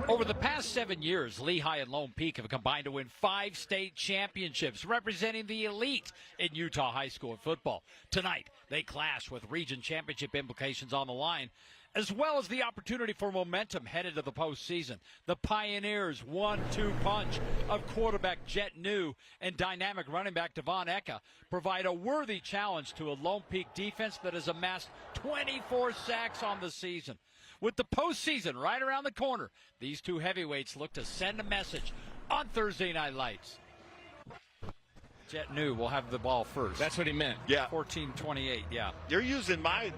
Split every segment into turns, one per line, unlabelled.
Over the past 7 years, Lehi and Lone Peak have combined to win 5 state championships, representing the elite in Utah high school football. Tonight, they clash with region championship implications on the line, as well as the opportunity for momentum headed to the postseason. The Pioneers' 1-2 punch of quarterback Jet New and dynamic running back Devon Eka provide a worthy challenge to a Lone Peak defense that has amassed 24 sacks on the season. With the postseason right around the corner, these two heavyweights look to send a message on Thursday Night Lights. Jet New will have the ball first.
That's what he meant.
Yeah.
14-28, yeah.
You're using my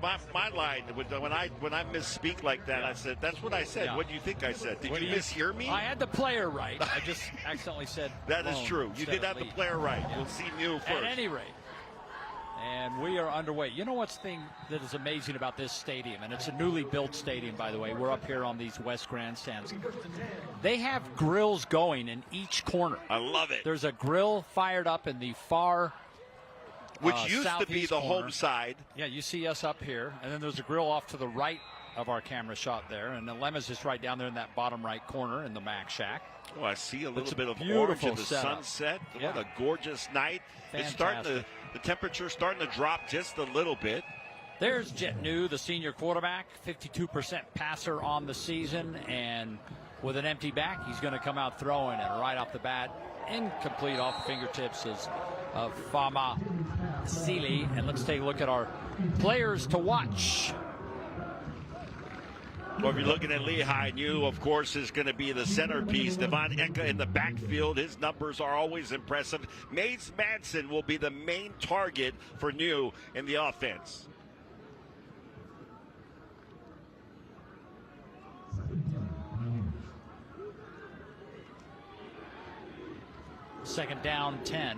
line when I misspeak like that.
Yeah.
I said, that's what I said.
Yeah.
What do you think I said? Did
What
you
do you-
mishear me?
I had the player right. I just accidentally said
That is
Lone
true. You
instead
did
of
have the
Lee.
player right.
Yeah.
We'll see you first.
At any rate. And we are underway. You know what's the thing that is amazing about this stadium, and it's a newly built stadium, by the way. We're up here on these west grandstands. They have grills going in each corner.
I love it.
There's a grill fired up in the far
Which used to be
southeast
the
corner.
home side.
Yeah, you see us up here, and then there's a grill off to the right of our camera shot there, and the Lemma's just right down there in that bottom right corner in the Mac Shack.
Oh, I see a little bit of
beautiful
orange in the
setup.
sunset.
Yeah.
What a gorgeous night. It's starting to, the temperature's starting to drop just a little bit.
There's Jet New, the senior quarterback, 52% passer on the season, and with an empty back, he's going to come out throwing, and right off the bat, incomplete off the fingertips is Fama Sealy. And let's take a look at our players to watch.
Well, if you're looking at Lehi, New, of course, is going to be the centerpiece. Devon Eka in the backfield. His numbers are always impressive. Mace Madsen will be the main target for New in the offense.
Second down, 10.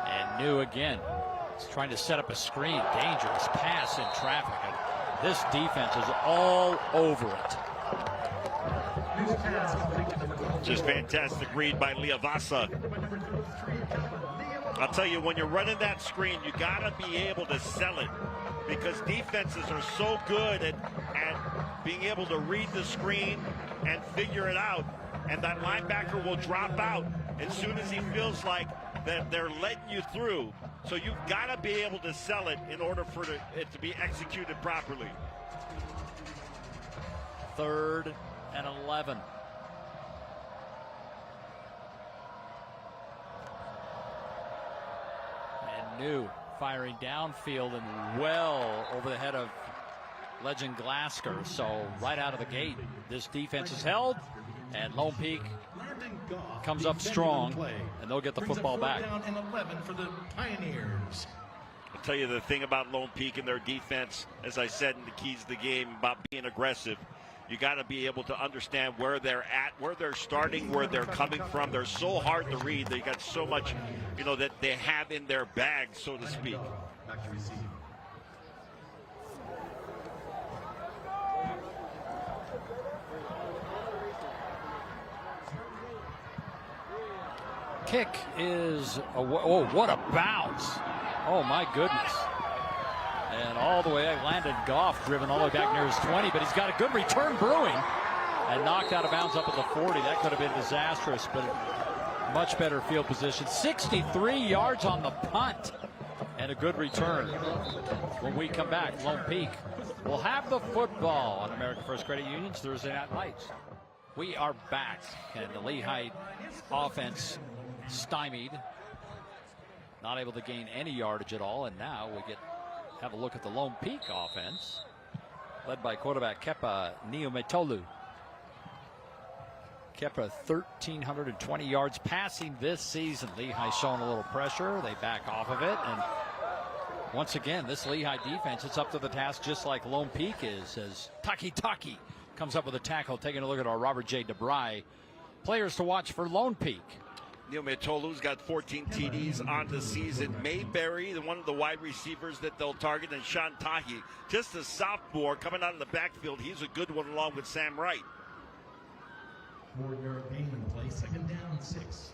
And New again. He's trying to set up a screen. Dangerous pass in traffic. And this defense is all over it.
Just fantastic read by Leavasa. I'll tell you, when you're running that screen, you got to be able to sell it, because defenses are so good at being able to read the screen and figure it out. And that linebacker will drop out as soon as he feels like that they're letting you through. So you've got to be able to sell it in order for it to be executed properly.
3rd and 11. And New firing downfield and well over the head of Legend Glasker. So right out of the gate, this defense is held, and Lone Peak comes up strong, and they'll get the football back.
Down and 11 for the Pioneers.
I'll tell you the thing about Lone Peak and their defense, as I said in the keys to the game, about being aggressive. You got to be able to understand where they're at, where they're starting, where they're coming from. They're so hard to read. They got so much, that they have in their bag, so to speak.
Back to receive.
Kick is, what a bounce. Oh, my goodness. And all the way, Landon Goff driven all the way back near his 20, but he's got a good return brewing and knocked out of bounds up at the 40. That could have been disastrous, but much better field position. 63 yards on the punt and a good return. When we come back, Lone Peak will have the football on American First Credit Union's Thursday Night Lights. We are back, and the Lehi offense stymied, not able to gain any yardage at all, and now we have a look at the Lone Peak offense, led by quarterback Kepa Neometolu. Kepa 1,320 yards passing this season. Lehi showing a little pressure. They back off of it, and once again, this Lehi defense, it's up to the task just like Lone Peak is, as Taki comes up with a tackle. Taking a look at our Robert J. DeBry. Players to watch for Lone Peak.
Neil Mitolu's got 14 TDs on the season. Mayberry, one of the wide receivers that they'll target, and Sean Tahi, just a sophomore coming out of the backfield. He's a good one along with Sam Wright.
4-yard gain in play, 2nd down, 6.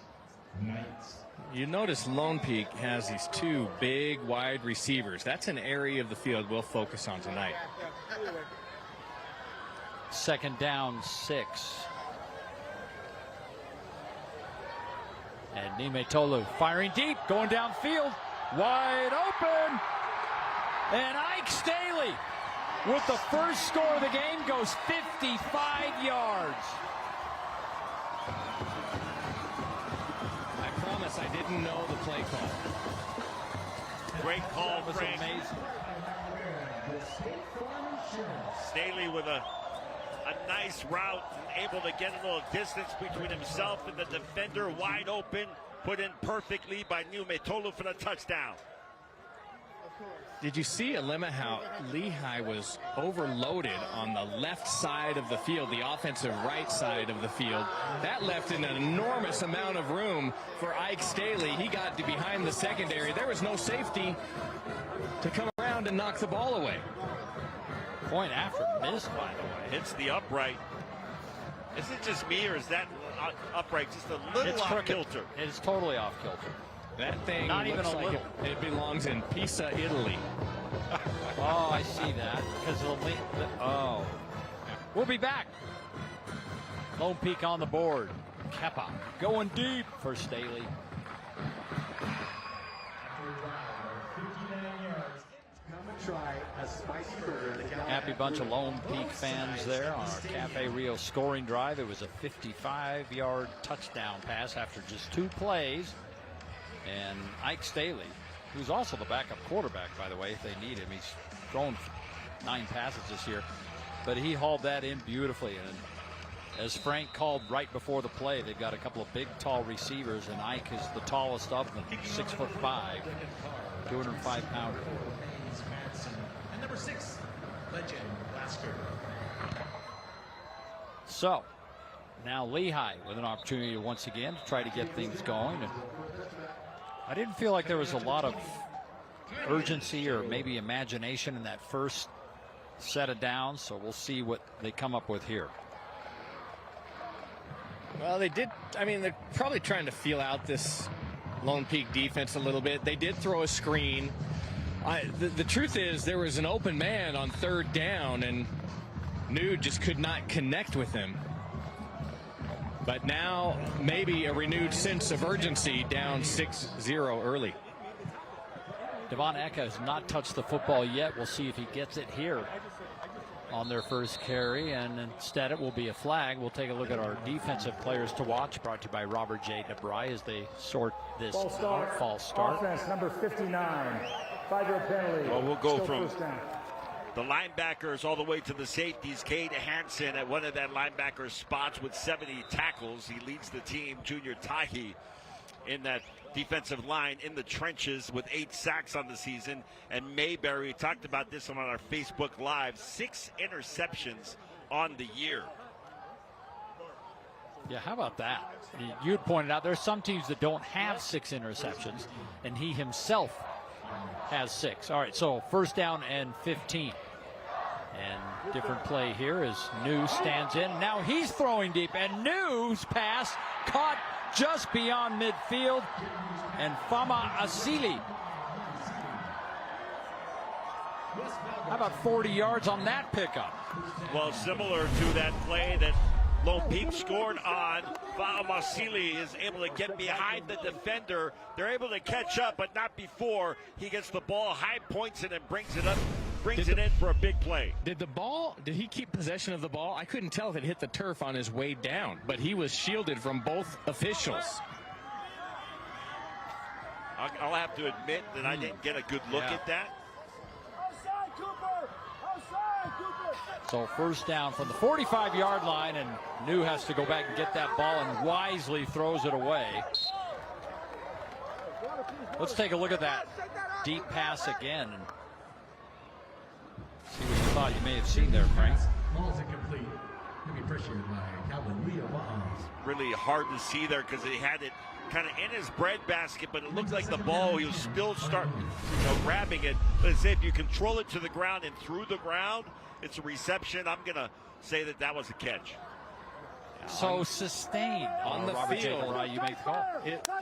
Knights.
You notice Lone Peak has these two big wide receivers. That's an area of the field we'll focus on tonight.
Second down, 6. And Nimetolu firing deep, going downfield, wide open. And Ike Staley with the first score of the game goes 55 yards.
I promise I didn't know the play call.
Great call,
That was
Frank.
amazing.
Staley with a nice route, able to get a little distance between himself and the defender, wide open, put in perfectly by Nimetolu for the touchdown.
Did you see, Alema, how Lehi was overloaded on the left side of the field, the offensive right side of the field? That left an enormous amount of room for Ike Staley. He got to behind the secondary. There was no safety to come around and knock the ball away.
Point after miss, by the way.
Hits the upright. Is it just me, or is that upright just a little
It's
off
crooked.
kilter?
It's totally off kilter.
That thing
Not even
looks
a
like
little.
it belongs in Pisa, Italy.
Oh, I see that. Because oh. We'll be back. Lone Peak on the board. Kepa going deep for Staley. Happy bunch of Lone Peak fans there on our Cafe Rio scoring drive. It was a 55-yard touchdown pass after just 2 plays. And Ike Staley, who's also the backup quarterback, by the way, if they need him. He's thrown 9 passes this year. But he hauled that in beautifully. And as Frank called right before the play, they've got a couple of big, tall receivers, and Ike is the tallest of them, 6'5", 205-pounder.
And number 6, Legend Lasker.
So, now Lehi with an opportunity once again to try to get things going. And I didn't feel like there was a lot of urgency or maybe imagination in that first set of downs, so we'll see what they come up with here.
Well, they did. I mean, they're probably trying to feel out this Lone Peak defense a little bit. They did throw a screen. The truth is there was an open man on 3rd down, and Nude just could not connect with him. But now maybe a renewed sense of urgency, down 6-0 early.
Devon Eka has not touched the football yet. We'll see if he gets it here on their first carry, and instead it will be a flag. We'll take a look at our defensive players to watch, brought to you by Robert J. DeBry as they sort this false start.
Offense number 59, 5-yard penalty.
Well, we'll go
Still
from
first down.
the linebackers all the way to the safeties. Cade Hansen at one of that linebacker spots with 70 tackles. He leads the team. Junior Tahi in that defensive line in the trenches with 8 sacks on the season. And Mayberry, talked about this on our Facebook Live, 6 interceptions on the year.
Yeah, how about that? You pointed out there's some teams that don't have 6 interceptions, and he himself has 6. All right, so first down and 15. And different play here as New stands in. Now he's throwing deep, and New's pass caught just beyond midfield. And Fama Asili. How about 40 yards on that pickup?
Well, similar to that play that Lone Peak scored on, Fama Asili is able to get behind the defender. They're able to catch up, but not before he gets the ball, high points it and brings it up. Brings it in for a big play.
Did he keep possession of the ball? I couldn't tell if it hit the turf on his way down, but he was shielded from both officials.
I'll have to admit that I didn't get a good look at that.
So first down from the 45-yard line, and New has to go back and get that ball and wisely throws it away. Let's take a look at that deep pass again. And see what you thought you may have seen there, Frank.
Ball's incomplete. Heavy pressure by Calvin Lehi.
Really hard to see there because he had it kind of in his breadbasket, but it looked like the ball, he was still grabbing it. But it's if you control it to the ground and through the ground, it's a reception. I'm going to say that was a catch.
So sustained
on the
Robert J.
field.
DeBry, you make the call.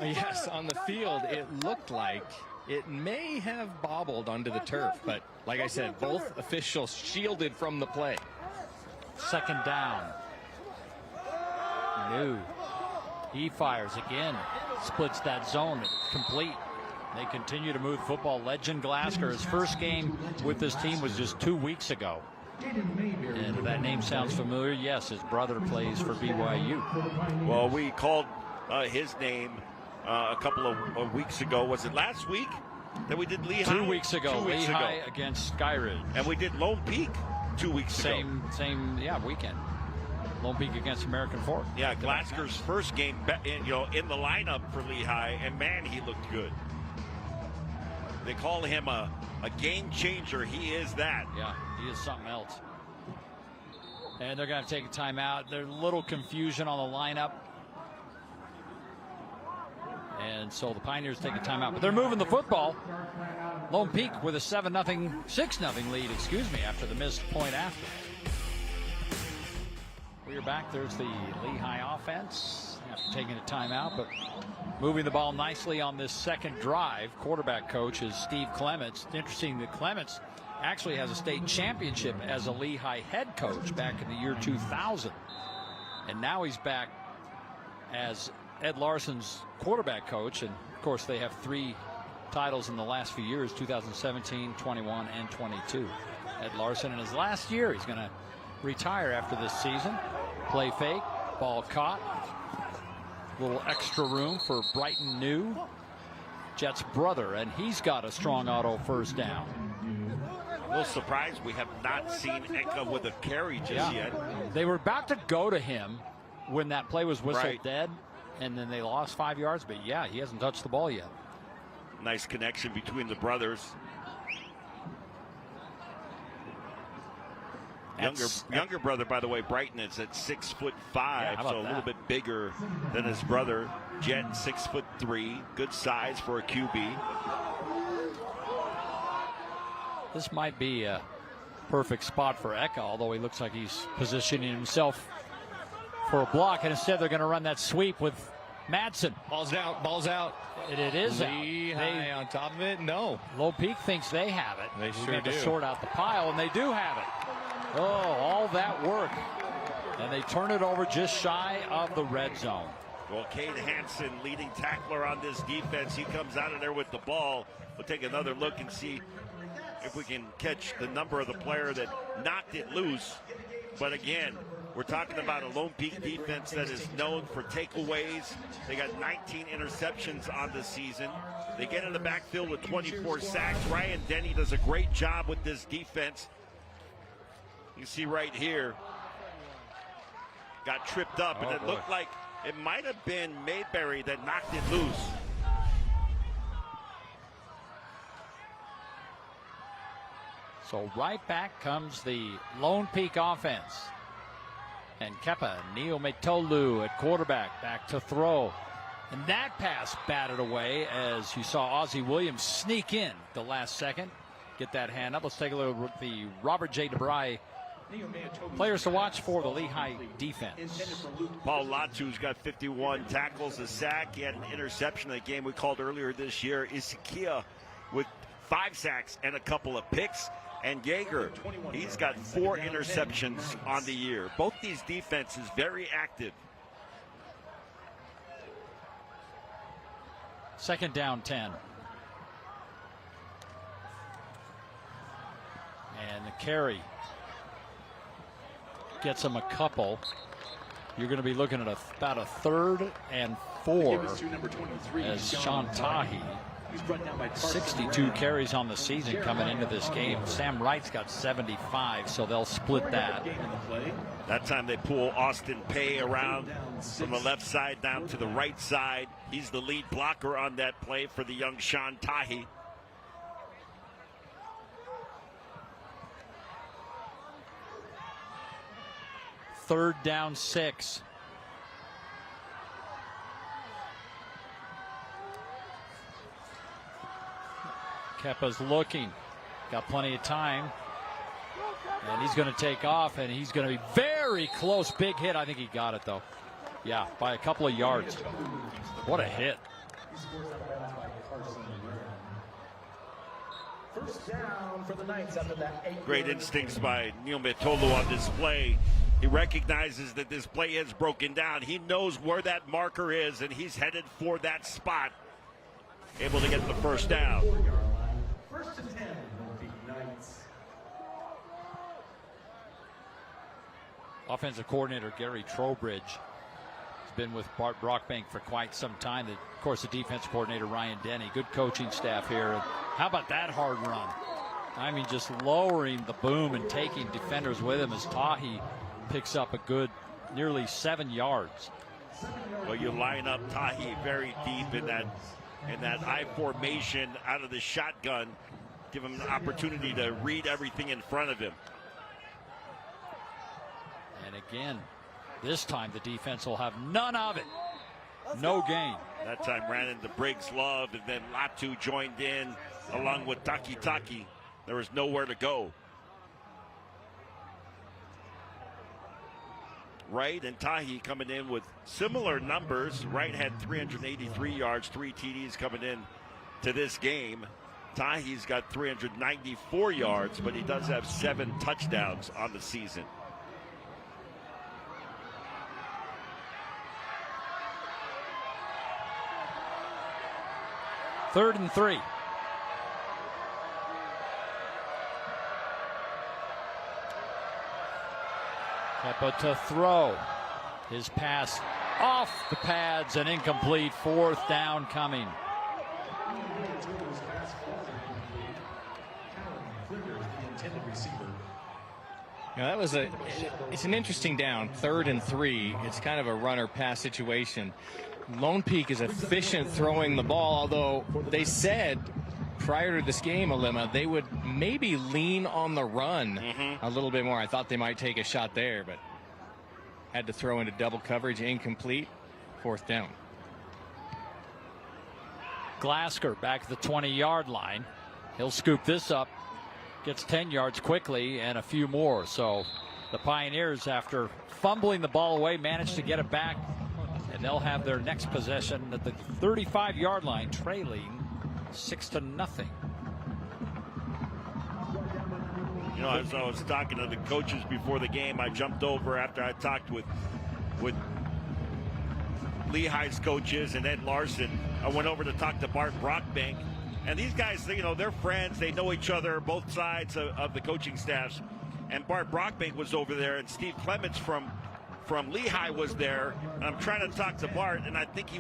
Yes, on the field, it looked like it may have bobbled onto the turf, but like I said, both officials shielded from the play.
Second down. New. He fires again. Splits that zone. Complete. They continue to move football. Legend Glasgow, his first game with this team was just 2 weeks ago. And if that name sounds familiar, yes, his brother plays for BYU.
Well, we called his name a couple of weeks ago. Was it last week that we did Lehi?
2 weeks ago.
2 weeks
Lehi
ago.
against Skyridge.
And we did Lone Peak 2 weeks ago.
Same weekend. Lone Peak against American Fork.
Yeah, Glasgow's first game, in the lineup for Lehi, and man, he looked good. They call him a game changer. He is that.
Yeah, he is something else. And they're going to take a timeout. There's a little confusion on the lineup. And so the Pioneers take a timeout. But they're moving the football. Lone Peak with a 6-0 lead, after the missed point after. We are back. There's the Lehi offense after taking a timeout, but moving the ball nicely on this second drive. Quarterback coach is Steve Clements. It's interesting that Clements actually has a state championship as a Lehi head coach back in the year 2000. And now he's back as Ed Larson's quarterback coach. And, of course, they have 3 titles in the last few years, 2017, 21, and 22. Ed Larson in his last year, he's going to retire after this season. Play fake, ball caught. A little extra room for Brighton New, Jet's brother, and he's got a strong auto first down.
A little surprised we have not seen Eka with a carry just yet.
They were about to go to him when that play was whistled
Right.
dead, and then they lost 5 yards, but yeah, he hasn't touched the ball yet.
Nice connection between the brothers. Younger brother, by the way, Brighton, is at 6'5",
Yeah,
so a little bit bigger than his brother. Jet, 6'3", good size for a QB.
This might be a perfect spot for Eka, although he looks like he's positioning himself for a block, and instead they're going to run that sweep with Madsen.
Ball's out.
It is out.
Lehi on top of it? No.
Lone Peak thinks they have it.
They
We've
sure
got to
do.
sort out the pile, and they do have it. Oh, all that work. And they turn it over just shy of the red zone.
Well, Cade Hansen, leading tackler on this defense, he comes out of there with the ball. We'll take another look and see if we can catch the number of the player that knocked it loose. But again, we're talking about a Lone Peak defense that is known for takeaways. They got 19 interceptions on the season. They get in the backfield with 24 sacks. Ryan Denny does a great job with this defense. You see right here, got tripped up, and it looked like it might have been Mayberry that knocked it loose.
So right back comes the Lone Peak offense. And Kepa Neometolu at quarterback, back to throw. And that pass batted away as you saw Ozzie Williams sneak in the last second. Get that hand up. Let's take a look at the Robert J. DeBry players to watch for the Lehi defense.
Paul Latu's got 51 tackles, a sack. He had an interception in the game we called earlier this year. Isakia with 5 sacks and a couple of picks. And Yeager, he's got 4 interceptions on the year. Both these defenses very active.
Second down 10. And the carry gets him a couple. You're going to be looking at about a 3rd and 4 as Sean Tahi. 62 carries on the season coming into this game. Sam Wright's got 75, so they'll split that.
That time they pull Austin Pay around from the left side down to the right side. He's the lead blocker on that play for the young Sean Tahi.
Third down 6. Kepa's looking. Got plenty of time. And he's going to take off, and he's going to be very close. Big hit. I think he got it, though. Yeah, by a couple of yards. What a hit.
First down for the Knights after that.
Great instincts by Neil Mitolu on this play. He recognizes that this play is broken down. He knows where that marker is, and he's headed for that spot. Able to get the first down.
First and 10, Knights.
Offensive coordinator Gary Trowbridge has been with Bart Brockbank for quite some time. Of course, the defense coordinator Ryan Denny. Good coaching staff here. And how about that hard run? I mean, just lowering the boom and taking defenders with him as Tahi picks up a good nearly 7 yards.
Well, you line up Tahi very deep in that I formation out of the shotgun. Give him an opportunity to read everything in front of him.
And again, this time the defense will have none of it. No gain.
That time ran into Briggs Love, and then Latu joined in along with Taki Taki. There was nowhere to go. Wright and Tahi coming in with similar numbers. Wright had 383 yards, 3 TDs coming in to this game. Tahi's got 394 yards, but he does have 7 touchdowns on the season.
Third and 3. Kepa to throw. His pass off the pads and incomplete. 4th down coming.
Now it's an interesting down. 3rd and 3. It's kind of a runner pass situation. Lone Peak is efficient throwing the ball, although they said prior to this game, Alima, they would maybe lean on the run a little bit more. I thought they might take a shot there, but had to throw into double coverage, incomplete. 4th down.
Glasker back at the 20-yard line. He'll scoop this up, gets 10 yards quickly and a few more. So the Pioneers, after fumbling the ball away, managed to get it back, and they'll have their next possession at the 35-yard line, trailing 6-0.
You know, as I was talking to the coaches before the game, I jumped over after I talked with Lehi's coaches and Ed Larson. I went over to talk to Bart Brockbank. And these guys, you know, they're friends. They know each other, both sides of the coaching staffs. And Bart Brockbank was over there, and Steve Clements from Lehi was there. And I'm trying to talk to Bart, and I think he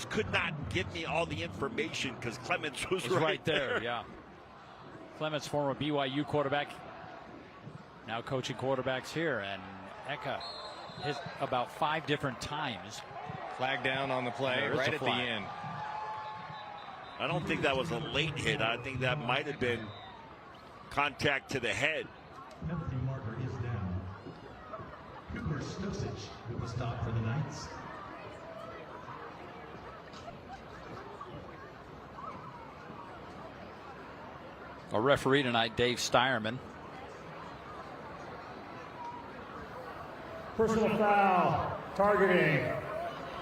could not give me all the information because Clements was right there.
Yeah. Clements, former BYU quarterback, now coaching quarterbacks here, and Eka hit about 5 different times.
Flag down on the play right at the end.
I don't think that was a late hit. I think that might have been contact to the head.
Penalty marker is down. Cooper Stosich with the stop for the Knights.
A referee tonight, Dave Steierman.
Personal foul, targeting,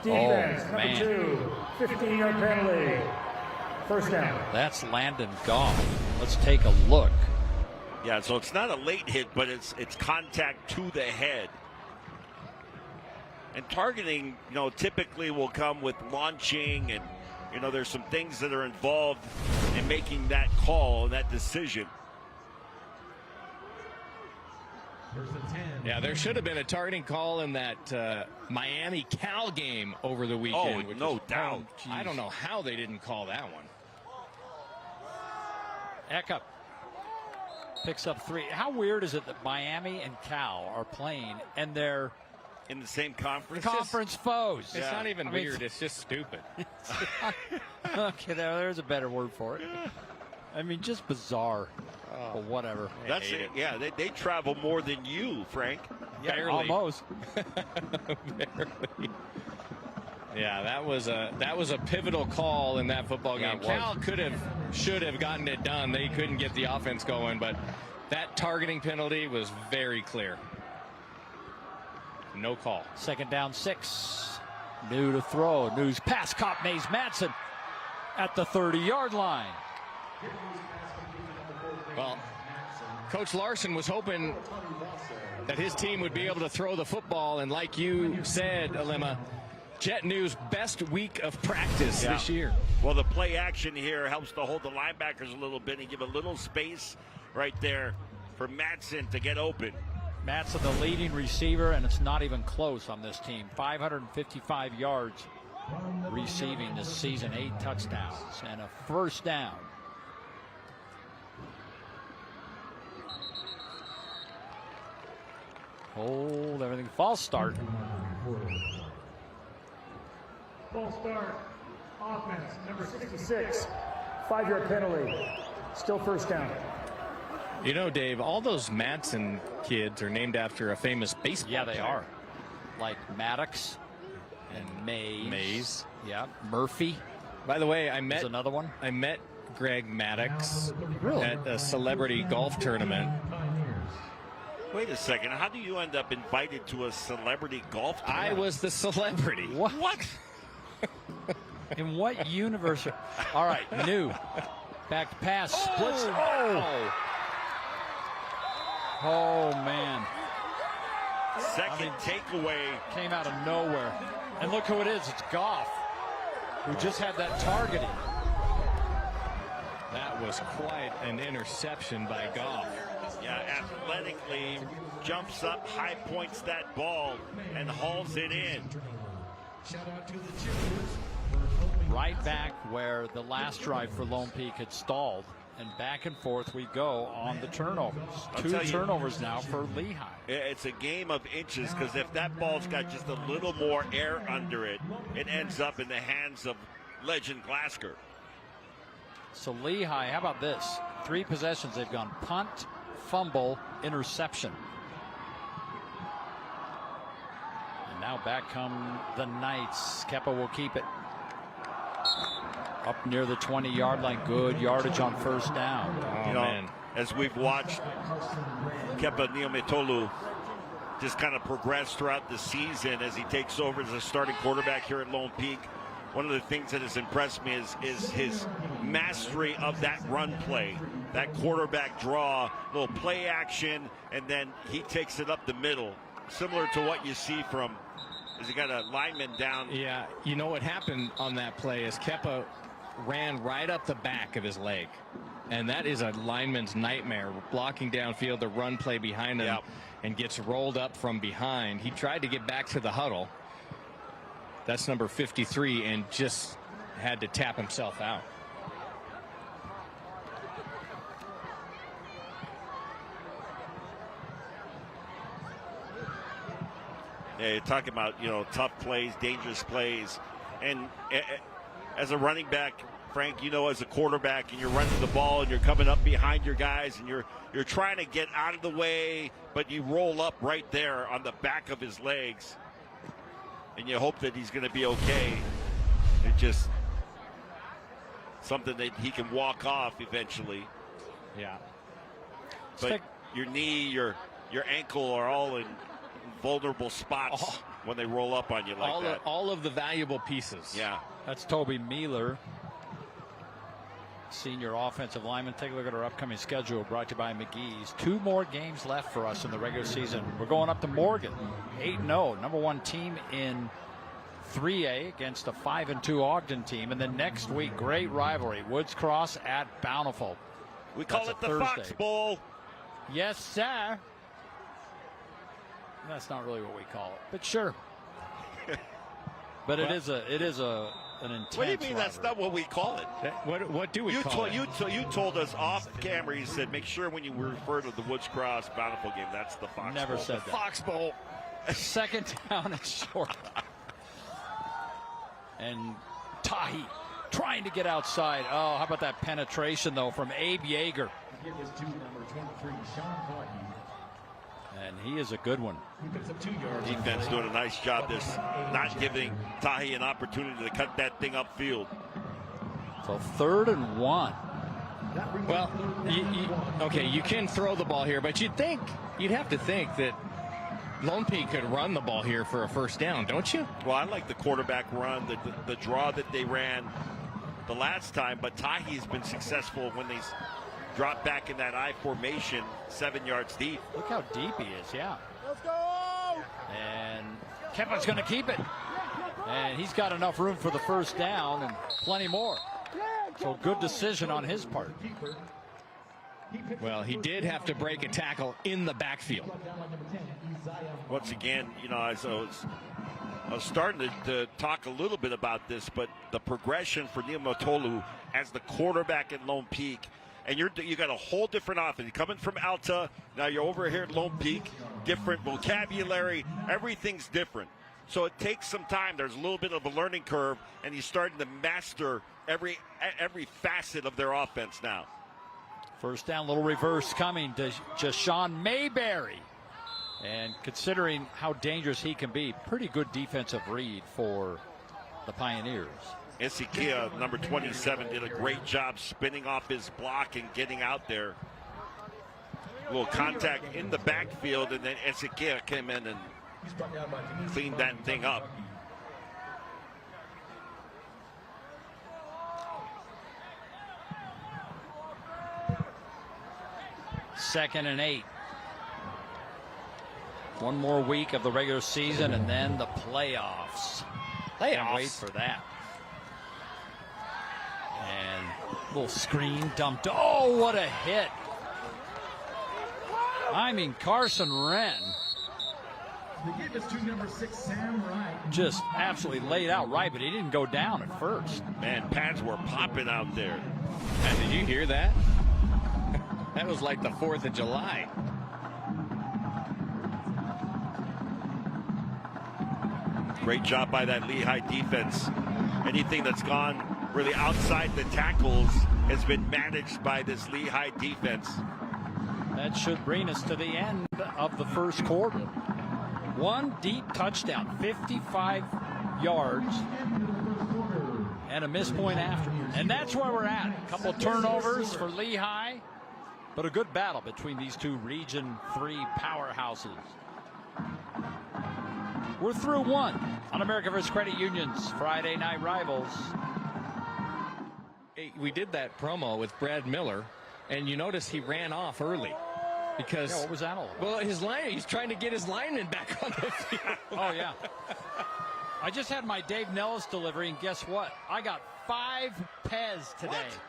defense, number 2, 15-yard penalty. First down.
That's Landon Goff. Let's take a look.
Yeah, so it's not a late hit, but it's contact to the head. And targeting, you know, typically will come with launching, and you know, there's some things that are involved in making that call and that decision.
Yeah, there should have been a targeting call in that Miami Cal game over the weekend.
Oh, no doubt.
I don't know how they didn't call that one.
Eka picks up 3. How weird is it that Miami and Cal are playing and they're
in the same conference?
Conference foes.
It's not even weird. It's just stupid.
Okay, there's a better word for it. I mean, just bizarre. But whatever.
That's it. Yeah, they travel more than you, Frank.
Yeah,
barely.
Almost.
Barely. Yeah, that was a pivotal call in that football game. Cal should have gotten it done. They couldn't get the offense going, but That targeting penalty was very clear. No call.
2nd down 6. New to throw. New's pass caught Mays Madsen at the 30-yard line.
Well, Coach Larson was hoping that his team would be able to throw the football, and like you said, Alema, Jet New's best week of practice this year.
Well, the play action here helps to hold the linebackers a little bit and give a little space right there for Madsen to get open.
Madsen, the leading receiver, and it's not even close on this team. 555 yards receiving this season, 8 touchdowns, and a 1st down. Hold everything. False start.
False start. Offense, number 66. 5-yard penalty. Still 1st down.
You know, Dave, all those Madsen kids are named after a famous baseball player.
They are. Like Maddox and Mays. Yeah, Murphy.
By the way,
There's another one.
I met Greg Maddox
Really?
at a celebrity golf tournament.
Wait a second. How do you end up invited to a celebrity golf tournament?
I was the celebrity.
What? In what universe? All right, New. Back to pass. Splits. Oh, man.
Second takeaway.
Came out of nowhere. And look who it is. It's Goff, who just had that targeting.
That was quite an interception by Goff.
Yeah, athletically jumps up, high points that ball, and hauls it in.
Right back where the last drive for Lone Peak had stalled. And back and forth we go on the turnovers. 2 turnovers now for Lehi.
It's a game of inches, because if that ball's got just a little more air under it, it ends up in the hands of Legend Glasgow.
So Lehi, how about this? 3 possessions. They've gone punt, fumble, interception. And now back come the Knights. Kepa will keep it. Up near the 20-yard line. Good yardage on 1st down.
Oh, man. As we've watched Kepa Niumetolu just kind of progress throughout the season as he takes over as a starting quarterback here at Lone Peak, one of the things that has impressed me is his mastery of that run play, that quarterback draw, little play action, and then he takes it up the middle, similar to what you see from as he got a lineman down.
Yeah, you know what happened on that play is Kepa ran right up the back of his leg, and that is a lineman's nightmare, blocking downfield the run play behind him. And gets rolled up from behind. He tried to get back to the huddle. That's number 53, and just had to tap himself out.
Yeah, you're talking about, tough plays, dangerous plays. And as a running back, Frank, as a quarterback, and you're running the ball and you're coming up behind your guys and you're trying to get out of the way, but you roll up right there on the back of his legs and you hope that he's going to be okay. It's just something that he can walk off eventually.
Yeah.
But your knee, your ankle are all in vulnerable spots when they roll up on you like that.
All of the valuable pieces.
Yeah.
That's Toby Mealer, senior offensive lineman. Take a look at our upcoming schedule, brought to you by McGee's. 2 more games left for us in the regular season. We're going up to Morgan, 8-0, number 1 team in 3A against a 5-2 Ogden team. And then next week, great rivalry, Woods Cross at Bountiful.
We call it the Fox Bowl.
Yes, sir. That's not really what we call it, but sure. But it is an intense
What do you mean
rivalry.
that's not what we call it?
What do we call it?
You told us off camera, you said, make sure when you refer to the Woods Cross Bountiful game, that's the Fox Bowl.
Never said that.
Fox Bowl.
2nd down and short. And Tahi trying to get outside. Oh, how about that penetration, though, from Abe Yeager. And he is a good one.
Defense doing a nice job this, not giving Tahi an opportunity to cut that thing upfield.
So 3rd and 1.
Well, okay, you can throw the ball here, but you'd have to think that Lone Peak could run the ball here for a first down, don't you?
Well, I like the quarterback run, the draw that they ran the last time, but Tahi's been successful when they drop back in that I formation 7 yards deep.
Look how deep he is, yeah. Let's go! And Kevin's going to keep it. And he's got enough room for the first down and plenty more. So good decision on his part.
Well, he did have to break a tackle in the backfield.
Once again, you know, as I was starting to talk a little bit about this, but the progression for Neil Motolu as the quarterback at Lone Peak, and you got a whole different offense. You're coming from Alta, now you're over here at Lone Peak, different vocabulary, everything's different. So it takes some time. There's a little bit of a learning curve, and he's starting to master every facet of their offense now.
First down, little reverse coming to Jashawn Mayberry. And considering how dangerous he can be, pretty good defensive read for the Pioneers.
Ezekiel, number 27, did a great job spinning off his block and getting out there. A little contact in the backfield, and then Ezekiel came in and cleaned that thing up.
Second and 8. One more week of the regular season and then the playoffs. Can't wait for that. And little screen dumped. Oh, what a hit. I mean, Carson Wren just absolutely laid out right, but he didn't go down at first.
Man, pads were popping out there.
And did you hear that? That was like the 4th of July.
Great job by that Lehi defense. Anything that's gone really outside the tackles has been managed by this Lehi defense.
That should bring us to the end of the first quarter. One deep touchdown, 55 yards, and a missed point after. And that's where we're at. A couple turnovers for Lehi, but a good battle between these two Region 3 powerhouses. We're through one on America First Credit Union's Friday Night Rivals.
Hey, we did that promo with Brad Miller, and you notice he ran off early. Because,
yeah, what was that all about?
Well, he's trying to get his lineman back on the field.
Oh, yeah. I just had my Dave Nellis delivery, and guess what? I got 5 Pez today.
What?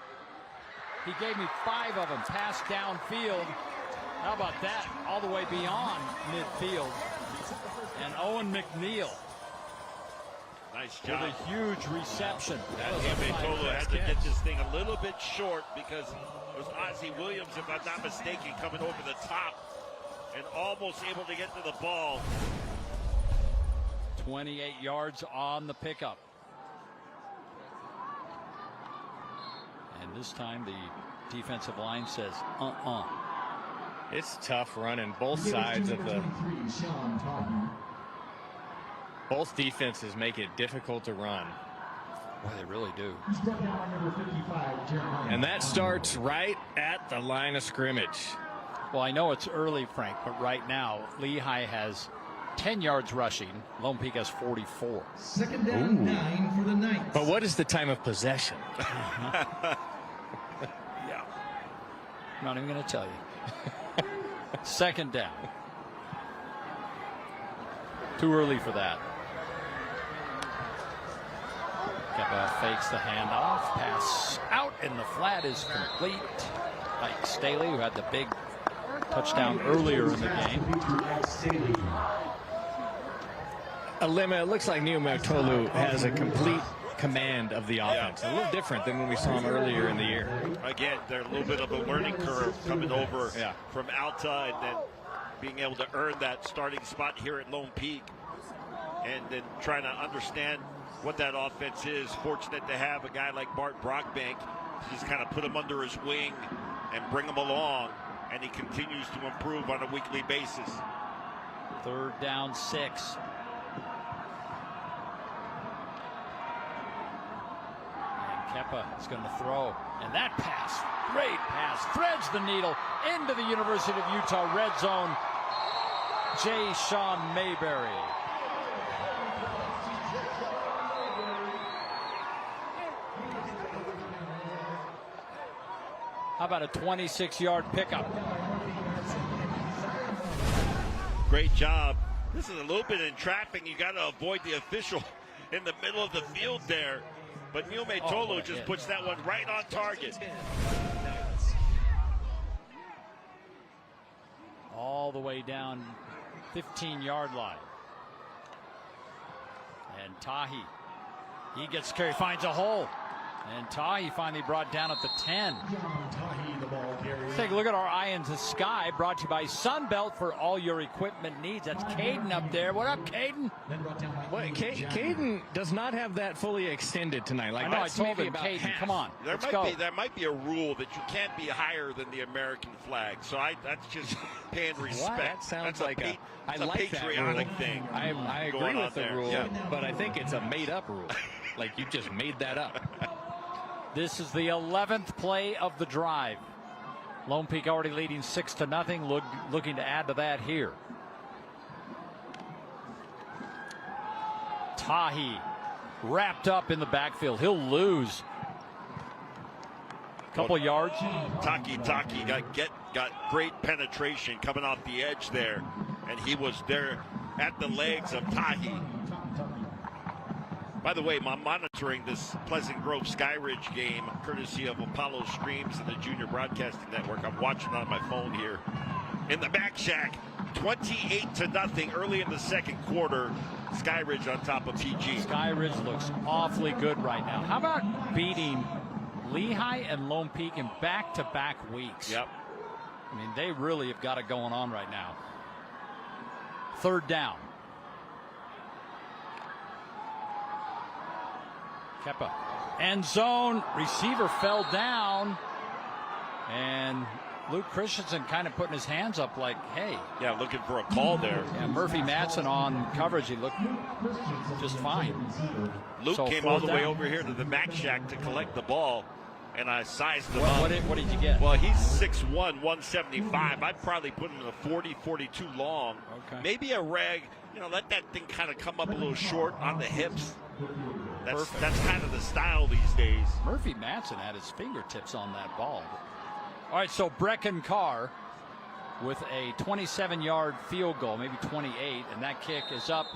He gave me 5 of them, passed downfield. How about that? All the way beyond midfield. And Owen McNeil.
Nice job.
With a huge reception.
Tolu had to get this thing a little bit short because it was Ozzie Williams, if I'm not mistaken, coming over the top and almost able to get to the ball.
28 yards on the pickup. And this time the defensive line says,
It's tough running both sides of the... Both defenses make it difficult to run.
Boy, they really do.
And that starts right at the line of scrimmage.
Well, I know it's early, Frank, but right now, Lehi has 10 yards rushing. Lone Peak has 44.
Second down, 9 for the Knights.
But what is the time of possession?
Yeah. I'm not even going to tell you. Second down. Too early for that. Keppa fakes the handoff. Pass out, and the flat is complete. Mike Staley, who had the big touchdown earlier in the game.
Alema, it looks like Neil Motolu has a complete command of the offense. A little different than when we saw him earlier in the year.
Again, there's a little bit of a learning curve coming over from Alta and then being able to earn that starting spot here at Lone Peak and then trying to understand what that offense is. Fortunate to have a guy like Bart Brockbank. Just kind of put him under his wing and bring him along, and he continues to improve on a weekly basis.
Third down, 6. And Kepa is going to throw. And that pass, great pass, threads the needle into the University of Utah red zone. J. Sean Mayberry. How about a 26-yard pickup?
Great job. This is a little bit entrapping. You got to avoid the official in the middle of the field there. But Niume Tolu just puts that one right on target.
All the way down 15-yard line. And Tahi, he gets carried, finds a hole. And Tahi finally brought down at the 10. Take a look at our eye in the sky, brought to you by Sunbelt for all your equipment needs. That's Caden up there. What up, Caden?
Well, Caden does not have that fully extended tonight. Like,
I know, I told him, Caden, come on, let's go.
There might be a rule that you can't be higher than the American flag. So that's just paying respect.
That sounds like a
patriotic thing.
I agree with the rule, but I think it's a made-up rule. Like, you just made that up.
This is the 11th play of the drive. Lone Peak already leading 6-0. Looking to add to that here. Tahi wrapped up in the backfield. He'll lose a couple yards.
Taki got great penetration coming off the edge there, and he was there at the legs of Tahi. By the way, I'm monitoring this Pleasant Grove Skyridge game courtesy of Apollo Streams and the Junior Broadcasting Network. I'm watching on my phone here. In the back shack, 28-0 early in the second quarter. Skyridge on top of PG.
Skyridge looks awfully good right now. How about beating Lehi and Lone Peak in back-to-back weeks?
Yep.
I mean, they really have got it going on right now. Third down. Kepa. End zone. Receiver fell down. And Luke Christensen kind of putting his hands up like, hey.
Yeah, looking for a call there.
Yeah, Murphy Matson on coverage. He looked just fine.
Luke came all the way over here to the back shack to collect the ball. And I sized him up.
What did you get?
Well, he's 6'1", 175. I'd probably put him in a 40, 42 long.
Okay.
Maybe a reg. Let that thing kind of come up a little short on the hips. That's kind of the style these days.
Murphy Matson had his fingertips on that ball. All right, so Brecken Carr with a 27-yard field goal, maybe 28, and that kick is up,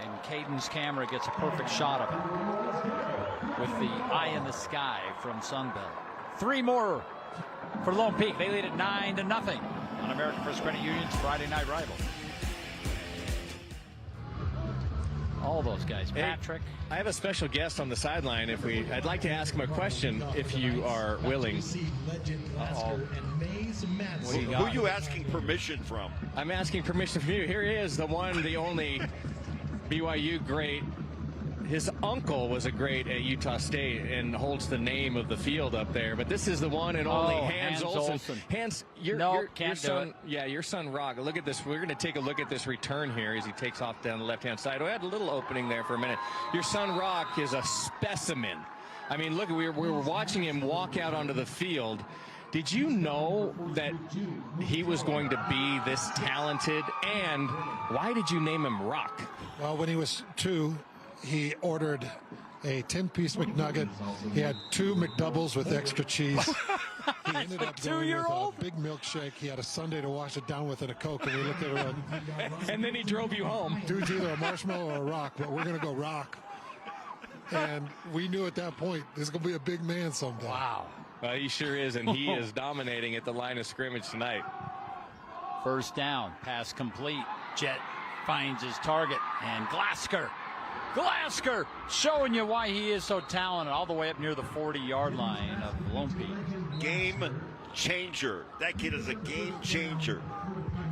and Caden's camera gets a perfect shot of it with the eye in the sky from Sunbelt. 3 more for Lone Peak. They lead at 9-0 on American First Credit Union's Friday Night Rival. All those guys. Patrick.
I have a special guest on the sideline. I'd like to ask him a question if you are willing.
Who are you asking permission from?
I'm asking permission from you. Here he is, the one, the only BYU great. His uncle was a great at Utah State and holds the name of the field up there. But this is the one and only Hans Olsen. Hans, your son, your son Rock. Look at this. We're going to take a look at this return here as he takes off down the left-hand side. We had a little opening there for a minute. Your son Rock is a specimen. I mean, look, we were watching him walk out onto the field. Did you know that he was going to be this talented? And why did you name him Rock?
Well, when he was 2, he ordered a 10-piece McNugget. He had 2 McDoubles with extra cheese. He ended up going with a big milkshake. He had a sundae to wash it down with and a Coke, and we looked at it
and then he drove you home.
Dude's either a marshmallow or a rock, but we're going to go Rock. And we knew at that point, this is going to be a big man someday.
Wow.
Well, he sure is, and he is dominating at the line of scrimmage tonight.
First down, pass complete. Jet finds his target, and Glasker showing you why he is so talented, all the way up near the 40-yard line of Lone Peak.
Game changer. That kid is a game changer.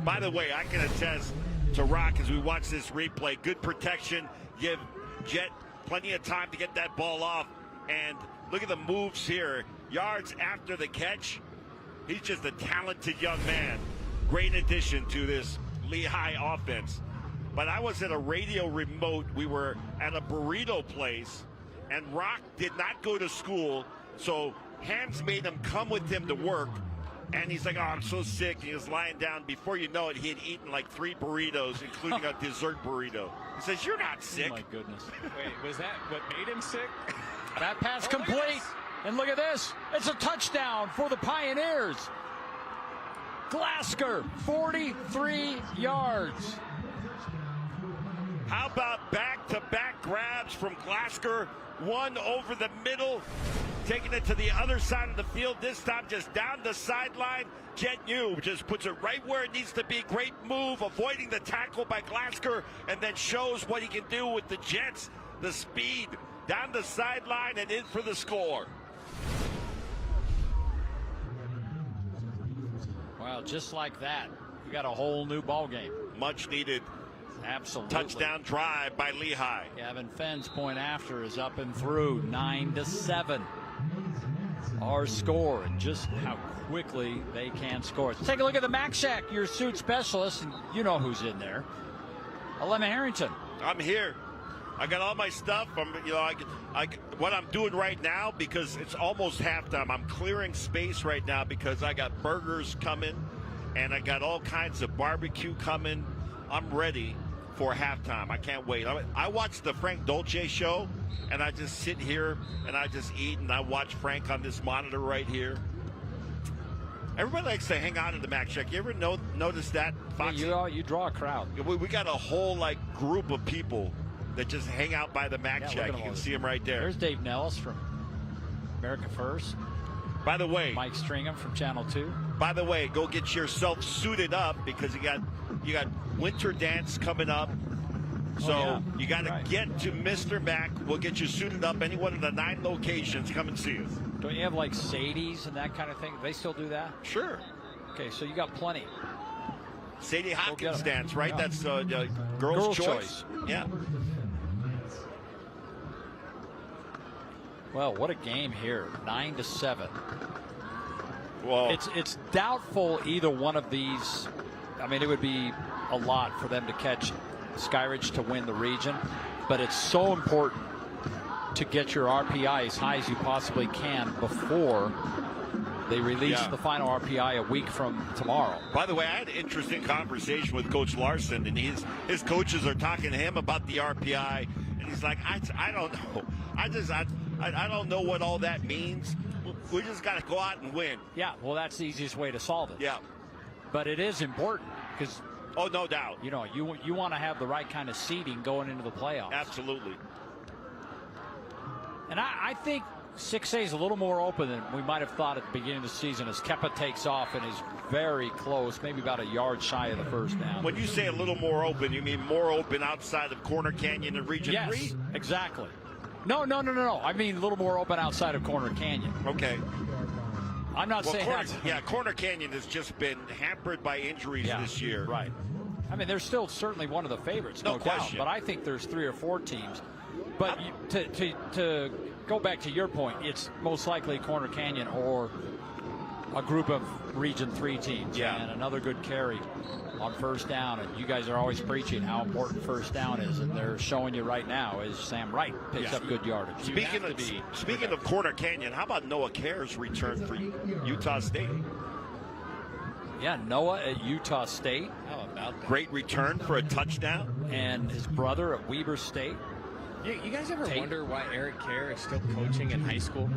By the way, I can attest to Rock as we watch this replay. Good protection. Give Jet plenty of time to get that ball off. And look at the moves here. Yards after the catch. He's just a talented young man. Great addition to this Lehi offense. But I was at a radio remote. We were at a burrito place, and Rock did not go to school, so Hans made him come with him to work. And he's like, oh, I'm so sick. And he was lying down. Before you know it, he had eaten like 3 burritos, including a dessert burrito. He says, you're not sick.
Oh, my goodness.
Wait, was that what made him sick?
That pass complete. And look at this. It's a touchdown for the Pioneers. Glasgow, 43 yards.
How about back-to-back grabs from Glasgow? One over the middle, taking it to the other side of the field. This time just down the sideline. Jet Yu just puts it right where it needs to be. Great move, avoiding the tackle by Glasgow, and then shows what he can do with the Jets. The speed down the sideline and in for the score.
Well, just like that, we got a whole new ball game.
Much needed.
Absolutely.
Touchdown drive by Lehi.
Gavin Fenn's point after is up and through, 9-7. Our score, and just how quickly they can score. Let's take a look at the Mac Shack, your suit specialist, and you know who's in there. Alema Harrington.
I'm here. I got all my stuff. What I'm doing right now, because it's almost halftime, I'm clearing space right now because I got burgers coming and I got all kinds of barbecue coming. I'm ready for halftime. I can't wait. I watch the Frank Dolce show, and I just sit here and I just eat, and I watch Frank on this monitor right here. Everybody likes to hang out in the Mac Shack. You ever notice that, Foxy?
Yeah, you draw a crowd.
We got a whole group of people that just hang out by the Mac Shack. You can see them right there.
There's Dave Nellis from America First.
By the way,
Mike Stringham from Channel 2.
By the way, go get yourself suited up because you got Winter Dance coming up. So you got to get to Mr. Mac. We'll get you suited up. Any one of the 9 locations, come and see us.
Don't you have like Sadie's and that kind of thing? Do they still do that?
Sure.
Okay, so you got plenty.
Sadie Hopkins dance, right? Yeah. That's girl's choice. Yeah.
Well, what a game here, 9-7.
Well,
it's doubtful either one of these. I mean, it would be a lot for them to catch Skyridge to win the region, but it's so important to get your RPI as high as you possibly can before they release the final RPI a week from tomorrow.
By the way, I had an interesting conversation with Coach Larson, and his coaches are talking to him about the RPI, and he's like, I don't know. I don't know what all that means. We just got to go out and win.
Yeah, well, that's the easiest way to solve it.
Yeah.
But it is important because,
oh, no doubt.
You know, you want to have the right kind of seeding going into the playoffs.
Absolutely.
And I think 6A is a little more open than we might have thought at the beginning of the season as Kepa takes off and is very close, maybe about a yard shy of the first down.
When you say a little more open, you mean more open outside of Corner Canyon and Region 3?
Yes, exactly. No. I mean a little more open outside of Corner Canyon.
Okay.
I'm not saying that.
Corner Canyon has just been hampered by injuries this year.
Right. I mean, they're still certainly one of the favorites, no
question.
doubt. But I think there's 3 or 4 teams. But to go back to your point, it's most likely Corner Canyon or a group of Region 3 teams.
Yeah.
And another good carry on first down. And you guys are always preaching how important first down is. And they're showing you right now as Sam Wright picks up good yardage.
Speaking of Corner Canyon, how about Noah Care's return for Utah State?
Yeah, Noah at Utah State.
How about that?
Great return for a touchdown.
And his brother at Weber State.
You guys ever wonder why Eric Kerr is still coaching in high school?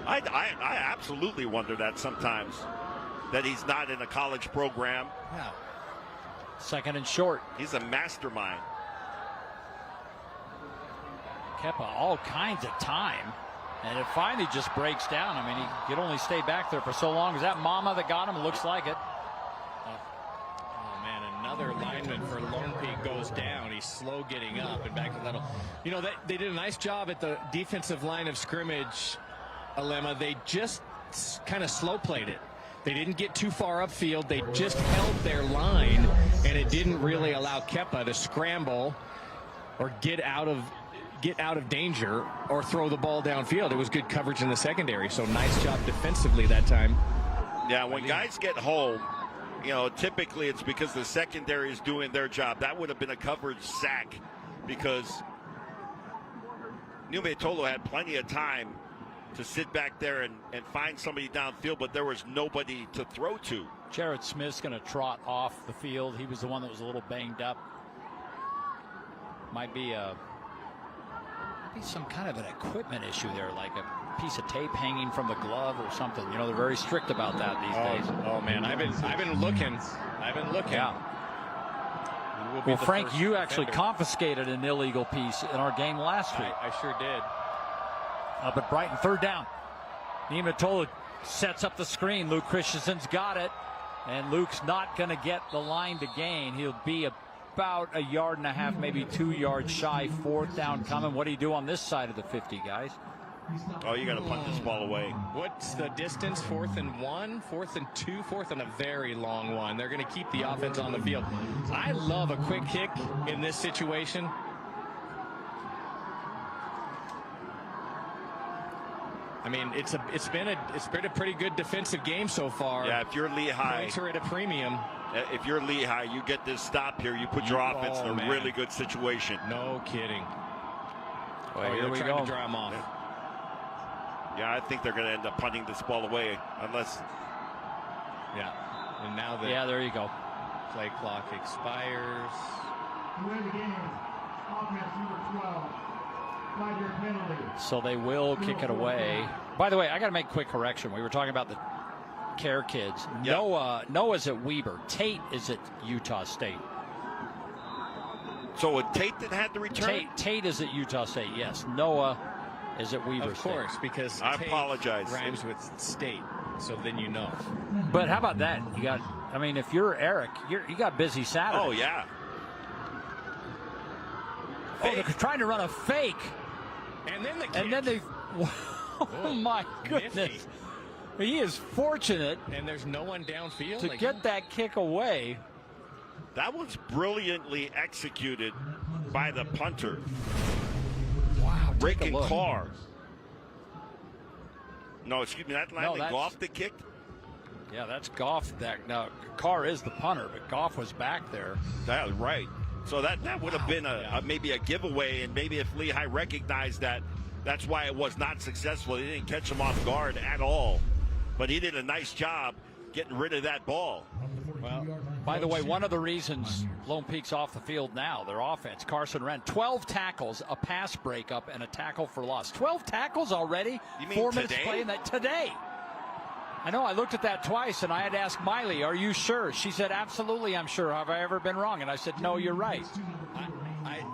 I absolutely wonder that sometimes, that he's not in a college program.
Yeah.
Second and short.
He's a mastermind.
Kepa all kinds of time. And it finally just breaks down. I mean, he could only stay back there for so long. Is that Mama that got him? It looks like it.
Oh, man, another lineman for Lone Peak goes down. He's slow getting up and back to that. You know, they did a nice job at the defensive line of scrimmage, Alema. They just kind of slow played it. They didn't get too far upfield. They just held their line, and it didn't really allow Kepa to scramble or get out of danger or throw the ball downfield. It was good coverage in the secondary, so nice job defensively that time.
Yeah, when guys get home, you know, typically it's because the secondary is doing their job. That would have been a coverage sack because Numetolo had plenty of time to sit back there and find somebody downfield, but there was nobody to throw to.
Jared Smith's going to trot off the field. He was the one that was a little banged up. Might be some kind of an equipment issue there, like a piece of tape hanging from the glove or something. You know, they're very strict about that these days.
Oh man, I've been looking.
Yeah. Well, Frank, you actually confiscated an illegal piece in our game last week.
I sure did.
Up at Brighton, 3rd down. Niematola sets up the screen. Luke Christensen's got it, and Luke's not going to get the line to gain. He'll be about 1.5 yards, maybe 2 yards shy. 4th down coming. What do you do on this side of the 50, guys?
Oh, you got to punt this ball away.
What's the distance? 4th and 1, 4th and 2, 4th and a very long one. They're going to keep the offense on the field. I love a quick kick in this situation. I mean, it's been a pretty good defensive game so far.
Yeah, if you're Lehi,
points are at a premium.
If you're Lehi, you get this stop here. You put your offense in a really good situation.
No kidding.
Well, here we go.
To draw him off.
Yeah, I think they're going to end up punting this ball away unless.
Yeah, and now the
there you go.
Play clock expires.
You win the game. Offense number 12. 5-yard penalty.
So they will kick it away. By the way, I got to make a quick correction. We were talking about the care kids. Yep. Noah's at Weber. Tate is at Utah State.
So Tate that had the return?
Tate is at Utah State, yes. Noah is at Weber
State. Of course, because
I
Tate
apologize.
Rhymes with state, so then you know.
But how about that? If you're Eric, you got busy Saturday.
Oh, yeah.
Oh, they're trying to run a fake.
And then
they oh my goodness. Nifty. He is fortunate.
And there's no one downfield
to get that kick away.
That was brilliantly executed by the punter.
Wow.
Rick and Carr. No, excuse me, that Landon Goff that kicked?
Yeah, that's Goff. Now, Carr is the punter, but Goff was back there.
That was right. So that would have been maybe a giveaway, and maybe if Lehi recognized that, that's why it was not successful. He didn't catch him off guard at all. But he did a nice job getting rid of that ball.
Well, by the way, one of the reasons Lone Peak's off the field now, their offense, Carson Wren, 12 tackles, a pass breakup, and a tackle for loss. 12 tackles already?
You mean
4 minutes
today?
playing that today. I know, I looked at that twice, and I had to ask Miley, are you sure? She said, absolutely, I'm sure. Have I ever been wrong? And I said, no, you're right.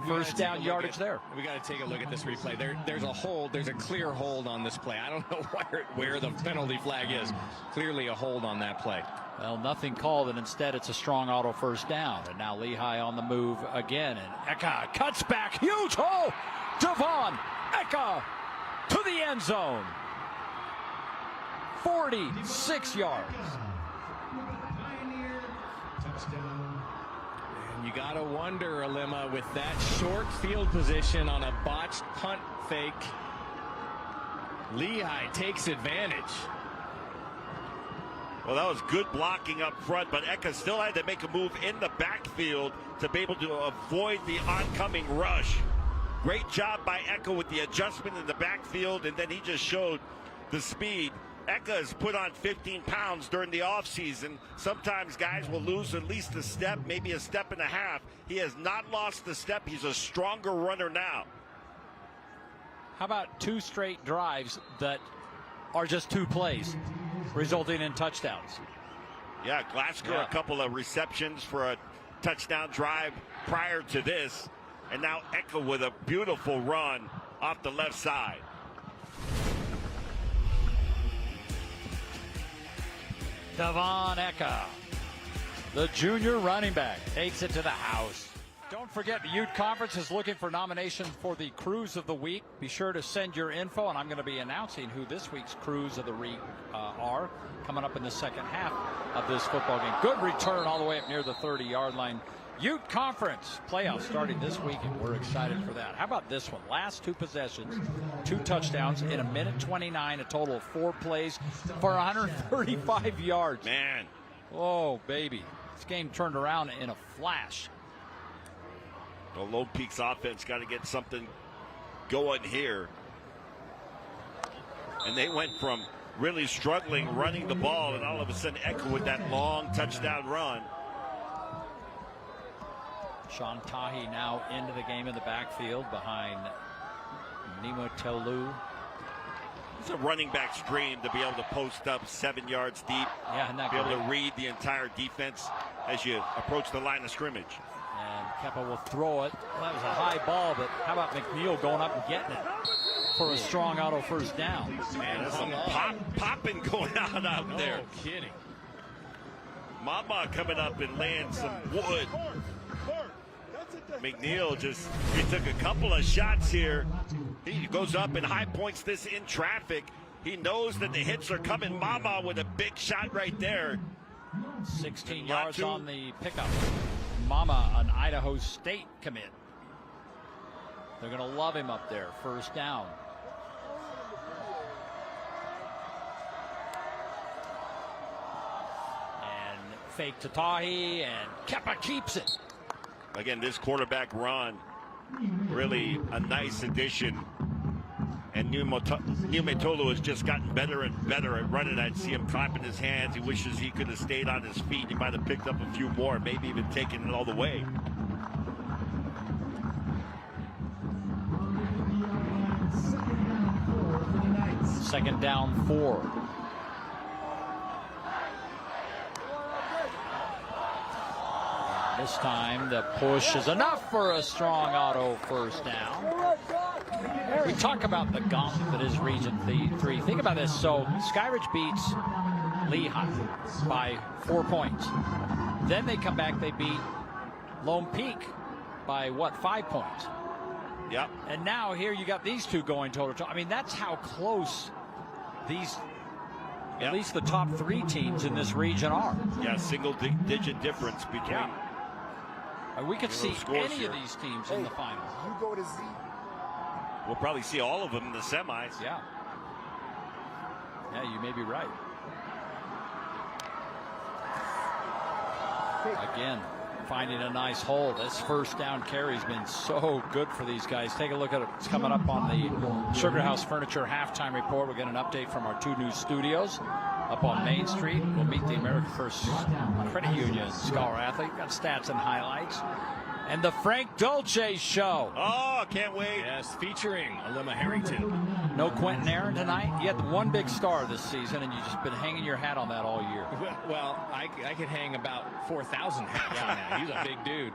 First down yardage there.
We got to take a look at this replay. There's a hold. There's a clear hold on this play. I don't know where the penalty flag is. Clearly a hold on that play.
Well, nothing called, and instead it's a strong auto first down. And now Lehi on the move again. And Eka cuts back. Huge hole. Devon Eka to the end zone. 46 yards.
And you got to wonder, Alima, with that short field position on a botched punt fake, Lehi takes advantage.
Well, that was good blocking up front, but Eka still had to make a move in the backfield to be able to avoid the oncoming rush. Great job by Eka with the adjustment in the backfield, and then he just showed the speed. Eka has put on 15 pounds during the offseason. Sometimes guys will lose at least a step, maybe a step and a half. He has not lost the step. He's a stronger runner now.
How about 2 straight drives that are just 2 plays, resulting in touchdowns?
Yeah, Glasgow, a couple of receptions for a touchdown drive prior to this. And now Eka with a beautiful run off the left side.
Devon Eka, the junior running back, takes it to the house. Don't forget, the Ute Conference is looking for nominations for the Cruise of the Week. Be sure to send your info, and I'm going to be announcing who this week's Cruise of the Week are coming up in the second half of this football game. Good return all the way up near the 30-yard line. Ute Conference playoffs starting this week, and we're excited for that. How about this one? Last 2 possessions, 2 touchdowns in a minute 29, a total of 4 plays for 135 yards.
Man.
Oh, baby. This game turned around in a flash.
The Lone Peak's offense got to get something going here. And they went from really struggling running the ball, and all of a sudden Echo with that long touchdown run.
Sean Tahi now into the game in the backfield behind Nemo Tolu.
It's a running back's dream to be able to post up 7 yards deep.
Yeah, and
be able to read the entire defense as you approach the line of scrimmage.
And Kepa will throw it. Well, that was a high ball, but how about McNeil going up and getting it for a strong auto first down?
Man, there's some popping going on out there.
No kidding.
Mama coming up and laying some wood. McNeil he took a couple of shots here. He goes up and high points this in traffic. He knows that the hits are coming. Mama with a big shot right there.
16 yards on the pickup. Mama, an Idaho State commit. They're going to love him up there. First down. And fake to Tahi, and Kepa keeps it.
Again, this quarterback run, really a nice addition. And Numetolu has just gotten better and better at running. I'd see him clapping his hands. He wishes he could have stayed on his feet. He might have picked up a few more, maybe even taken it all the way.
Second down 4. This time the push is enough for a strong auto first down. We talk about the gauntlet that is Region 3. Think about this. So Skyridge beats Lehi by 4 points. Then they come back, they beat Lone Peak by 5 points.
Yep.
And now here you got these two going toe-to-toe. I mean, that's how close these, at least the top 3 teams in this region are.
Yeah, single-digit difference between.
Yeah. We could see any
here
of these teams in the finals.
You go to Z.
We'll probably see all of them in the semis.
Yeah. Yeah, you may be right. Again, finding a nice hole. This first down carry has been so good for these guys. Take a look at it. It's coming up on the Sugar House Furniture halftime report. We'll get an update from our 2 new studios up on Main Street. We'll meet the American First Credit Union Scholar Athlete. Got stats and highlights. And the Frank Dolce Show.
Oh, can't wait.
Yes, featuring Alima Harrington.
No Quentin Aaron tonight. You had the one big star this season, and you've just been hanging your hat on that all year.
Well, I could hang about 4,000 hats on that. He's a big dude.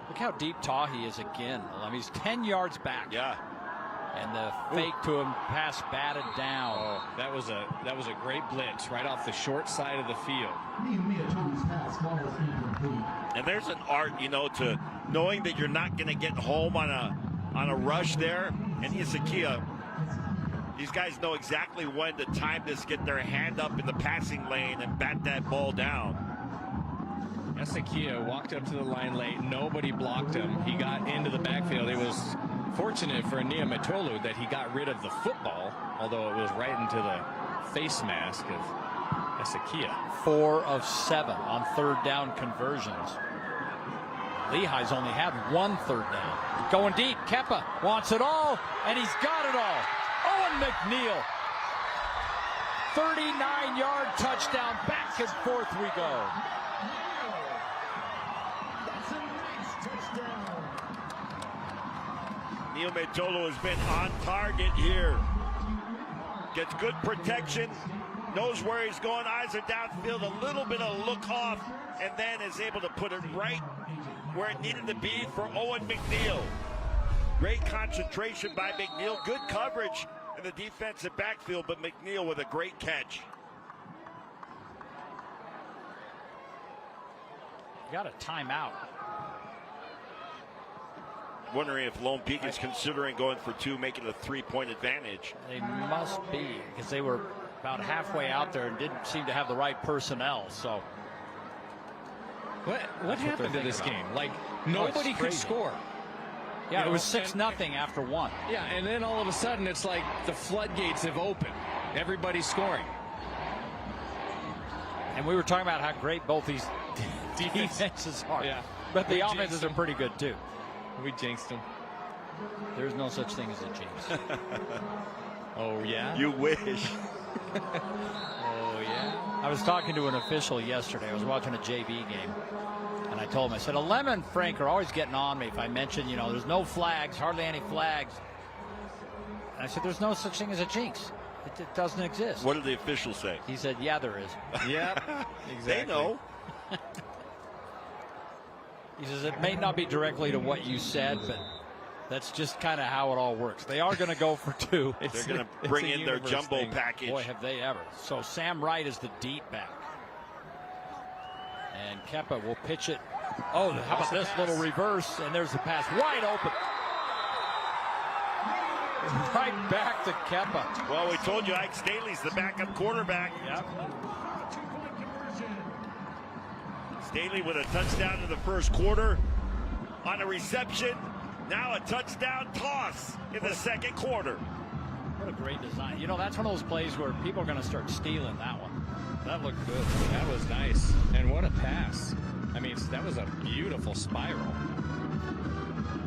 Look how deep Tahi is again. I mean, he's 10 yards back.
Yeah.
And the fake to him, pass batted down.
Oh, that was a great blitz right off the short side of the field.
And there's an art, to knowing that you're not going to get home on a rush there. And Isakia, these guys know exactly when to time this, get their hand up in the passing lane and bat that ball down.
Isakia walked up to the line late. Nobody blocked him. He got into the backfield. It was fortunate for Niamatolu that he got rid of the football, although it was right into the face mask of Isakia.
4 of 7 on third down conversions. Lehi's only had 1 third down. Going deep, Kepa wants it all, and he's got it all. Owen McNeil. 39-yard touchdown. Back and forth we go.
Neil Metolo has been on target here. Gets good protection, knows where he's going, eyes are downfield, a little bit of look off, and then is able to put it right where it needed to be for Owen McNeil. Great concentration by McNeil, good coverage in the defensive backfield, but McNeil with a great catch.
Got a timeout.
Wondering if Lone Peak is considering going for 2, making a 3-point advantage.
They must be, because they were about halfway out there and didn't seem to have the right personnel. So
what happened to this game? Like, nobody could score.
Yeah, it was 6-0 after 1.
Yeah, and then all of a sudden it's like the floodgates have opened. Everybody's scoring.
And we were talking about how great both these defenses are.
Yeah.
But the offenses are pretty good too.
We jinxed them.
There's no such thing as a jinx.
Oh, yeah?
You wish.
Oh, yeah?
I was talking to an official yesterday. I was watching a JV game. And I told him, I said, Alem and Frank are always getting on me if I mention, you know, there's no flags, hardly any flags. And I said, there's no such thing as a jinx. It doesn't exist.
What did the officials say?
He said, yeah, there is.
Yep, exactly.
They know.
He says, it may not be directly to what you said, but that's just kind of how it all works. They are going to go for two.
They're going to bring in their jumbo package.
Boy, have they ever. So Sam Wright is the deep back. And Kepa will pitch it. Oh, how about this little reverse? And there's the pass. Wide open. Right back to Kepa.
Well, we told you Ike Staley's the backup quarterback.
Yep.
Staley with a touchdown in the first quarter on a reception. Now a touchdown toss in the second quarter.
What a great design. You know, that's one of those plays where people are going to start stealing that one. That looked good.
That was nice. And what a pass. I mean, that was a beautiful spiral.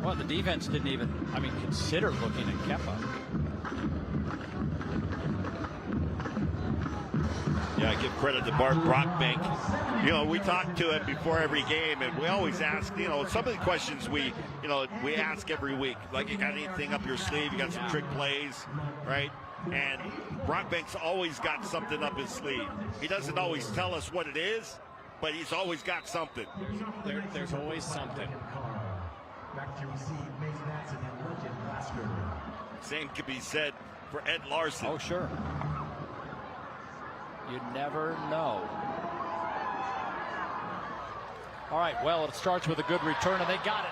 Well, the defense didn't even, consider looking at Kepa.
Yeah, I give credit to Bart Brockbank. You know, we talk to him before every game, and we always ask, you know, some of the questions we ask every week. Like, you got anything up your sleeve? You got some trick plays, right? And Brockbank's always got something up his sleeve. He doesn't always tell us what it is, but he's always got something.
There's always something.
Same could be said for Ed Larson.
Oh, sure. You never know. All right, well, it starts with a good return, and they got it.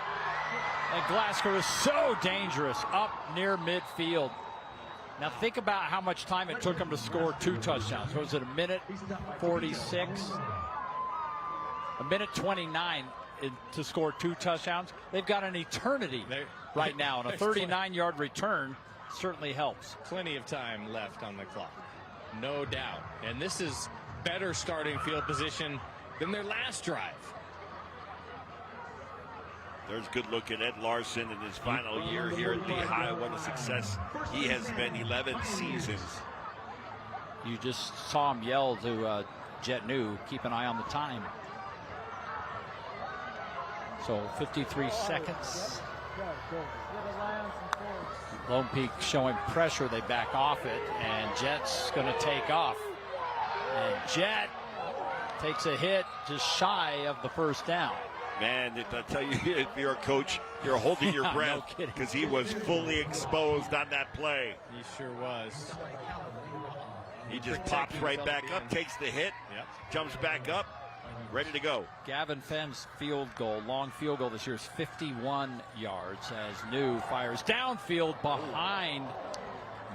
And Glasgow is so dangerous up near midfield. Now think about how much time it took them to score 2 touchdowns. What was it, a minute 46? A minute 29 to score 2 touchdowns. They've got an eternity right now, and a 39-yard return certainly helps.
Plenty of time left on the clock, no doubt. And this is better starting field position than their last drive.
There's a good look at Ed Larson in his final year here at Lehi. What a success he has been, 11 seasons.
You just saw him yell to Jet New, keep an eye on the time. So 53 seconds. Lone Peak showing pressure. They back off it, and Jet's going to take off. And Jet takes a hit just shy of the first down.
Man, I tell you, if you're a coach, you're holding your breath because he was fully exposed on that play.
He sure was.
He just pops right back up, takes the hit, jumps back up, ready to go.
Gavin Fenn's field goal, long field goal this year, is 51 yards as New fires downfield behind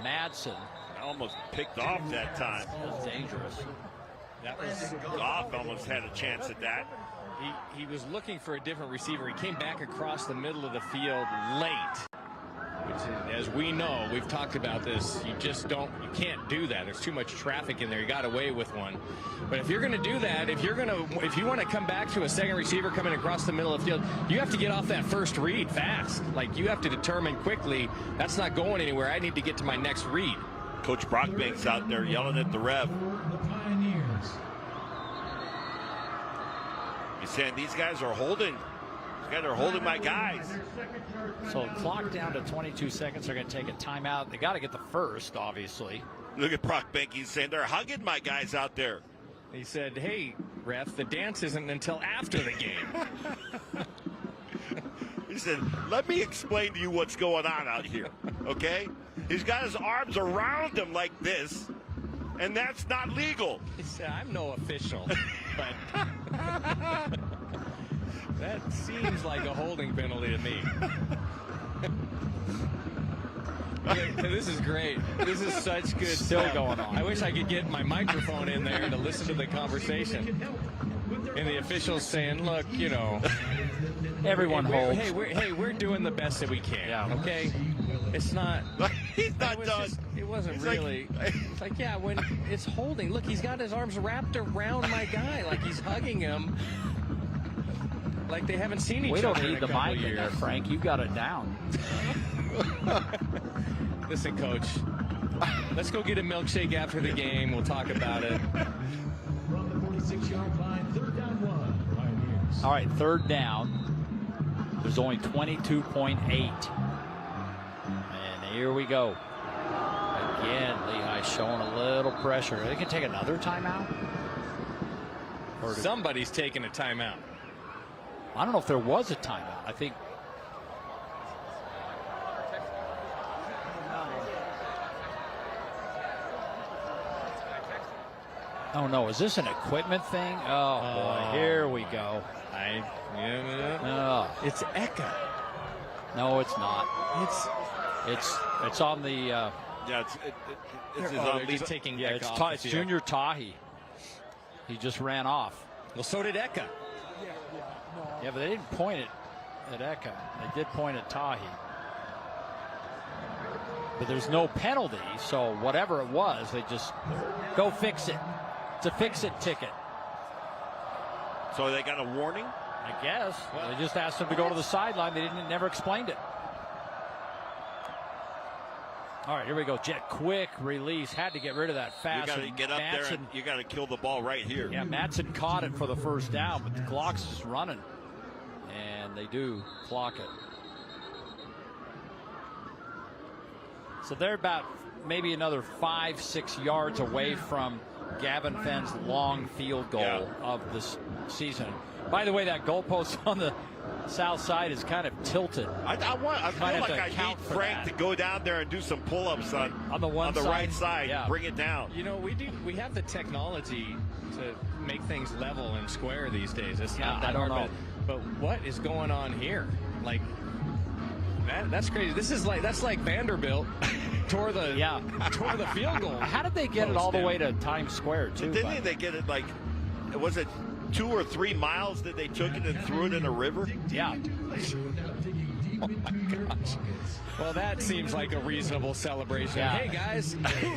Madsen.
Almost picked off that time.
That was dangerous.
That was
Goff almost had a chance at that.
He was looking for a different receiver. He came back across the middle of the field late. Which, as we know, we've talked about this, you can't do that. There's too much traffic in there. You got away with one. But if you're going to do that, if you want to come back to a second receiver coming across the middle of the field, you have to get off that first read fast. Like, you have to determine quickly, that's not going anywhere. I need to get to my next read.
Coach Brockbank's out there yelling at the ref. He's saying these guys are holding. These guys are holding my guys.
So clock down to 22 seconds. They're going to take a timeout. They got to get the first, obviously.
Look at Brockbank. He's saying they're hugging my guys out there.
He said, hey, ref, the dance isn't until after the game.
He said, let me explain to you what's going on out here, okay? He's got his arms around him like this, and that's not legal.
He said, I'm no official, but that seems like a holding penalty to me. This is great. This is such good stuff.
Going on.
I wish I could get my microphone in there to listen to the conversation. And the officials saying, look, you know,
everyone holds.
We're doing the best that we can.
Yeah.
Okay? It's not.
He's not done.
It wasn't
He's
really. It's like, yeah, when it's holding. Look, he's got his arms wrapped around my guy like he's hugging him. like they haven't seen each
We
other
don't
in
need
a
the
couple
mic in there,
years.
Frank. You got it down.
Listen, Coach, let's go get a milkshake after the game. We'll talk about it.
From the 46-yard line, 3rd down 1. Pioneers.
All right, 3rd down. There's only 22.8. And here we go. Again, Lehi showing a little pressure. They can take another timeout? Or
Somebody's taking a timeout.
I don't know if there was a timeout. I think. Oh, no. Is this an equipment thing? Oh, boy. Here we go.
It's Eka.
No, it's not. It's on the.
Yeah, it's
They're just taking
Yeah,
Eka
it's,
off
it's
the field.
Junior Tahi. He just ran off.
Well, so did Eka.
Yeah, but they didn't point it at Eka. They did point at Tahi. But there's no penalty, so whatever it was, they just go fix it. It's a fix-it ticket,
So they got a warning?
I guess. They just asked him to go to the sideline. They never explained it. All right, here we go. Jet quick release. Had to get rid of that fast.
You got to get up there and you got to kill the ball right here.
Yeah, Matson caught it for the 1st down, but the clock's just running. And they do clock it. So they're about maybe another 5-6 yards away from Gavin Fenn's long field goal of this season. By the way, that goalpost on the south side is kind of tilted.
I feel like I need Frank to go down there and do some pull-ups on the right side.
Yeah.
Bring it down.
You know, we have the technology to make things level and square these days. It's not that
I don't
hard,
know.
but what is going on here? Like, that's crazy. That's like Vanderbilt tore the field goal.
How did they get it all the way to Times Square too?
Didn't they get it like, was it 2 or 3 miles that they took it and threw it in a river?
Yeah.
Oh my gosh. Well, that seems like a reasonable celebration.
Yeah.
Hey guys,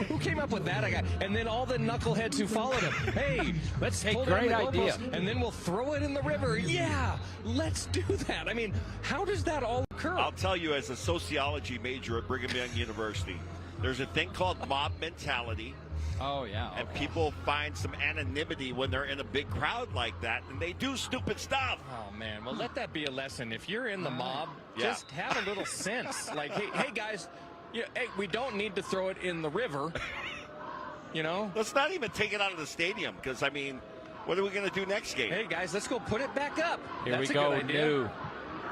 who came up with that? And then all the knuckleheads who followed him. Hey, let's pull down
great
the
idea.
goalpost, and then we'll throw it in the river. Yeah, let's do that. I mean, how does that all occur?
I'll tell you, as a sociology major at Brigham Young University, there's a thing called mob mentality.
Oh, yeah.
And people find some anonymity when they're in a big crowd like that, and they do stupid stuff.
Oh, man. Well, let that be a lesson. If you're in the mob, just have a little sense. Like, hey guys, hey, we don't need to throw it in the river. You know?
Let's not even take it out of the stadium, because, I mean, what are we going to do next game?
Hey, guys, let's go put it back up.
Here
That's
we go.
a good idea.
New.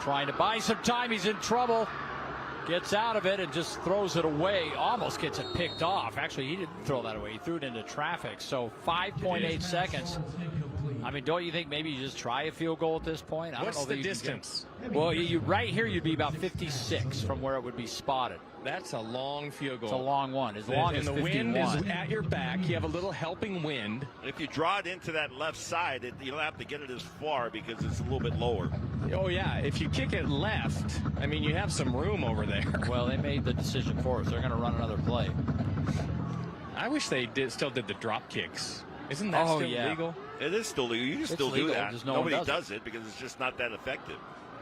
Trying to buy some time. He's in trouble. Gets out of it and just throws it away. Almost gets it picked off. Actually, he didn't throw that away. He threw it into traffic. So 5.8 seconds. I mean, don't you think maybe you just try a field goal at this point? I
What's
don't know
the
that you can
distance?
Well, right here, you'd be about 56 from where it would be spotted.
That's a long field goal.
It's a long one. As long as
the
51.
wind is at your back. You have a little helping wind.
If you draw it into that left side, you don't have to get it as far because it's a little bit lower.
Oh, yeah. If you kick it left, I mean, you have some room over there.
Well, they made the decision for us. They're going to run another play.
I wish they still did the drop kicks. Isn't that still legal?
It is still legal. You can still
legal,
do that.
just no
Nobody
one
does it because it's just not that effective.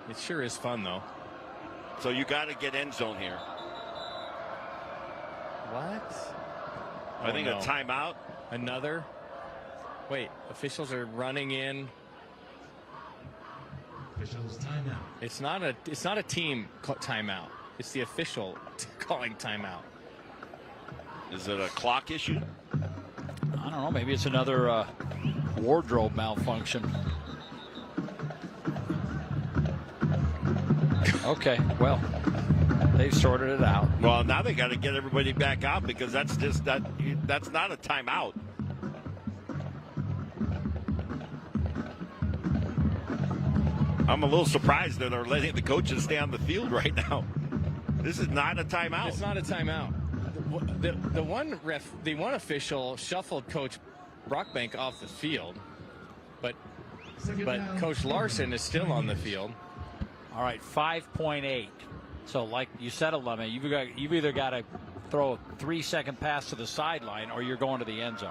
It sure is fun, though.
So you got to get end zone here.
What?
I think a timeout.
Another? Wait, officials are running in.
Officials timeout.
It's not a team timeout. It's the official calling timeout.
Is it a clock issue?
I don't know. Maybe it's another wardrobe malfunction. Okay, well, they've sorted it out.
Well, now they got to get everybody back out because that's not a timeout. I'm a little surprised that they're letting the coaches stay on the field right now. This is not a timeout.
It's not a timeout. The one official shuffled Coach Brockbank off the field, but Coach Larson is still on the field.
All right, 5.8. So, like you said, Lemon, you've either got to throw a 3-second pass to the sideline or you're going to the end zone.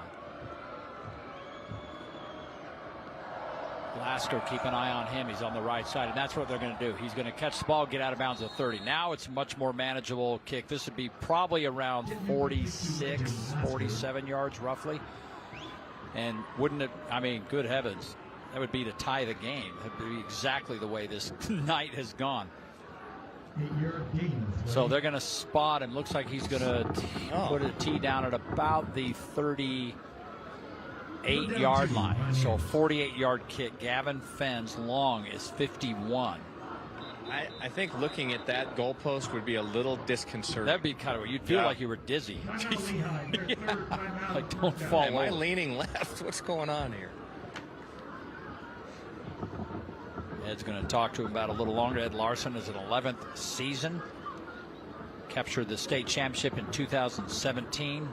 Lasker, keep an eye on him. He's on the right side, and that's what they're going to do. He's going to catch the ball, get out of bounds at 30. Now it's a much more manageable kick. This would be probably around 46, 47 yards roughly. And wouldn't it, I mean, good heavens, that would be to tie the game. That would be exactly the way this night has gone. So they're going to spot him. Looks like he's going to put a tee down at about the 38-yard line. So a 48-yard kick. Gavin Fenn's long is 51.
I think looking at that goalpost would be a little disconcerting.
That'd be kind of, you'd feel like you were dizzy. Yeah. Like, don't fall
Am I
over.
leaning left? What's going on here?
Ed's going to talk to him about a little longer. Ed Larson is in 11th season. Captured the state championship in 2017.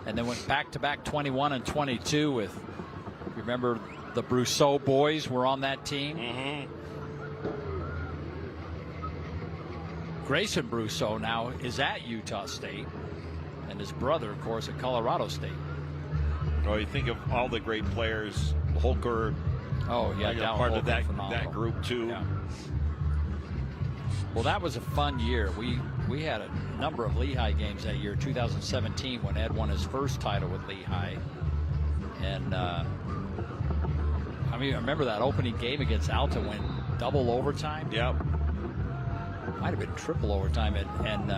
And then went back-to-back 21 and 22 with, you remember, the Brousseau boys were on that team.
Mm-hmm.
Grayson Brousseau now is at Utah State. And his brother, of course, at Colorado State.
Oh, you think of all the great players, Holker.
Oh, yeah,
Part
Holker,
of that
phenomenal.
group, too.
Yeah. Well, that was a fun year. We had a number of Lehi games that year, 2017, when Ed won his first title with Lehi. And, I mean, I remember that opening game against Alta went double overtime.
Yep.
Might have been triple overtime, and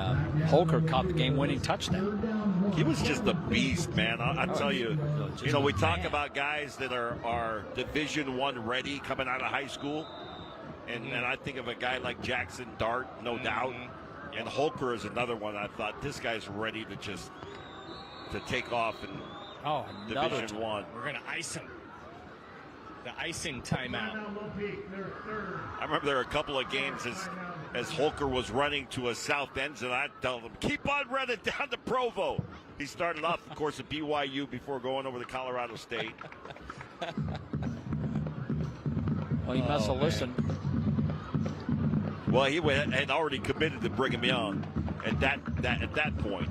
Holker caught the game-winning touchdown.
He was just a beast, man. I'll tell you.
Just
You know, we
a
talk
man.
about guys that are Division I ready coming out of high school. And I think of a guy like Jackson Dart, no doubt. And Holker is another one. I thought this guy's ready to take off in Division I.
We're going to ice him. The icing timeout.
I remember there were a couple of games as Holker was running to a south end, and I told him, keep on running down to Provo. He started off, of course, at BYU before going over to Colorado State.
Well, he must have listened.
Well, he had already committed to Brigham Young at that point.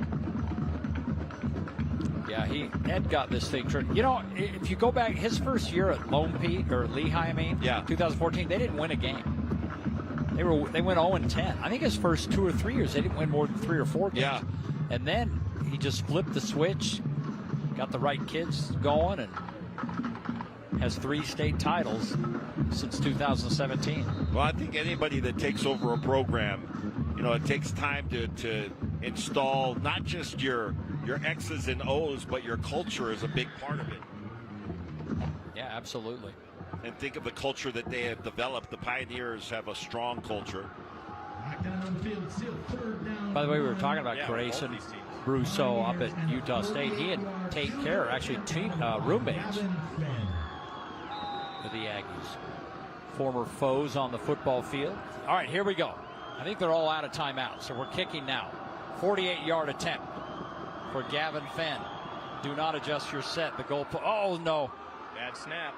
Yeah, Ed got this thing turned. You know, if you go back, his first year at Lone Peak, or Lehi, I mean, 2014, they didn't win a game. They went 0-10. I think his first 2 or 3 years, they didn't win more than 3 or 4 games.
Yeah.
And then he just flipped the switch, got the right kids going, and has 3 state titles since 2017.
Well, I think anybody that takes over a program, you know, it takes time to install not just your X's and O's, but your culture is a big part of it.
Yeah, absolutely.
And think of the culture that they have developed. The Pioneers have a strong culture.
By the way, we were talking about Grayson Brousseau up at Utah State. He and Tate Kerr, actually roommates with the Aggies. Former foes on the football field. All right, here we go. I think they're all out of timeout, so we're kicking now. 48-yard attempt for Gavin Fenn. Do not adjust your set. The goal. Oh, no.
Bad snap.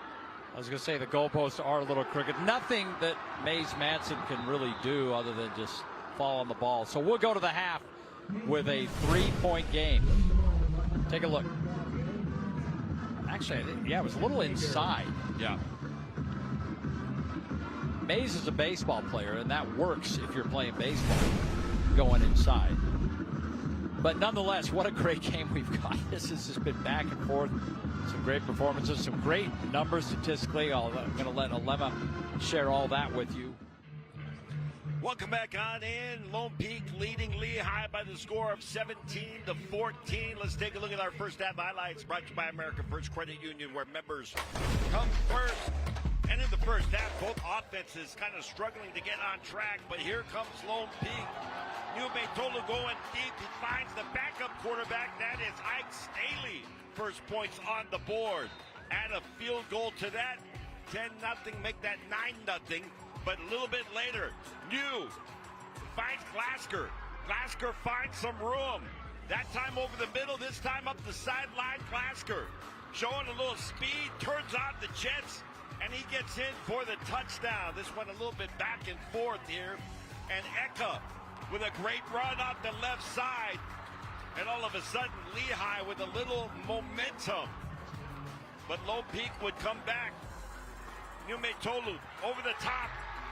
I was going to say the goalposts are a little crooked. Nothing that Mays Manson can really do other than just fall on the ball. So we'll go to the half with a 3-point game. Take a look. Actually, yeah, it was a little inside.
Yeah.
Mays is a baseball player, and that works if you're playing baseball, going inside. But nonetheless, what a great game we've got. This has just been back and forth. Some great performances, some great numbers statistically. I'm going to let Alema share all that with you.
Welcome back on in. Lone Peak leading Lehi by the score of 17-14. Let's take a look at our first half highlights brought to you by American First Credit Union, where members come first. And in the first half, both offenses kind of struggling to get on track. But here comes Lone Peak. Nume Tolu going deep. He finds the backup quarterback. That is Ike Staley. First points on the board. Add a field goal to that. 10-0. Make that 9-0. But a little bit later, New finds Glasker. Glasker finds some room. That time over the middle. This time up the sideline. Glasker showing a little speed. Turns on the Jets. And he gets in for the touchdown. This went a little bit back and forth here. And Eka with a great run off the left side. And all of a sudden, Lehi with a little momentum. But Lone Peak would come back. Niumetolu over the top,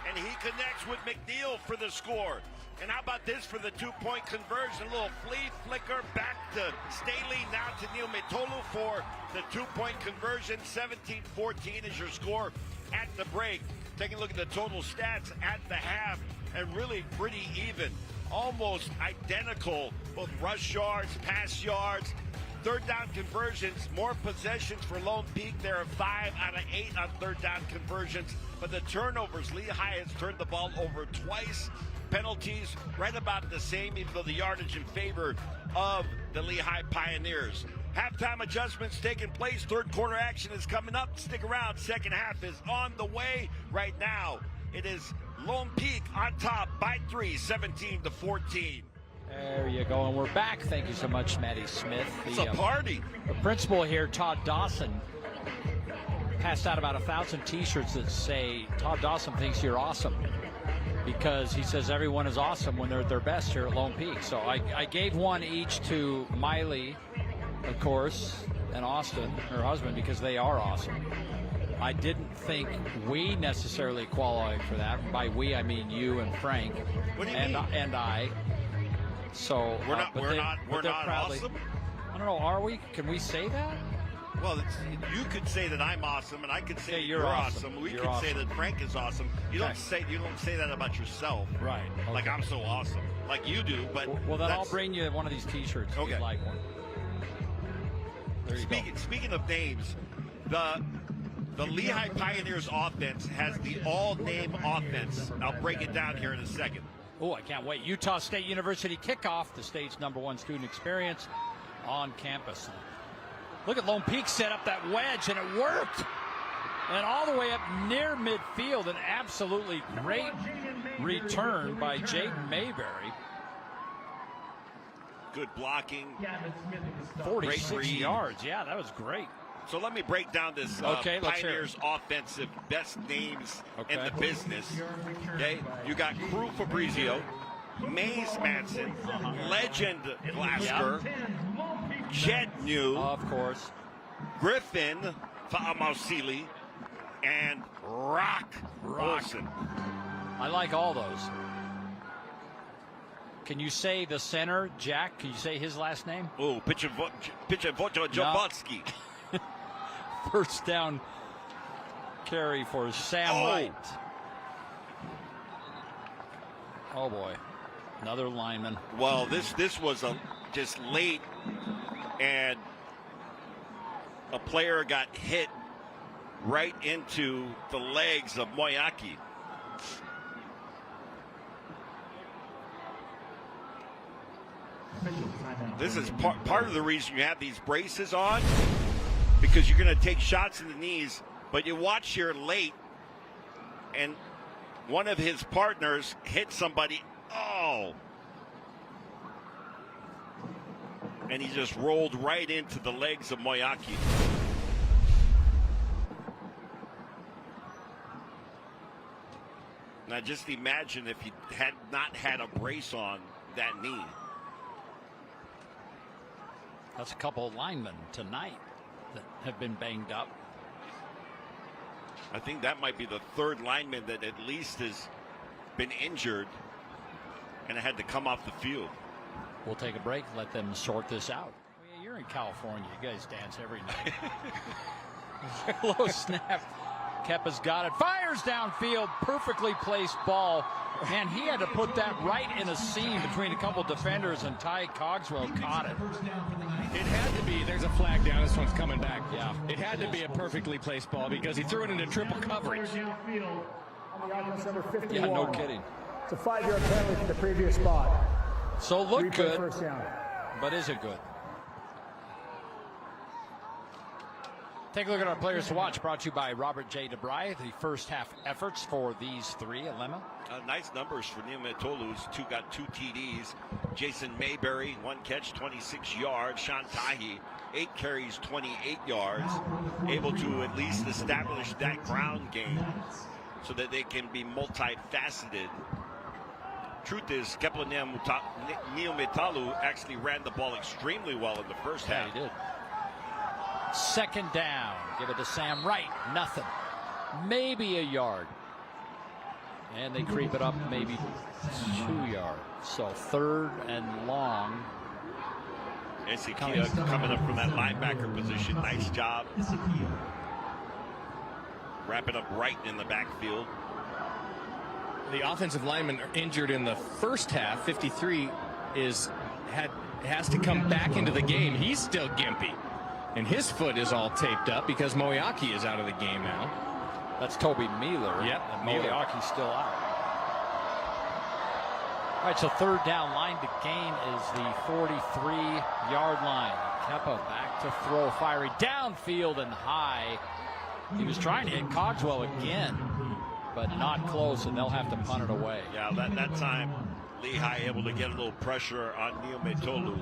and he connects with McNeil for the score. And how about this for the two-point conversion? A little flea flicker back to Staley, now to Niumetolu for the two-point conversion. 17-14 is your score at the break. Taking a look at the total stats at the half, and really pretty even. Almost identical, both rush yards, pass yards, third down conversions, more possessions for Lone Peak. There are 5 out of 8 on third down conversions. But the turnovers, Lehi has turned the ball over twice. Penalties right about the same, even though the yardage in favor of the Lehi Pioneers. Halftime adjustments taking place. Third quarter action is coming up. Stick around. Second half is on the way. Right now, it is Lone Peak on top by 3, 17-14.
There you go, and we're back. Thank you so much, Matty Smith.
It's a party.
The principal here, Todd Dawson, passed out about 1,000 T-shirts that say, Todd Dawson thinks you're awesome, because he says everyone is awesome when they're at their best here at Lone Peak. So I gave one each to Miley, of course, and Austin, her husband, because they are awesome. I didn't think we necessarily qualified for that. By we, I mean you and Frank.
What do you mean?
And I. So
we're not awesome.
I don't know. Are we? Can we say that?
Well, you could say that I'm awesome, and I could say that
you're awesome.
We could say that Frank is awesome. You don't say that about yourself,
right? Okay.
Like I'm so awesome, like you do. But
well, then I'll bring you one of these T-shirts.
Okay.
If you'd like one. There you go.
Speaking of names, the Lehi Pioneers offense has the all-name offense. I'll break it down here in a second.
Oh, I can't wait. Utah State University kickoff, the state's #1 student experience on campus. Look at Lone Peak set up that wedge, and it worked. And all the way up near midfield, an absolutely great return by Jaden Mayberry.
Good blocking.
46 yards. Yeah, that was great.
So let me break down this Pioneers offensive best names in the business. Okay, you got Crew Fabrizio, Maze Manson, Legend Glasgow, Jet New,
of course,
Griffin Fa'amausili, and Rock Olsen.
I like all those. Can you say the center, Jack? Can you say his last name?
Oh, Pichavotsky.
First down carry for Sam Wright. Oh boy, another lineman.
Well, this was just late, and a player got hit right into the legs of Moyaki. This is part of the reason you have these braces on, because you're going to take shots in the knees. But you watch here late, and one of his partners hit somebody. Oh. And he just rolled right into the legs of Moyaki. Now just imagine if he had not had a brace on that knee.
That's a couple of linemen tonight that have been banged up.
I think that might be the third lineman that at least has been injured and had to come off the field.
We'll take a break, let them sort this out. Yeah, you're in California. You guys dance every night. Low snap. Keppa's got it. Fires downfield. Perfectly placed ball. Man, he had to put that right in a seam between a couple defenders, and Ty Cogswell caught it.
It had to be. There's a flag down. This one's coming back. Yeah. It had to be a perfectly placed ball because he threw it into triple coverage.
Yeah, no kidding.
It's a 5-yard penalty from the previous spot.
So look
Replay
good,
first down.
but is it good? Take a look at our players to watch, brought to you by Robert J. DeBry. The first half efforts for these three. Alema.
Nice numbers for Niumetolu, who's got 2 TDs. Jason Mayberry, 1 catch, 26 yards. Sean Tahi, 8 carries, 28 yards. Able to at least establish that ground game so that they can be multifaceted. Truth is, Kepler Niumetolu actually ran the ball extremely well in the first half.
Yeah, he did. Second down. Give it to Sam Wright. Nothing. maybe a yard. And they creep it up maybe 2 yards. So 3rd and long.
Ezekiel coming up from that linebacker position. Nice job. Wrapping up right in the backfield.
The offensive lineman injured in the first half. 53 has to come back into the game. He's still gimpy, and his foot is all taped up because Moiaki is out of the game now.
That's Toby Mealer.
Yep,
and Moiaki's still out. All right, so 3rd down, line to gain is the 43-yard line. Kepa back to throw, fiery downfield and high. He was trying to hit Cogswell again, but not close, and they'll have to punt it away.
Yeah, that time, Lehi able to get a little pressure on Niumetolu.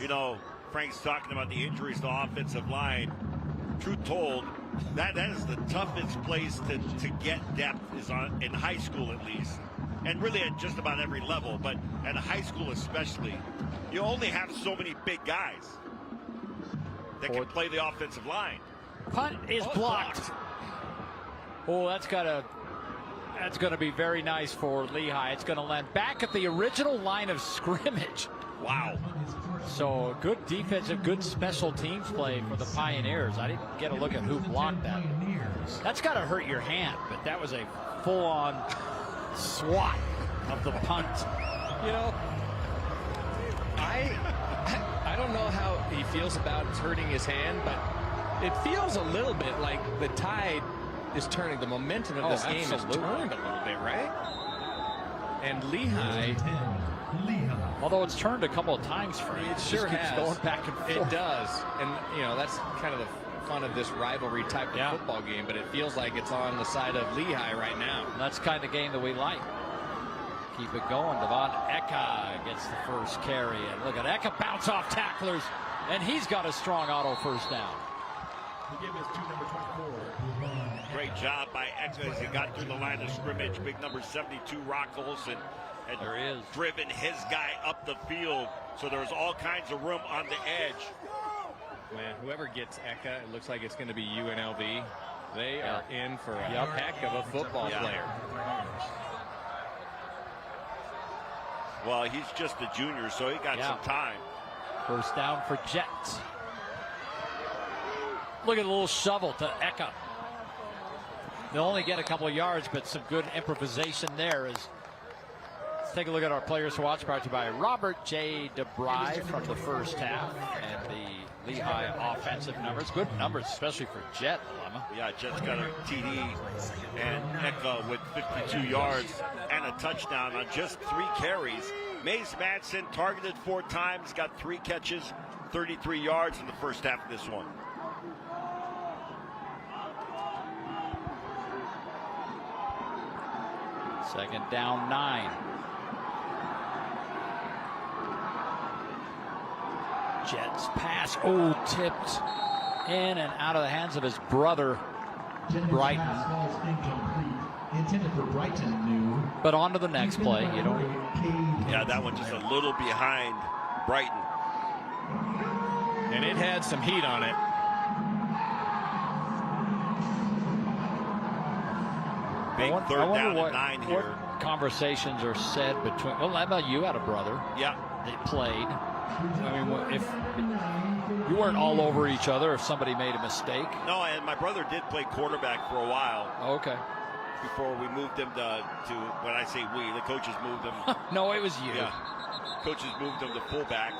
You know, Frank's talking about the injuries to the offensive line. Truth told, that is the toughest place to get depth is in high school at least. And really at just about every level, but at high school especially. You only have so many big guys that can play the offensive line.
Punt is blocked. Oh, that's going to be very nice for Lehi. It's going to land back at the original line of scrimmage.
Wow.
So good defensive, good special teams play for the Pioneers. I didn't get a look at who blocked that. That's got to hurt your hand, but that was a full-on swat of the punt.
You know, I don't know how he feels about hurting his hand, but it feels a little bit like the tide is turning. The momentum of this game has turned a little bit, right? And Lehi,
although it's turned a couple of times for him,
it sure has.
Going back and forth.
It does, and you know that's kind of the fun of this rivalry type of football game. But it feels like it's on the side of Lehi right now.
And that's the kind of game that we like. Keep it going. Devon Eka gets the first carry, and look at Eka bounce off tacklers, and he's got a strong auto first down.
Great job by Eka as he got through the line of scrimmage. Big number 72, Rock Olson, had driven his guy up the field. So there's all kinds of room on the edge.
Man, whoever gets Eka, it looks like it's going to be UNLV. They are in for a heck of a football player.
Well, he's just a junior, so he got some time.
First down for Jets. Look at the little shovel to Eka. They'll only get a couple of yards, but some good improvisation there. Let's take a look at our players to watch, brought to you by Robert J. DeBry from the first half. And the Lehi offensive numbers. Good numbers, especially for Jet, Lemma.
Yeah, Jet's got a TD, and Eka with 52 yards and a touchdown on just 3 carries. Mace Madsen targeted 4 times, got 3 catches, 33 yards in the first half of this one.
Second down, 9. Jets pass, tipped in and out of the hands of his brother, Brighton. But on to the next play.
Yeah, that one just a little behind Brighton.
And it had some heat on it.
Big third down and 9 here.
What conversations are said between, well, Emma, you had a brother.
Yeah.
That played. I mean, if you weren't all over each other if somebody made a mistake.
No, and my brother did play quarterback for a while.
Okay.
Before we moved him to when I say we, the coaches moved him.
No, it was you.
Yeah. Coaches moved him to fullback.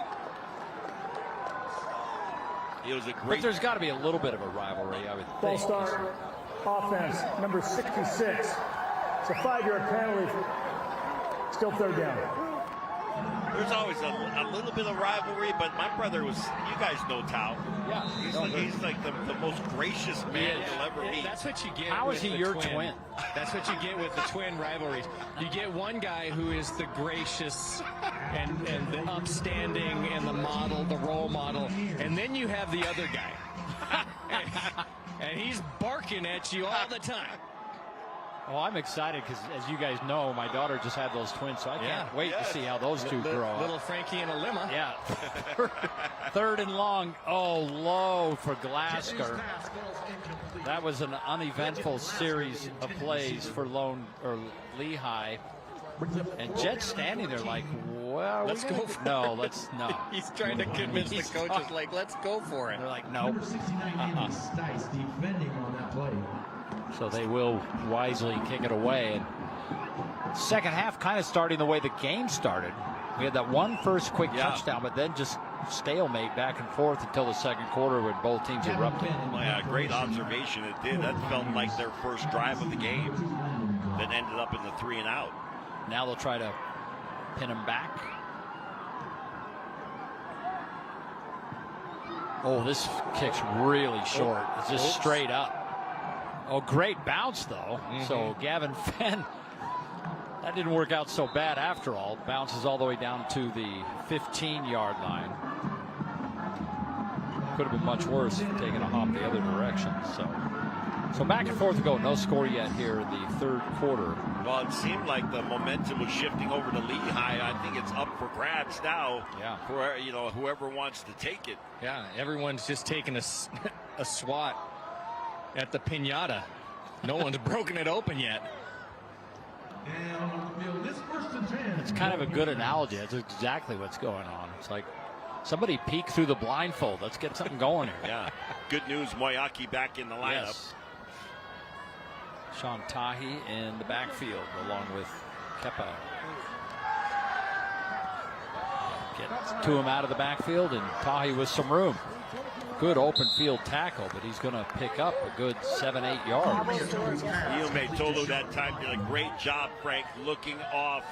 It was a great.
But there's got to be a little bit of a rivalry, I would think.
Ball start, offense, number 66. It's a 5-yard penalty. Still 3rd down.
There's always a little bit of rivalry, but my brother was, you guys know Tao.
Yeah.
He's like the most gracious man you'll ever meet.
That's what you get.
How is he your twin?
That's what you get with the twin rivalries. You get one guy who is the gracious and the upstanding and the model, the role model, and then you have the other guy. and he's barking at you all the time.
Oh, I'm excited because, as you guys know, my daughter just had those twins, so I can't wait to see how those two grow up.
Little Frankie and Alima.
Yeah. Third and long. Oh, low for Glasgow. That was an uneventful series of plays for Lehi. And Jed's standing there like, well,
let's go for
no, let's no.
He's trying to convince the coaches, like, let's go for it.
They're like, no.
Number 69, Andy Stice defending on that play.
So they will wisely kick it away. And second half kind of starting the way the game started. We had that one first quick touchdown, but then just stalemate back and forth until the second quarter when both teams erupted.
Well, yeah, great observation. It did. That felt like their first drive of the game that ended up in the 3 and out.
Now they'll try to pin him back. Oh, this kick's really short. It's just straight up. Oh, great bounce, though. So Gavin Fenn, that didn't work out so bad after all. Bounces all the way down to the 15-yard line. Could have been much worse taking a hop the other direction. So back and forth to go. No score yet here in the third quarter.
Well, it seemed like the momentum was shifting over to Lehi. I think it's up for grabs now.
Yeah.
For whoever wants to take it.
Yeah, everyone's just taking a swat at the piñata. No one's broken it open yet.
It's kind of a good analogy. That's exactly what's going on. It's like somebody peek through the blindfold. Let's get something going here.
Yeah. Good news, Moyaki back in the lineup.
Yes. Sean Tahi in the backfield along with Kepa. Get to him out of the backfield, and Tahi with some room. Good open field tackle, but he's going to pick up a good 7-8 yards.
Iome Tolu that time did a great job, Frank, looking off.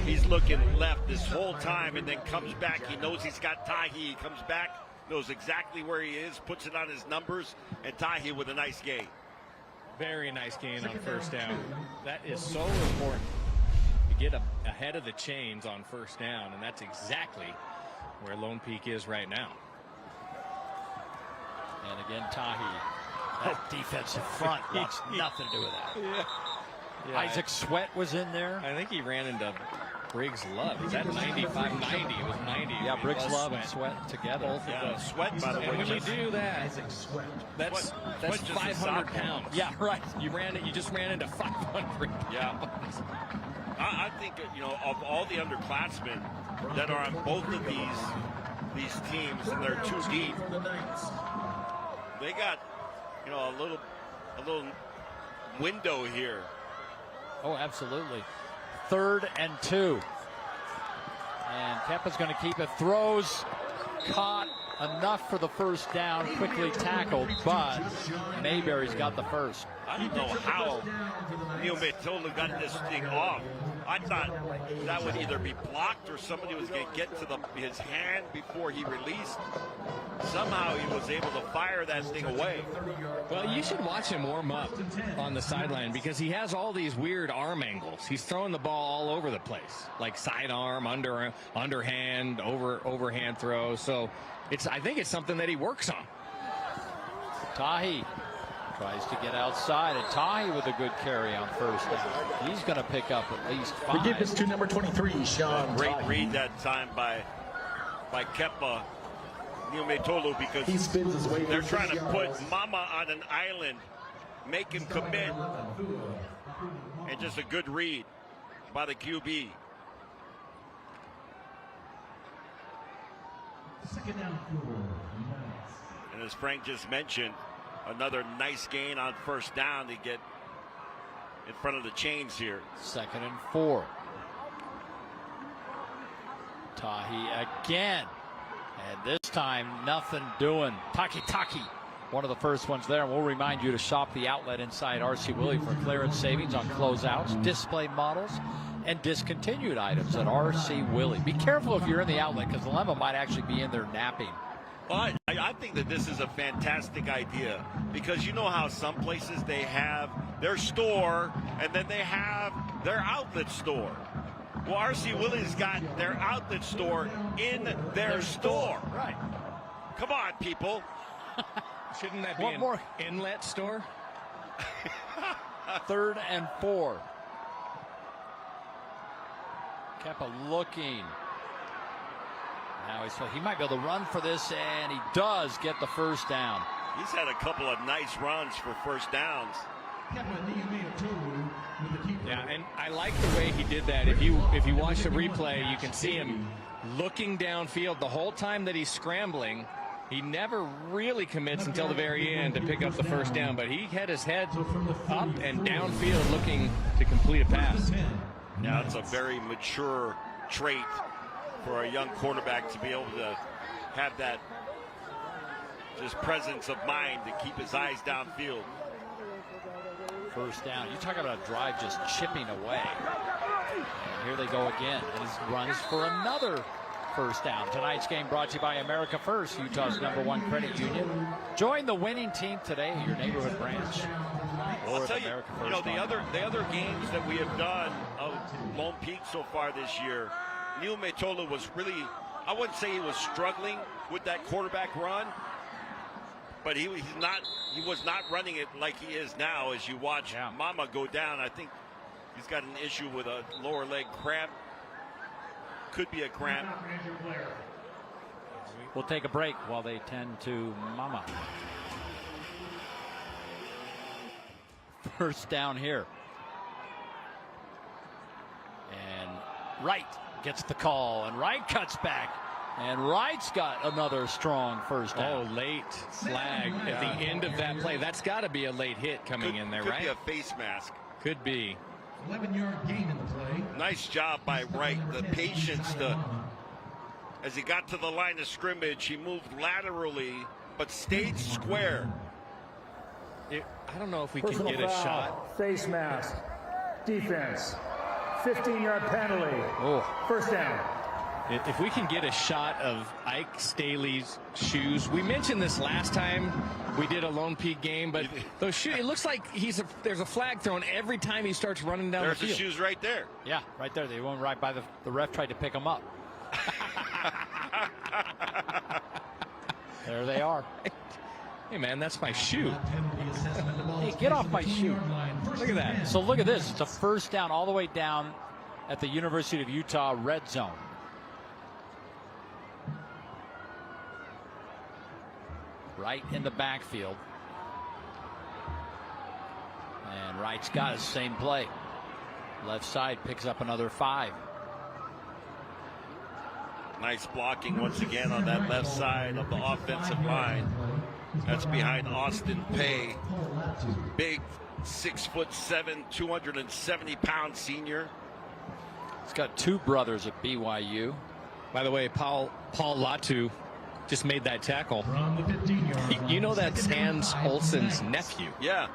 He's looking left this whole time and then comes back. He knows he's got Tahi. He comes back, knows exactly where he is, puts it on his numbers, and Tahi with a nice gain.
Very nice gain on first down. That is so important. You get ahead of the chains on first down, and that's exactly where Lone Peak is right now.
And again, Tahi, that defensive front wants nothing to do with that.
Yeah.
Isaac Sweat was in there.
I think he ran into Briggs Love. Is that 95, 90? It was 90.
Yeah, Briggs Love and Sweat together.
Yeah, Sweat, by the way.
And when you do that, that's 500 pounds.
Yeah, right.
You just ran into 500
Yeah. I think, of all the underclassmen that are on both of these teams, and they're too deep, they got, a little window here.
Oh, absolutely. 3rd and 2. And Kepa's going to keep it. Throws, caught, enough for the first down, quickly tackled, but Mayberry's got the first.
I don't know how Iome Tolu got this thing off. I thought that would either be blocked or somebody was going to get to his hand before he released. Somehow he was able to fire that thing away.
Well, you should watch him warm up on the sideline because he has all these weird arm angles. He's throwing the ball all over the place, like sidearm, underhand, overhand throw. So I think it's something that he works on. Tahi
Tries to get outside, and Tahi with a good carry on first down. He's going to pick up at least 5.
We give this to number 23, Sean.
Great read that time by Kepa Iome Tolu, because
he spins his way.
They're trying to put Mama on an island, make him commit, and just a good read by the QB.
Second down,
And as Frank just mentioned, another nice gain on first down to get in front of the chains here.
2nd and 4. Tahi again. And this time, nothing doing. Taki, one of the first ones there. And we'll remind you to shop the outlet inside RC Willey for clearance savings on closeouts, display models, and discontinued items at RC Willey. Be careful if you're in the outlet, because the Lemma might actually be in there napping.
Well, I think that this is a fantastic idea, because you know how some places they have their store and then they have their outlet store. Well, RC Willey's got their outlet store in their store.
Right.
Come on, people.
Shouldn't that be an inlet store?
3rd and 4. Kepa looking. Now he might be able to run for this, and he does get the first down.
He's had a couple of nice runs for first downs.
Yeah, and I like the way he did that. If you watch the replay, you can see him looking downfield the whole time that he's scrambling. He never really commits until the very end to pick up the first down, but he had his head up and downfield looking to complete a pass.
Now it's a very mature trait for a young quarterback to be able to have that just presence of mind to keep his eyes downfield.
First down. You talk about a drive just chipping away. And here they go again. And he runs for another first down. Tonight's game brought to you by America First, Utah's #1 credit union. Join the winning team today at your neighborhood branch.
I'll tell you, the other games that we have done of Lone Peak so far this year, Neil Metola was really, I wouldn't say he was struggling with that quarterback run, but he was not running it like he is now. As you watch Mama go down, I think he's got an issue with a lower leg cramp. Could be a cramp.
We'll take a break while they tend to Mama. First down here. And Wright gets the call, and Wright cuts back. And Wright's got another strong first down.
Oh, late flag at the end of that play. That's got to be a late hit coming in there, right?
Could be a face mask.
Could be.
11-yard gain in the play.
Nice job by Wright. The patience as he got to the line of scrimmage, he moved laterally but stayed square.
I don't know if we can get a shot.
Face mask. Defense. 15-yard penalty.
Oh.
First down.
If we can get a shot of Ike Staley's shoes, we mentioned this last time we did a Lone Peak game, but those shoes, it looks like there's a flag thrown every time he starts running down the field.
There's the shoes right there.
Yeah, right there. They went right by the ref tried to pick them up. There they are.
Hey, man, that's my shoe.
Hey, get off my shoe.
Look at that.
So look at this. It's a first down all the way down at the University of Utah red zone. Right in the backfield. And Wright's got his same play. Left side picks up another 5.
Nice blocking once again on that left side of the offensive line. That's behind Austin Pay. Big 6'7", 270-pound senior.
He's got 2 brothers at BYU.
By the way, Paul Latu just made that tackle. You know that's Hans Olsen's nephew.
Yeah.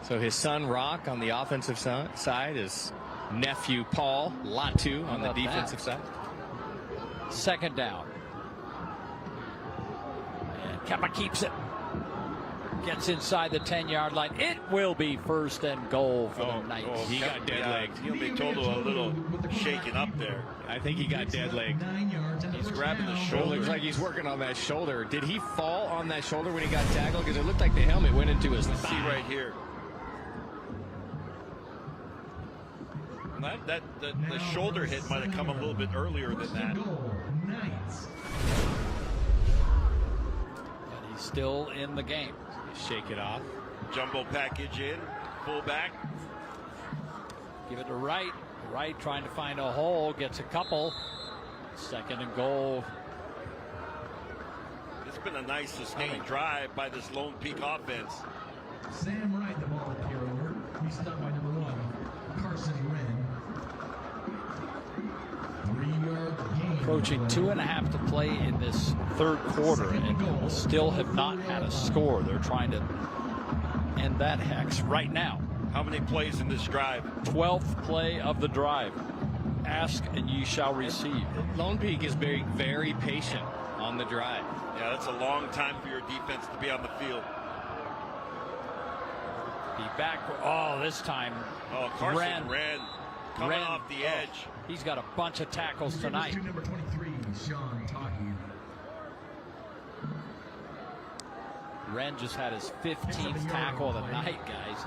So his son Rock on the offensive side is nephew Paul Latu on the defensive side.
Second down. And Kepa keeps it. Gets inside the 10-yard line. It will be first and goal for the Knights.
He got dead legged.
He'll be told a little shaken up there.
I think he got dead legged.
He's grabbing the shoulder.
Looks like he's working on that shoulder. Did he fall on that shoulder when he got tackled? Because it looked like the helmet went into his thigh.
See right here. The shoulder hit might have come a little bit earlier than that.
But he's still in the game.
Shake it off.
Jumbo package in. Fullback.
Give it to Wright. Wright trying to find a hole. Gets a couple. Second and goal.
It's been a nice sustained drive by this Lone Peak offense.
Sam Wright, the ball carrier. He's stopped by number 1, Carson Wren. 3-yard gain.
Approaching 2.5 to play in this third quarter, and still have not had a score. They're trying to end that hex right now.
How many plays in this drive?
12th play of the drive. Ask and ye shall receive.
Lone Peak is very, very patient on the drive.
Yeah, that's a long time for your defense to be on the field.
Be back. Oh, this time.
Oh, Carson ran coming off the edge.
He's got a bunch of tackles tonight.
Number 23, Sean Tahi.
Wren just had his 15th tackle of the night, guys.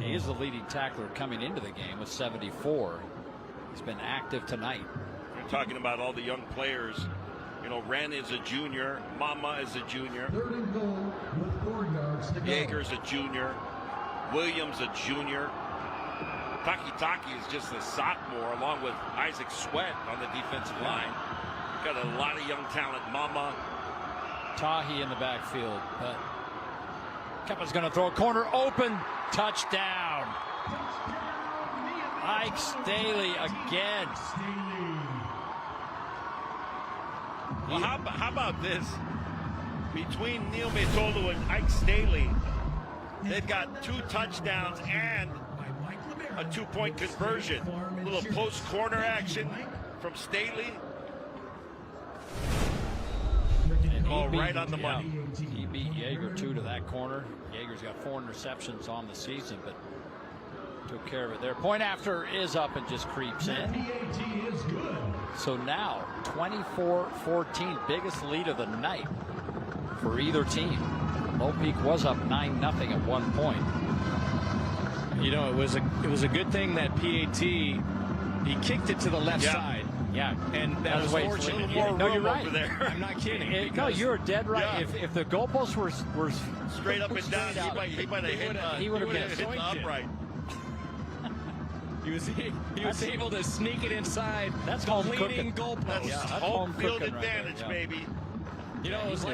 He is the leading tackler coming into the game with 74. He's been active tonight.
You're talking about all the young players. You know, Wren is a junior. Mama is a junior. Yeager's a junior. Williams a junior. Taki is just a sophomore, along with Isaac Sweat on the defensive line. Got a lot of young talent. Mama.
Tahi in the backfield, but Keppa's going to throw a corner open. Touchdown. Ike Staley again.
Well, how about this? Between Neil Metolu and Ike Staley, they've got 2 touchdowns and a 2-point conversion. A little post corner action from Staley. Oh, right on the money.
He beat Yeager 2 to that corner. Yeager's got 4 interceptions on the season, but took care of it there. Point after is up and just creeps in. So now 24-14, biggest lead of the night for either team. Low Peak was up 9-0 at one point.
You know, it was a good thing that PAT, he kicked it to the left side.
Yeah,
and that was fortunate.
No, you're right.
Over there.
I'm not kidding.
No, you're dead right.
Yeah.
If the goalposts were
straight up and down, he might have
he would have
hit the upright.
He was able to sneak it inside.
That's
the
home
leading
cooking.
goalpost.
That's home field advantage, baby.
You know, it was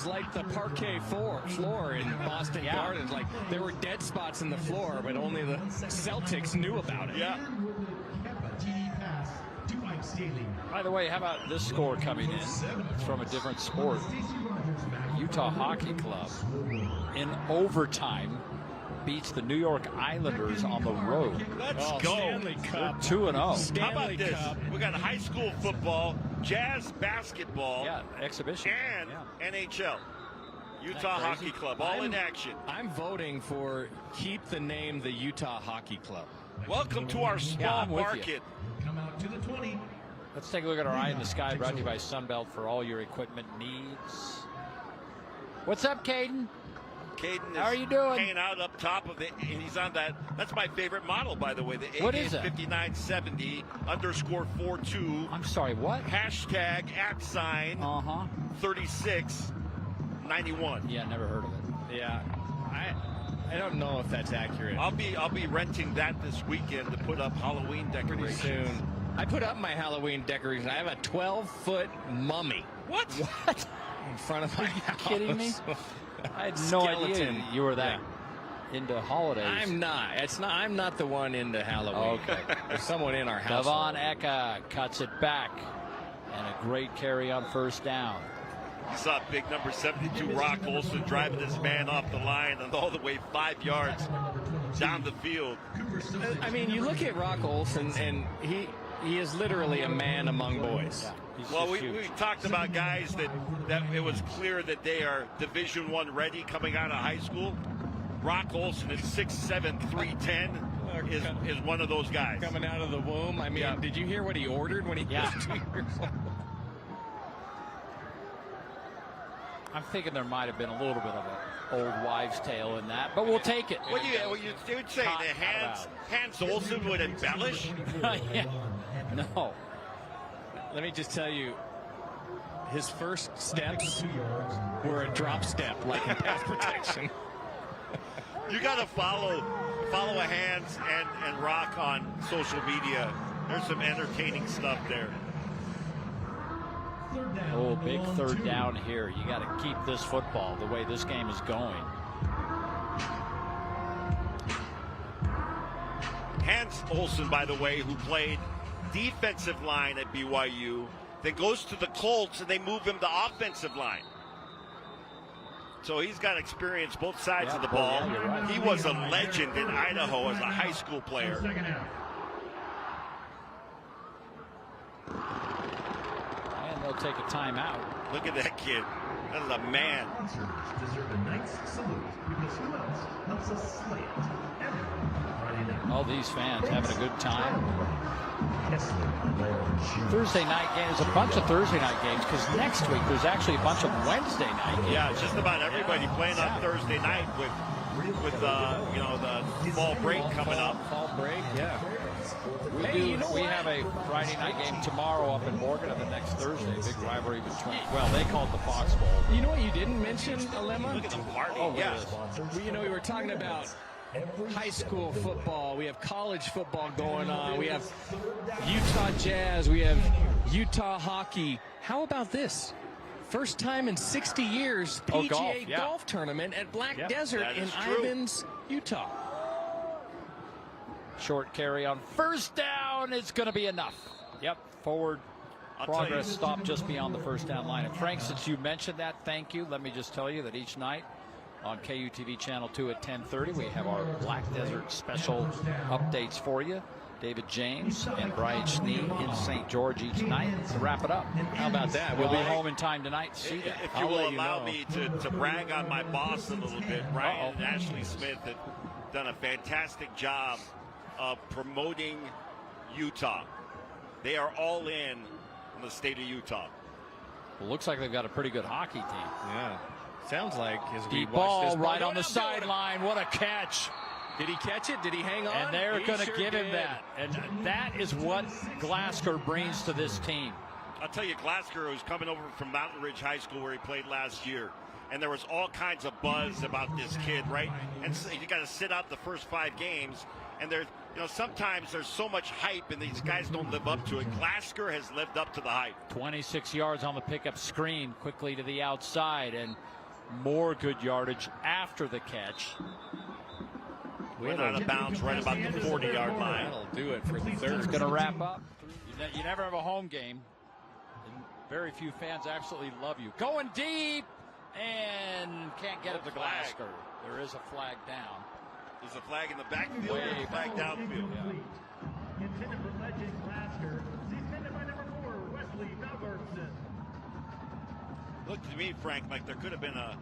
like the parquet floor in Boston Gardens. Like there were dead spots in the floor, but only the Celtics knew about it.
Yeah.
By the way, how about this score coming in? It's from a different sport. Utah Hockey Club in overtime beats the New York Islanders on the road.
Let's go.
Stanley Cup.
2-0.
How about this? We got high school football, jazz basketball,
exhibition,
and NHL. Utah Hockey Club, all in action.
I'm voting for keep the name the Utah Hockey Club.
Welcome to our small market.
Come out to the 20.
Let's take a look at our Eye in the Sky, brought to you by Sunbelt for all your equipment needs. What's up, Caden?
Caden is
How are you doing?
hanging out up top of it, and he's on that. That's my favorite model, by the way. The
What is that?
5970 _42.
I'm sorry, what?
Hashtag @ 3691.
Yeah, never heard of it.
Yeah, I don't know if that's accurate.
I'll be renting that this weekend to put up Halloween
Pretty
decorations.
soon. I put up my Halloween decorations. I have a 12-foot mummy.
What?
In front of my house.
Kidding me? I had no idea you were that into holidays.
I'm not. I'm not the one into Halloween.
Okay.
There's someone in our house.
Devon Eka cuts it back, and a great carry on first down.
You saw big number 72 Rock Olson driving this man off the line and all the way 5 yards down the field.
I mean, you look at Rock Olson, and he is literally a man among boys.
Well, we talked about guys that it was clear that they are Division I ready coming out of high school. Rock Olson at 6'7", 310 is one of those guys.
Coming out of the womb. I mean, did you hear what he ordered when he was 2 years old?
I'm thinking there might have been a little bit of an old wives' tale in that, but we'll take it.
What you would say that Hans Olsen would embellish?
Yeah. No.
Let me just tell you, his first steps were a drop step, like in pass protection.
You got to follow a Hans and Rock on social media. There's some entertaining stuff there.
Oh, big third down here. You got to keep this football the way this game is going.
Hans Olsen, by the way, who played defensive line at BYU, then goes to the Colts and they move him to offensive line. So he's got experience both sides of the ball.
Yeah, right.
He was a legend in Idaho as a high school player.
And they'll take a timeout.
Look at that kid. That is a man.
Deserve a Knight's salute because who else helps us slay it? Everyone Friday night.
All these fans having a good time. Thursday night game. There's a bunch of Thursday night games because next week there's actually a bunch of Wednesday night games.
Yeah, just about everybody playing on Thursday night with you know, the fall break coming up.
Fall break, yeah.
We have a Friday night game tomorrow up in Morgan on the next Thursday. Big rivalry between, well, they call it the Fox Bowl.
You know what you didn't mention, Alema?
Look at the party.
Oh,
yeah.
You know, we were talking about high school football. We have college football going on. We have Utah Jazz. We have Utah hockey. How about this? First time in 60 years, PGA golf tournament at Black Desert in Ivins, Utah.
Short carry on first down. It's going to be enough. Yep, forward progress stopped just beyond the first down line. And Frank, since you mentioned that, thank you. Let me just tell you that each night on KUTV Channel 2 at 10:30, we have our Black Desert special updates for you. David James and Brian Schnee in St. George each night to wrap it up.
How about that?
We'll be home in time tonight to see that.
If you will allow me to brag on my boss a little bit, Ryan and Ashley Smith have done a fantastic job of promoting Utah. They are all in the state of Utah.
Well, looks like they've got a pretty good hockey team.
Yeah. Sounds like as we
deep
watch
ball
this
right on the sideline. What a catch.
Did he catch it? Did he hang on?
And they're going to give him that. And that is what Glasgow brings to this team.
I'll tell you, Glasgow was coming over from Mountain Ridge High School where he played last year. And there was all kinds of buzz about this kid, right? And so you got to sit out the first 5 games. And there's, you know, sometimes there's so much hype and these guys don't live up to it. Glasgow has lived up to the hype.
26 yards on the pickup screen, quickly to the outside, and more good yardage after the catch.
Went out of bounds right about the 40-yard line.
That'll do it for the third.
It's going to wrap up. You never have a home game. And very few fans absolutely love you. Going deep and can't get it to Glasgow. There is a flag down.
There's a flag in the backfield and a flag downfield.
Yeah.
Intended for Legend Glasgow. He's intended by number 4, Wesley Valbertson.
Looked to me, Frank, like there could have been a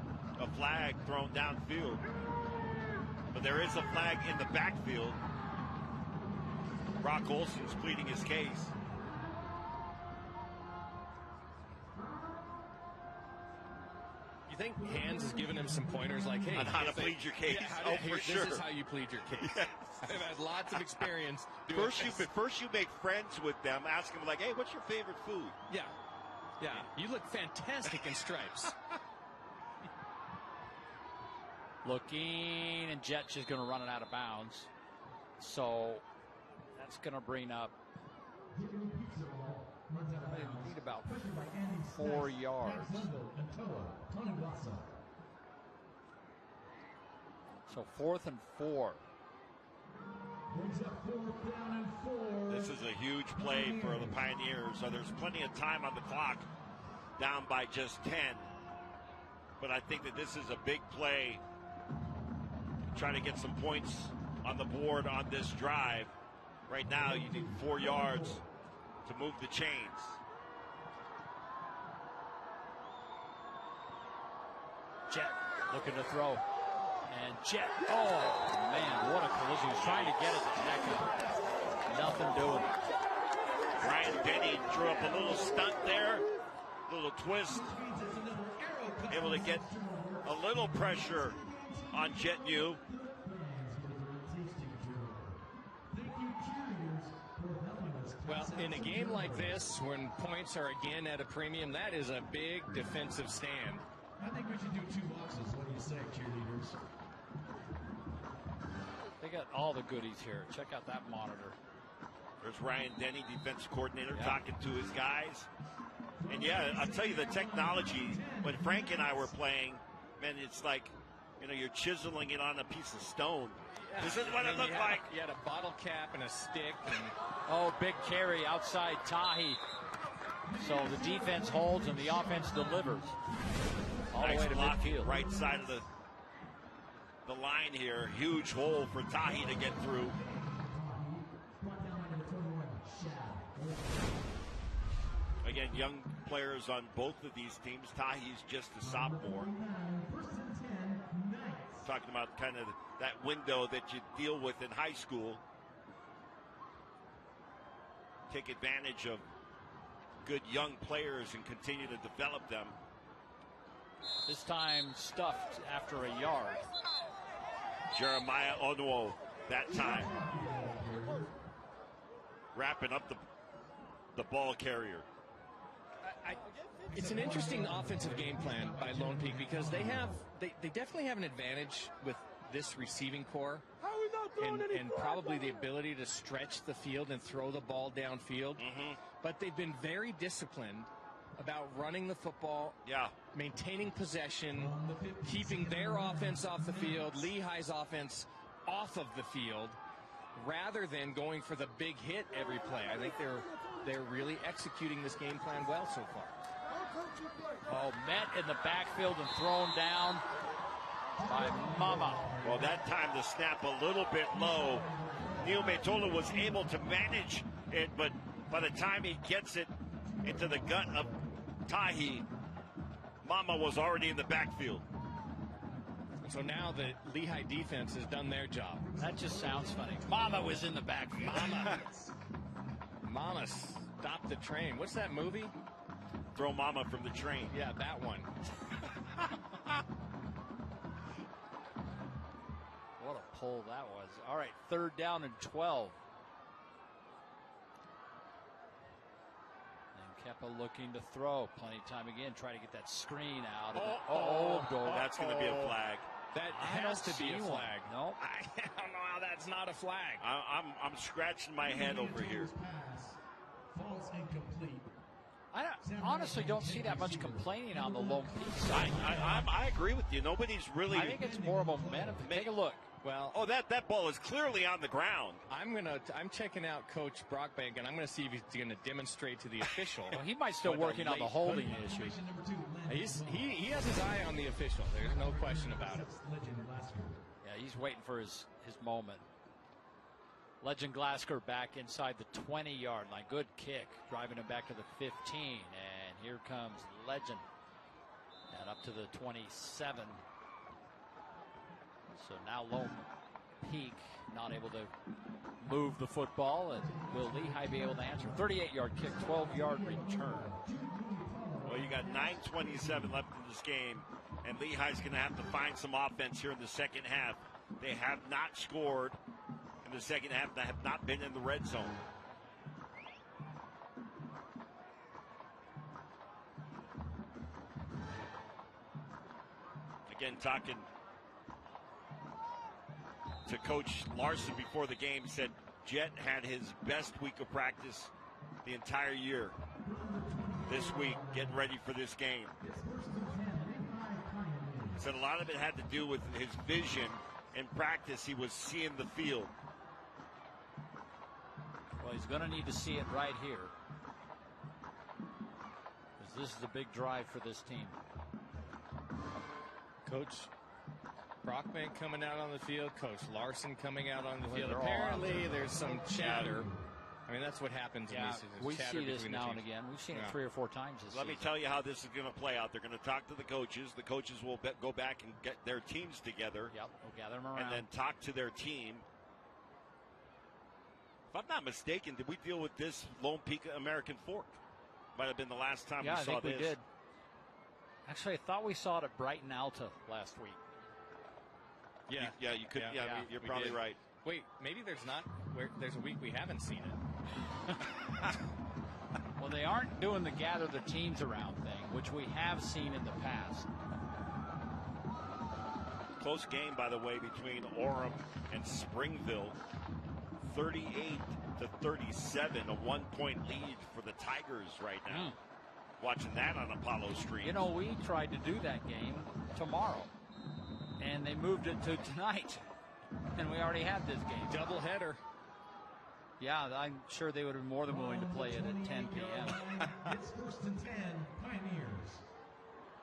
flag thrown downfield. But there is a flag in the backfield. Brock Olson's pleading his case.
You think Hans is giving him some pointers like, hey,
on how to plead your case?
Yeah,
for sure.
This is how you plead your case.
Yes.
I've had lots of experience doing
First you make friends with them, ask them like, hey, what's your favorite food?
Yeah. Yeah. You look fantastic in stripes.
Looking, and Jet's just going to run it out of bounds. So that's going to bring up, they need about 4 yards. So 4th and 4.
This is a huge play for the Pioneers. So there's plenty of time on the clock, down by just 10. But I think that this is a big play. Trying to get some points on the board on this drive. Right now, you need 4 yards to move the chains.
Jet looking to throw. And Jet, oh man, what a collision. He's trying to get it to neck. Nothing doing it.
Ryan Denny drew up a little stunt there. A little twist. Able to get a little pressure on Jet New.
Well, in a game like this, when points are again at a premium, that is a big defensive stand.
I think we should do 2 boxes. What do you say, cheerleaders?
They got all the goodies here. Check out that monitor.
There's Ryan Denny, defense coordinator, talking to his guys. And yeah, I'll tell you, the technology, when Frank and I were playing, man, it's like, you know, you're chiseling it on a piece of stone. Yeah. This is what it looked like.
You had a bottle cap and a stick. And
oh, big carry outside Tahi. So the defense holds and the offense delivers. All
nice
the way to midfield.
Right side of the line here. Huge hole for Tahi to get through. Again, young players on both of these teams. Tahi's just a sophomore. Talking about kind of that window that you deal with in high school. take advantage of good young players and continue to develop them.
This time stuffed after a yard.
Jeremiah Onuo that time. Wrapping up the ball carrier.
It's an interesting offensive game plan by Lone Peak because they definitely have an advantage with this receiving core and probably the ability to stretch the field and throw the ball downfield. But they've been very disciplined about running the football, maintaining possession, keeping their offense off the field, Lehi's offense off of the field, rather than going for the big hit every play. I think they're really executing this game plan well so far.
Oh, met in the backfield and thrown down by Mama.
Well, that time the snap a little bit low. Neil Matola was able to manage it, but by the time he gets it into the gut of Tahi, Mama was already in the backfield.
So now the Lehi defense has done their job.
That just sounds funny. Mama was in the backfield.
Mama stopped the train. What's that movie?
Throw Mama from the train.
Yeah, that one.
What a pull that was. All right, 3rd down and 12. And Kepa looking to throw. Plenty of time again. Try to get that screen out.
That's going to be a flag.
That has to be a flag.
No,
I don't know how that's not a flag.
I'm scratching my head over here.
Falls incomplete.
I honestly don't see that much complaining on the Lone Peak side.
I agree with you. Nobody's really.
I think it's more of a momentum. Take a look.
Well,
that ball is clearly on the ground.
I'm checking out Coach Brockbank, and I'm going to see if he's going to demonstrate to the official.
Well, he might still working on the holding issue.
He has his eye on the official. There's no question about it.
Yeah, he's waiting for his moment. Legend Glasgow back inside the 20-yard line. Good kick, driving him back to the 15. And here comes Legend. And up to the 27. So now Lone Peak not able to move the football. And will Lehi be able to answer? 38-yard kick, 12-yard return.
Well, you got 9:27 left in this game. And Lehi's going to have to find some offense here in the second half. They have not scored in the second half. They have not been in the red zone. Again, talking to Coach Larson before the game, said Jet had his best week of practice the entire year this week, getting ready for this game. Said a lot of it had to do with his vision. In practice, he was seeing the field.
Well, he's going to need to see it right here, because this is a big drive for this team.
Coach Brockbank coming out on the field, Coach Larson coming out on the field.
They're all
Apparently, there's some chatter. I mean, that's what happens in these seasons.
We see this now and again. We've seen it 3 or 4 times this season.
Let me tell you how this is going to play out. They're going to talk to the coaches. The coaches will go back and get their teams together.
Yep, we'll gather them around.
And then talk to their team. If I'm not mistaken, did we deal with this Lone Peak American Fork? Might have been the last time we saw this.
Yeah, I think we did. Actually, I thought we saw it at Brighton Alta last week.
Yeah,
you could. Yeah, you're probably right.
Wait, maybe there's not. There's a week we haven't seen it.
Well, they aren't doing the gather the teams around thing, which we have seen in the past.
Close game, by the way, between Orem and Springville. 38-37, a 1-point lead for the Tigers right now. Watching that on Apollo Street.
You know, we tried to do that game tomorrow, and they moved it to tonight, and we already had this game.
Double header.
Yeah, I'm sure they would have been more than willing to play it at 10 p.m.
It's 1st and 10, Pioneers.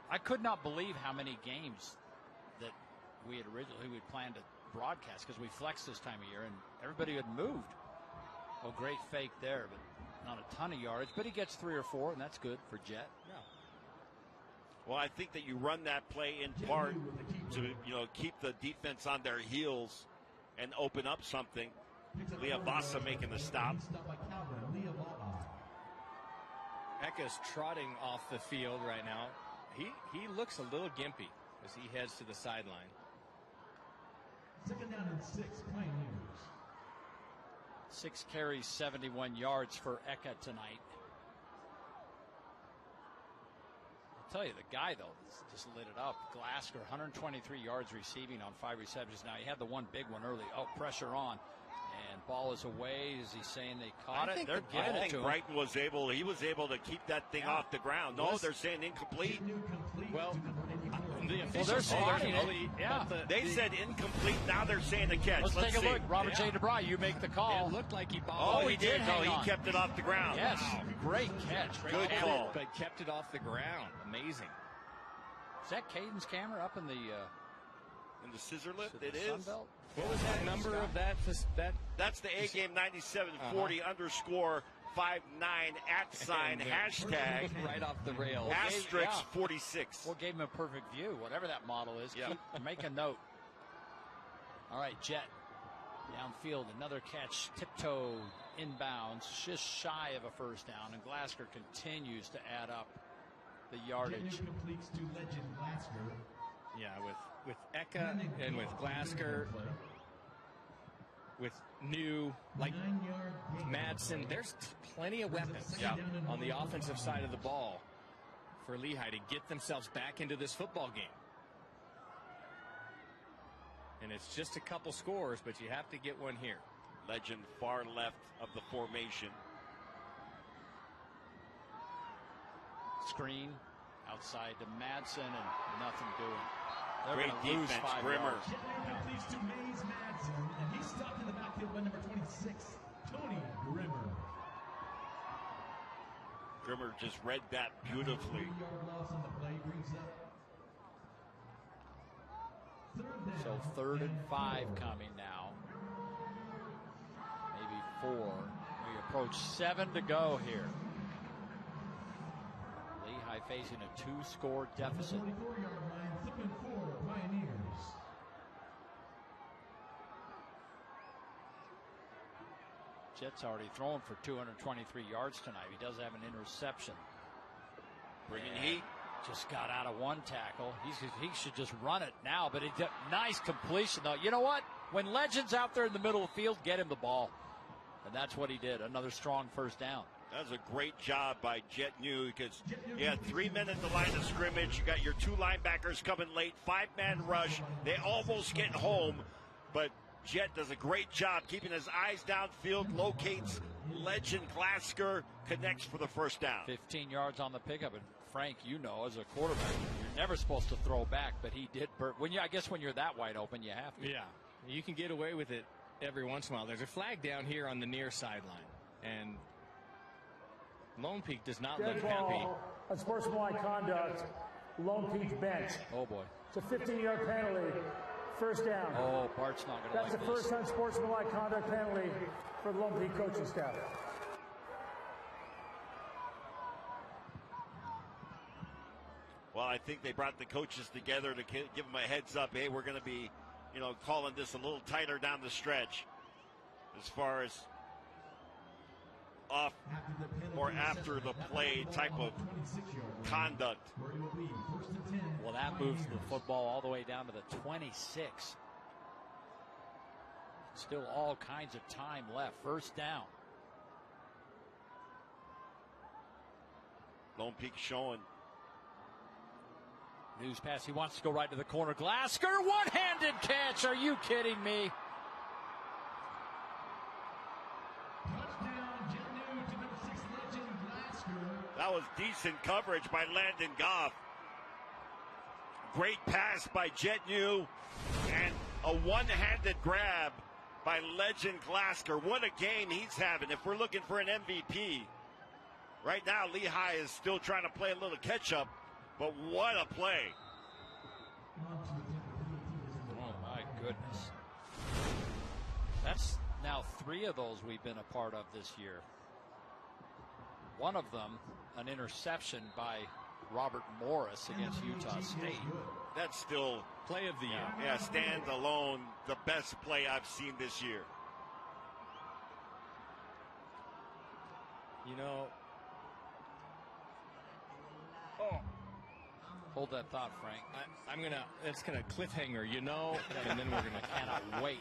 I could not believe how many games that we had planned to broadcast, because we flexed this time of year and everybody had moved. Well, great fake there, but not a ton of yardage. But he gets 3 or 4, and that's good for Jet.
Yeah.
Well, I think that you run that play in part to keep the defense on their heels and open up something. Leah Vasa making the stop.
Eka's trotting off the field right now. He looks a little gimpy as he heads to the sideline.
2nd down and 6, Pioneers.
6 carries, 71 yards for Eka tonight. I'll tell you, the guy, though, just lit it up. Glasgow, 123 yards receiving on 5 receptions. Now, he had the one big one early. Oh, pressure on. And ball is away. Is he saying they caught it? They're giving it to him.
Brighton was able to keep that thing off the ground. No, they're saying incomplete.
Well, the officials
They said incomplete. Now they're saying the catch.
Let's take a look. Robert J. DeBry, you make the call.
It looked like he balled.
Oh, he did. No, he kept it off the ground.
Yes, great catch.
Good call.
But kept it off the ground. Amazing.
Is that Caden's camera up in the
scissor lift? It
Sun
is.
Belt?
What was that number of that?
That's the A-Game 9740 _59 @ hashtag
right off the rails.
asterisk 46.
Well, gave him a perfect view, whatever that model is.
Yep.
Make a note. All right, Jet downfield, another catch, tiptoe inbounds, just shy of a first down, and Glasgow continues to add up the yardage.
Jet completes to Legend Glasgow.
Yeah, with Eka and with Glasgow, with New, like Madsen, there's plenty of weapons on the offensive side of the ball for Lehi to get themselves back into this football game. And it's just a couple scores, but you have to get one here.
Legend far left of the formation.
Screen outside to Madsen and nothing doing. They're
Great
gonna lose
defense,
5
Grimmer.
yards.
Jet completes to Mays Madsen, and he's stopped in the backfield by number 26, Tony Grimmer.
Grimmer just read that beautifully.
3-yard loss on the play brings up 3rd down.
So 3rd and 5 coming now. Maybe 4. We approach 7 to go here. Lehi facing a 2-score deficit.
44-yard line, 3rd and 4, Pioneers.
Jet's already thrown for 223 yards tonight. He does have an interception.
Bringing heat.
Just got out of one tackle. He should just run it now, but nice completion, though. You know what? When Legend's out there in the middle of the field, get him the ball. And that's what he did. Another strong first down.
That was a great job by Jet New because you had 3 men at the line of scrimmage. You got your 2 linebackers coming late, 5-man rush. They almost get home, but Jet does a great job keeping his eyes downfield, locates Legend Glasgow, connects for the first down.
15 yards on the pickup, and Frank, you know, as a quarterback, you're never supposed to throw back, but he did. I guess when you're that wide open, you have to.
Yeah, you can get away with it every once in a while. There's a flag down here on the near sideline, and Lone Peak does not look happy.
Unsportsmanlike conduct, Lone Peak bench.
Oh, boy.
It's a 15-yard penalty. First down.
Oh, Bart's not going to like
That's the
this.
first unsportsmanlike conduct penalty for the Lone Peak coaching staff.
Well, I think they brought the coaches together to give them a heads up. Hey, we're going to be, calling this a little tighter down the stretch as far as off or after the play type of conduct.
Well, that moves the football all the way down to the 26. Still all kinds of time left. First down.
Lone Peak showing.
News pass. He wants to go right to the corner. Glasgow, one-handed catch. Are you kidding me?
That was decent coverage by Landon Goff. Great pass by Jet New and a one-handed grab by Legend Glasgow. What a game he's having. If we're looking for an MVP, right now Lehi is still trying to play a little catch-up, but what a play.
Oh, my goodness. That's now 3 of those we've been a part of this year. One of them, an interception by Robert Morris against Utah State.
That's still
play of the year.
Yeah, stands alone, the best play I've seen this year.
Hold that thought, Frank.
It's gonna cliffhanger, you know, and then we're gonna
cannot wait.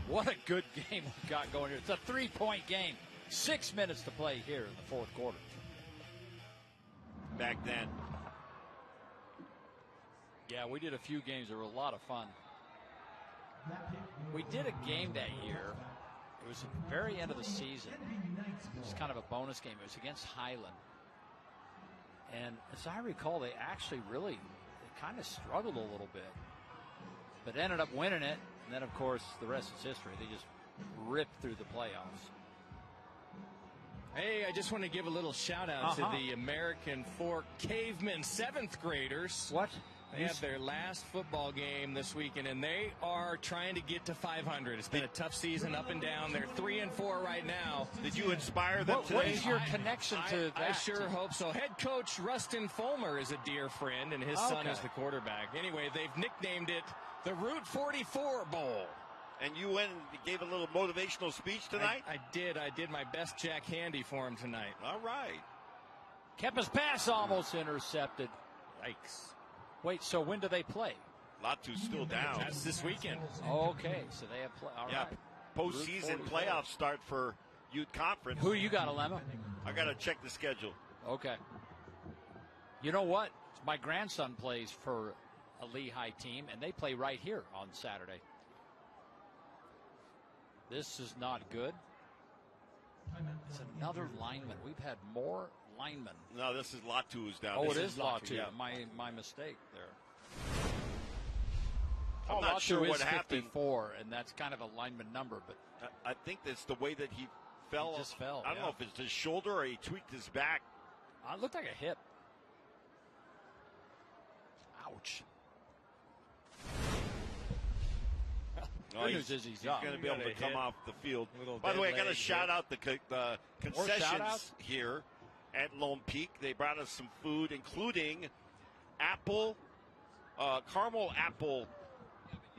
What a good game we've got going here. It's a 3-point game. 6 minutes to play here in the fourth quarter.
Back then.
Yeah, we did a few games that were a lot of fun. We did a game that year. It was at the very end of the season. It was kind of a bonus game. It was against Highland. And as I recall, they actually they kind of struggled a little bit, but ended up winning it. And then, of course, the rest is history. They just ripped through the playoffs.
Hey, I just want to give a little shout out to the American Fork Cavemen 7th graders.
What?
They had their last football game this weekend, and they are trying to get to 500. It's been a tough season, up and down. They're 3-4 right now.
Did you inspire them today?
What is your connection to that?
I sure hope so. Head coach Rustin Fulmer is a dear friend, and his son is the quarterback. Anyway, they've nicknamed it the Route 44 Bowl.
And you went and gave a little motivational speech tonight?
I did. I did my best Jack Handy for him tonight.
All right.
Kepa's pass almost intercepted.
Yikes.
Wait, so when do they play?
Latu's still down.
That's this weekend.
Okay, so they have play. All right.
Postseason playoffs start for Ute Conference.
Who you got, Alema?
I got to check the schedule.
Okay. You know what? My grandson plays for a Lehi team, and they play right here on Saturday. This is not good. It's another lineman. We've had more linemen.
No, this is Latu who's down.
Oh,
this
it is Latu.
Yeah.
My mistake there.
I'm not sure what happened.
54, and that's kind of a lineman number, but
I think that's the way that he fell.
He just fell.
I don't know if it's his shoulder or he tweaked his back.
It looked like a hip. Ouch. Good news is he's
going to be able to come off the field. By the way, I got to shout out the concessions here at Lone Peak. They brought us some food, including caramel apple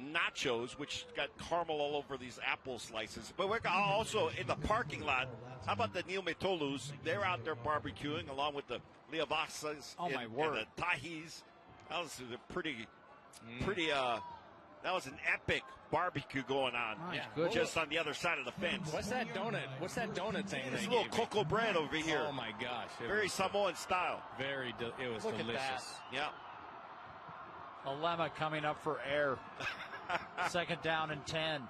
nachos, which got caramel all over these apple slices. But we're also in the parking lot. How about the Neil Metolus? They're out there barbecuing along with the Liavasas and the Tahis. That was a pretty that was an epic barbecue going on, just on the other side of the fence.
What's that donut? What's that donut thing?
It's a little cocoa bread over here.
Oh my gosh!
Very Samoan style.
It was
Look
delicious.
At that.
Yeah.
Alema coming up for air. 2nd down and 10.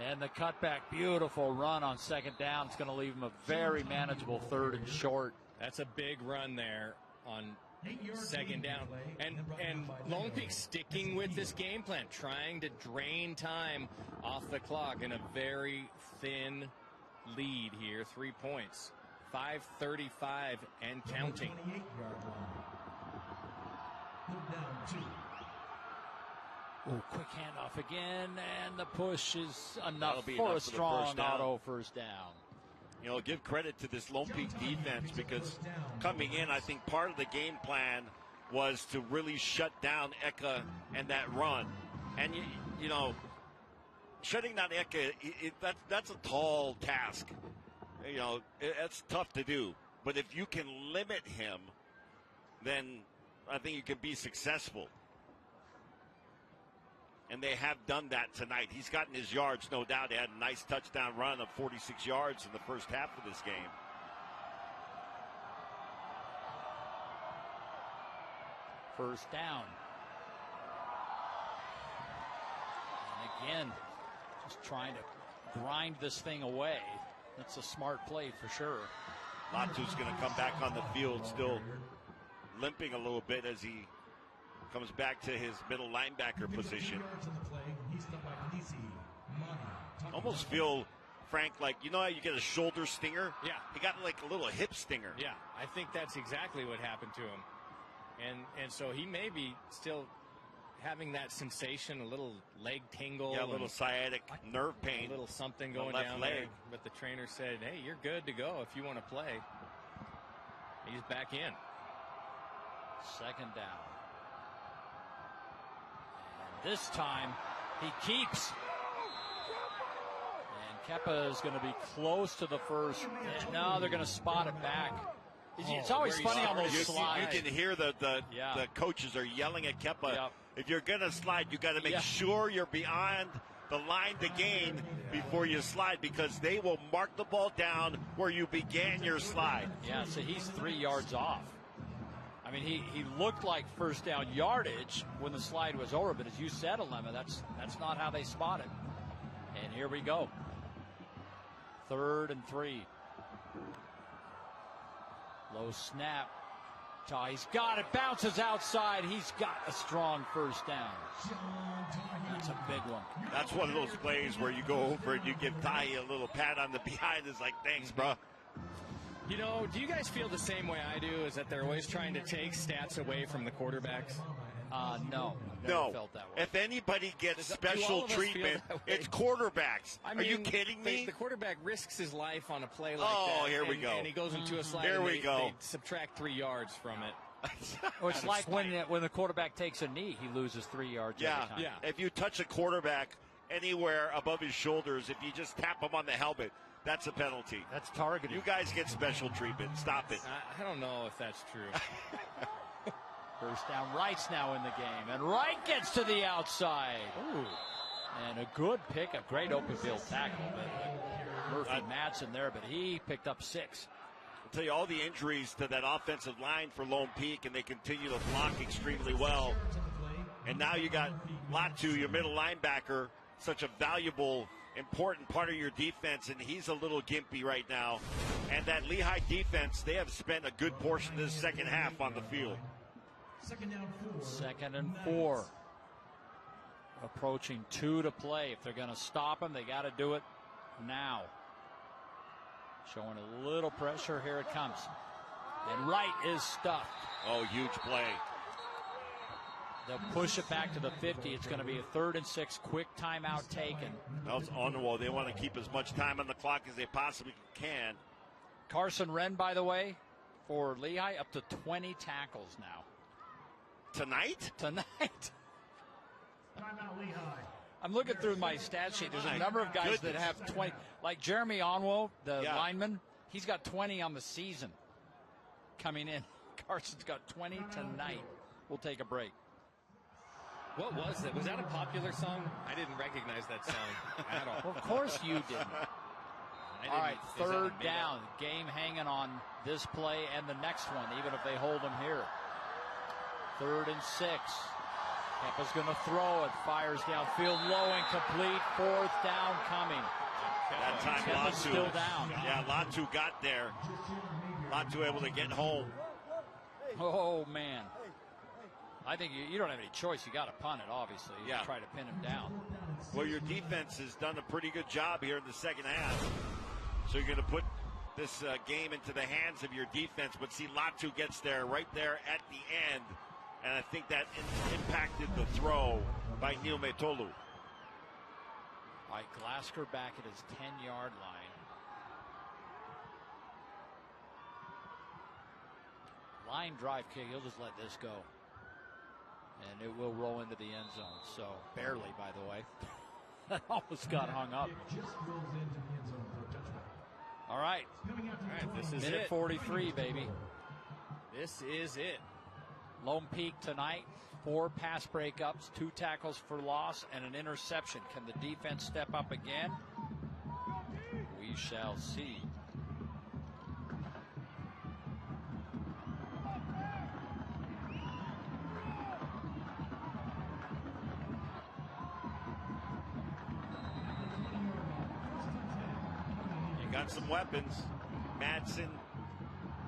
And the cutback, beautiful run on 2nd down. It's going to leave him a very manageable 3rd and short.
That's a big run there on 2nd down. And Lone Peak sticking with this game plan, trying to drain time off the clock in a very thin lead here. 3 points. 5:35 and counting.
Oh, quick handoff again, and the push is enough for a strong auto first down.
You know, give credit to this Lone Peak defense because coming in, I think part of the game plan was to really shut down Eka and that run. And, you know, shutting down Eka, that's a tall task. You know, that's tough to do. But if you can limit him, then I think you can be successful. And they have done that tonight. He's gotten his yards, no doubt. He had a nice touchdown run of 46 yards in the first half of this game.
First down. And again, just trying to grind this thing away. That's a smart play for sure.
Latu's going to come back on the field, still limping a little bit as he comes back to his middle linebacker position. Almost feel, Frank, like, you know how you get a shoulder stinger?
Yeah.
He got like a little hip stinger.
Yeah, I think that's exactly what happened to him. And so he may be still having that sensation, a little leg tingle.
Yeah, a little sciatic nerve pain.
A little something going down there. But the trainer said, hey, you're good to go if you want to play. He's back in.
2nd down. And this time, he keeps. And Kepa is going to be close to the first. And now they're going to spot it back. It's always funny on those slides.
You can hear the coaches are yelling at Kepa.
Yep.
If you're going to slide, you got to make sure you're beyond the line to gain before you slide, because they will mark the ball down where you began your slide.
Yeah, so he's 3 yards off. I mean, he looked like first down yardage when the slide was over, but as you said, Alema, that's not how they spot it. And here we go. 3rd and 3. Low snap. He's got it. Bounces outside. He's got a strong first down. That's a big one.
That's one of those plays where you go over and you give Ty a little pat on the behind. It's like, thanks, bro.
You know, do you guys feel the same way I do, is that they're always trying to take stats away from the quarterbacks?
No. I've never felt that way.
If anybody gets special treatment, it's quarterbacks.
I mean,
are you kidding me?
The quarterback risks his life on a play like
that.
Oh,
here we go.
And he goes into a slide.
Here we go.
They subtract 3 yards from it.
It's like when the quarterback takes a knee, he loses 3 yards every time.
Yeah.
If you touch a quarterback anywhere above his shoulders, if you just tap him on the helmet, that's a penalty.
That's targeted.
You guys get special treatment. Stop it.
I don't know if that's true.
First down. Wright's now in the game, and Wright gets to the outside. Ooh. And a good pickup. Great open field tackle. But Murphy Madsen there, but he picked up 6.
I'll tell you, all the injuries to that offensive line for Lone Peak, and they continue to block extremely well. And now you got Latu, your middle linebacker, such a valuable, important part of your defense, and he's a little gimpy right now. And that Lehi defense, they have spent a good portion of this second half on the field.
2nd and 4. Approaching 2 to play. If they're going to stop him, they got to do it now. Showing a little pressure. Here it comes. And Wright is stuffed.
Oh, huge play.
They'll push it back to the 50. It's going to be a 3rd and 6. Quick timeout taken.
That was on the wall. They want to keep as much time on the clock as they possibly can.
Carson Wren, by the way, for Lehi, up to 20 tackles now.
Tonight?
Tonight.
Timeout, Lehi.
I'm looking through my stat sheet. There's a number of guys that have 20. Like Jeremy Onwo, the lineman, he's got 20 on the season coming in. Carson's got 20 tonight. We'll take a break.
What was that? Was that a popular song? I didn't recognize that song at all.
Well, of course you didn't. All right, 3rd down. Game hanging on this play and the next one, even if they hold them here. 3rd and 6. Kepa's going to throw it. Fires downfield, low and complete. 4th down coming.
That time
Kepa's
Latu
still down.
Yeah, Latu got there. Latu able to get home.
Oh, man. I think you don't have any choice. You got to punt it, obviously. You try to pin him down.
Well, your defense has done a pretty good job here in the second half. So you're going to put this game into the hands of your defense. But see, Latu gets there right there at the end. And I think that impacted the throw by Neil Metolu.
All right, Glasgow back at his 10-yard line. Line drive kick. He'll just let this go. And it will roll into the end zone. So, barely, by the way. That almost got hung up. All right.
This is
Minute
it.
43, baby.
This is it.
Lone Peak tonight, 4 pass breakups, 2 tackles for loss, and an interception. Can the defense step up again? We shall see.
You got some weapons. Madsen,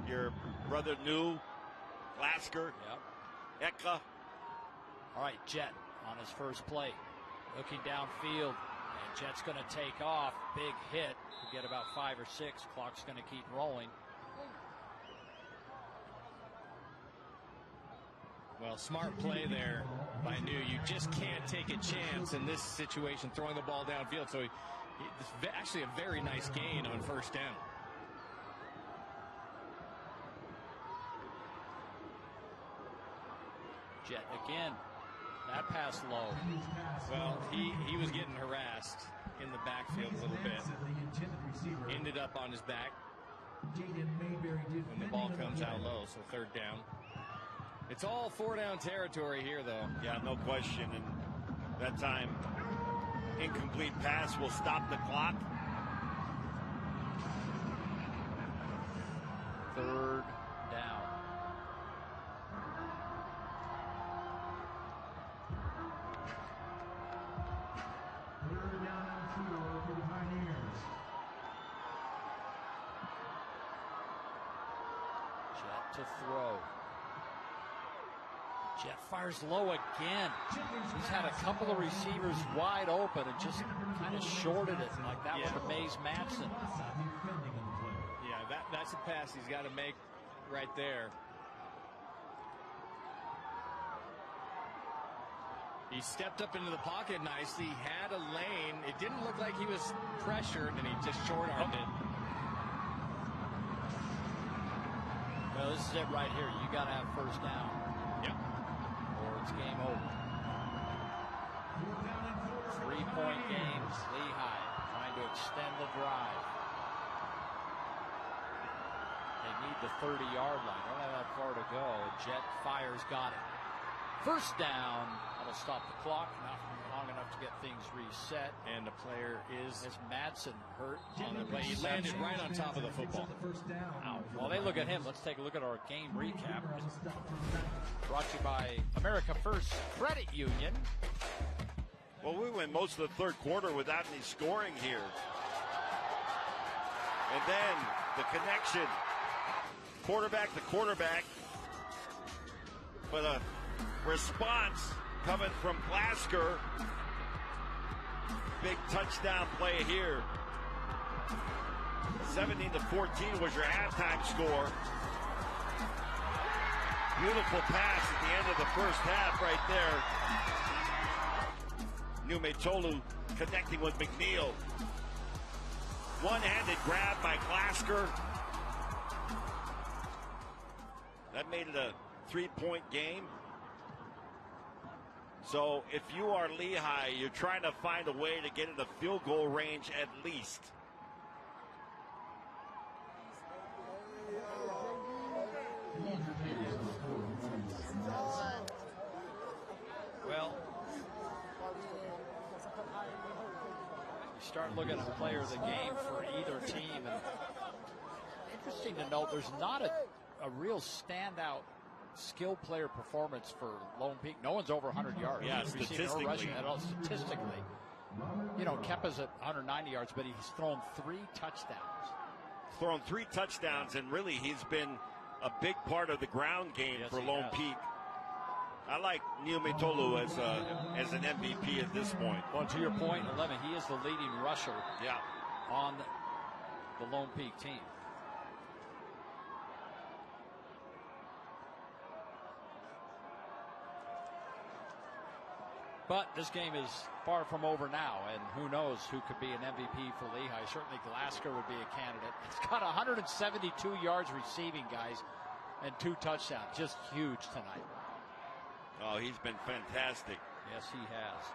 your brother New, Lasker, Eka.
All right, Jet on his first play. Looking downfield, and Jet's going to take off. Big hit. We get about 5 or 6. Clock's going to keep rolling.
Well, smart play there by New. You just can't take a chance in this situation throwing the ball downfield. So it's actually a very nice gain on first down.
Jet again. That pass low.
Well, he was getting harassed in the backfield a little bit. Ended up on his back. when the ball comes out low, so third down. It's all 4-down territory here, though.
Yeah, no question. And that time, incomplete pass will stop the clock.
Third down.
Third down and 4 for the Pioneers.
Jet to throw. Jet fires low again. He's had a couple of receivers wide open and just kind of shorted it like that one to Mays Madsen.
Yeah, that's a pass he's got to make right there. He stepped up into the pocket nicely, had a lane. It didn't look like he was pressured, and he just short-armed it.
Well, this is it right here. You got to have first down.
Yep.
Or it's game over. 3-point games. Lehi trying to extend the drive. They need the 30-yard line. Don't have that far to go. Jet fires, got it. First down. That'll stop the clock. Not long enough to get things reset.
And the player is
Madsen hurt on the
play. He landed right on top of the football.
Wow. While they look at him, let's take a look at our game recap. Brought to you by America First Credit Union.
Well, we went most of the third quarter without any scoring here. And then the connection. Quarterback to quarterback. But a response coming from Glasgow. Big touchdown play here. 17-14 was your halftime score. Beautiful pass at the end of the first half right there. Numetolu connecting with McNeil. One-handed grab by Glasgow. That made it a 3-point game. So if you are Lehi, you're trying to find a way to get in the field goal range at least.
Well, you start looking at player of the game for either team. And interesting to note, there's not a real standout skill player performance for Lone Peak. No one's over 100 yards.
Yeah, statistically.
Statistically. You know, Kepa's at 190 yards, but he's thrown 3 touchdowns.
Thrown 3 touchdowns, and really he's been a big part of the ground game for Lone Peak. I like Numetolu as an MVP at this point.
Well, to your point, 11, he is the leading rusher on the Lone Peak team. But this game is far from over now, and who knows who could be an MVP for Lehi. Certainly Glasgow would be a candidate. He's got 172 yards receiving, guys, and 2 touchdowns. Just huge tonight.
Oh, he's been fantastic.
Yes, he has.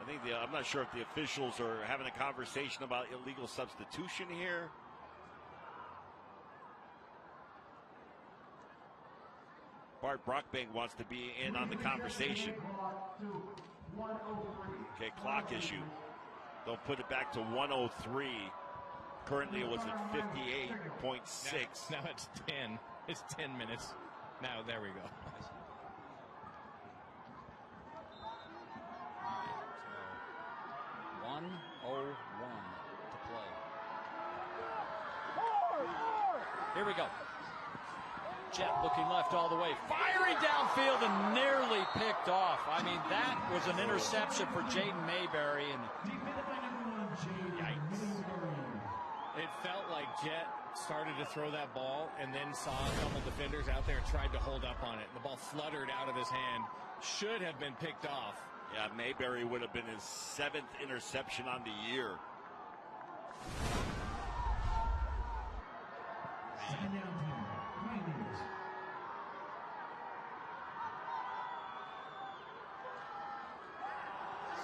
I think I'm not sure if the officials are having a conversation about illegal substitution here. Bart Brockbank wants to be in on the conversation. Okay, clock issue. They'll put it back to 103. Currently it was at 58.6.
Now it's 10. It's 10 minutes. Now there we go.
So 1:01 to play. Here we go. Jet looking left all the way, firing downfield and nearly picked off. I mean, that was an interception for Jaden Mayberry, and
yikes. It felt like Jet started to throw that ball and then saw a couple defenders out there and tried to hold up on it. The ball fluttered out of his hand. Should have been picked off.
Yeah, Mayberry would have been his 7th interception on the year.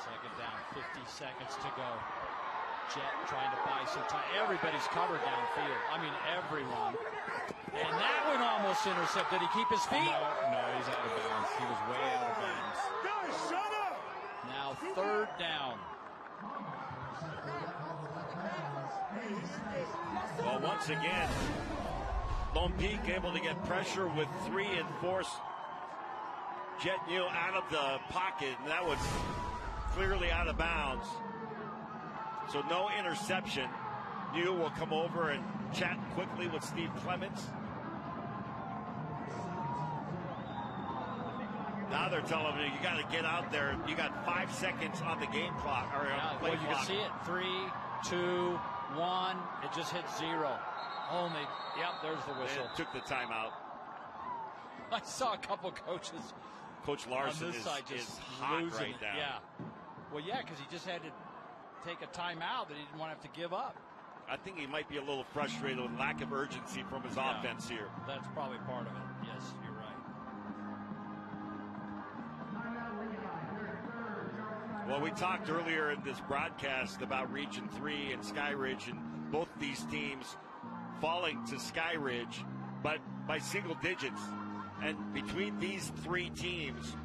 Second down, 50 seconds to go. Jet trying to buy some time. Everybody's covered downfield. I mean, everyone. And that one almost intercepted. Did he keep his feet?
No, he's out of bounds. He was way out of bounds.
Guys, shut up!
Now third down.
Well, once again, Lone Peak able to get pressure with 3 and force Jet Neal out of the pocket, and that was clearly out of bounds. So no interception. Neal will come over and chat quickly with Steve Clements. Now they're telling him you got to get out there. You got 5 seconds on the game clock. Or on the play
well, you
clock.
can see it. 3, 2, 1. It just hit 0. Only. Yep, there's the whistle.
And took the timeout.
I saw a couple coaches.
Coach Larson
on this side
is
just
hot
losing
right
it.
now.
Yeah. Well, yeah, because he just had to take a timeout that he didn't want to have to give up.
I think he might be a little frustrated with lack of urgency from his offense here.
That's probably part of it. Yes, you're right.
Well, we talked earlier in this broadcast about Region 3 and Sky Ridge, and both these teams falling to Sky Ridge, but by single digits. And between these 3 teams,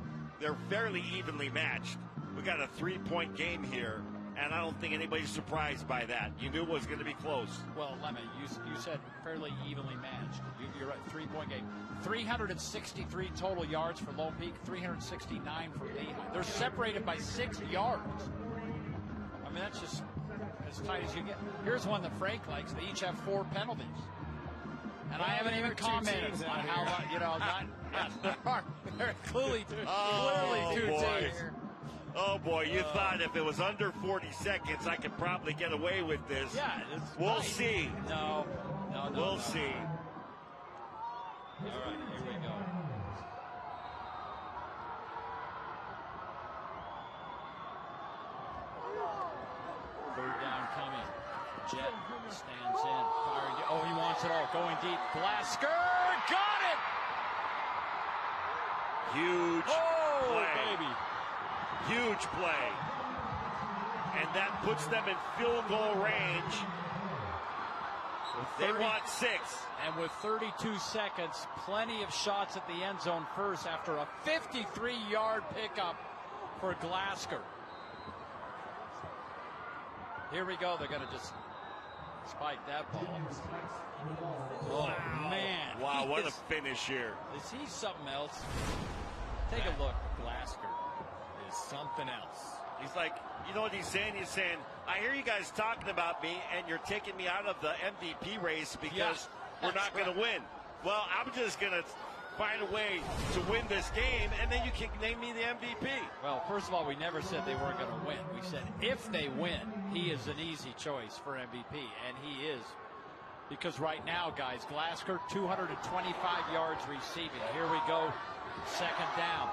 they're fairly evenly matched. We got a 3-point game here, and I don't think anybody's surprised by that. You knew it was going to be close.
Well, Lemon, you said fairly evenly matched. You're right, 3-point game. 363 total yards for Lone Peak, 369 for Lehi. They're separated by 6 yards. I mean, that's just as tight as you get. Here's one that Frank likes. They each have 4 penalties. And I haven't even commented on how much, there are clearly two teams.
Oh boy, you thought if it was under 40 seconds, I could probably get away with this.
Yeah,
we'll see.
No.
We'll see.
All right, here we go. Third down coming. Jet stands in. Firing. Oh, he wants it all. Going deep. Blasker got it.
Huge play.
Baby.
Huge play. And that puts them in field goal range. They want 6.
And with 32 seconds, plenty of shots at the end zone first after a 53-yard pickup for Glasker. Here we go. They're going to just spike that ball. Oh, man.
Wow, what a finish here.
Is he something else? Take a look. Glasker is something else.
He's like, you know what he's saying? He's saying, I hear you guys talking about me, and you're taking me out of the MVP race because we're not going to win. Well, I'm just going to find a way to win this game, and then you can name me the MVP.
Well, first of all, we never said they weren't going to win. We said if they win, he is an easy choice for MVP, and he is. Because right now, guys, Glasker, 225 yards receiving. Here we go. Second down.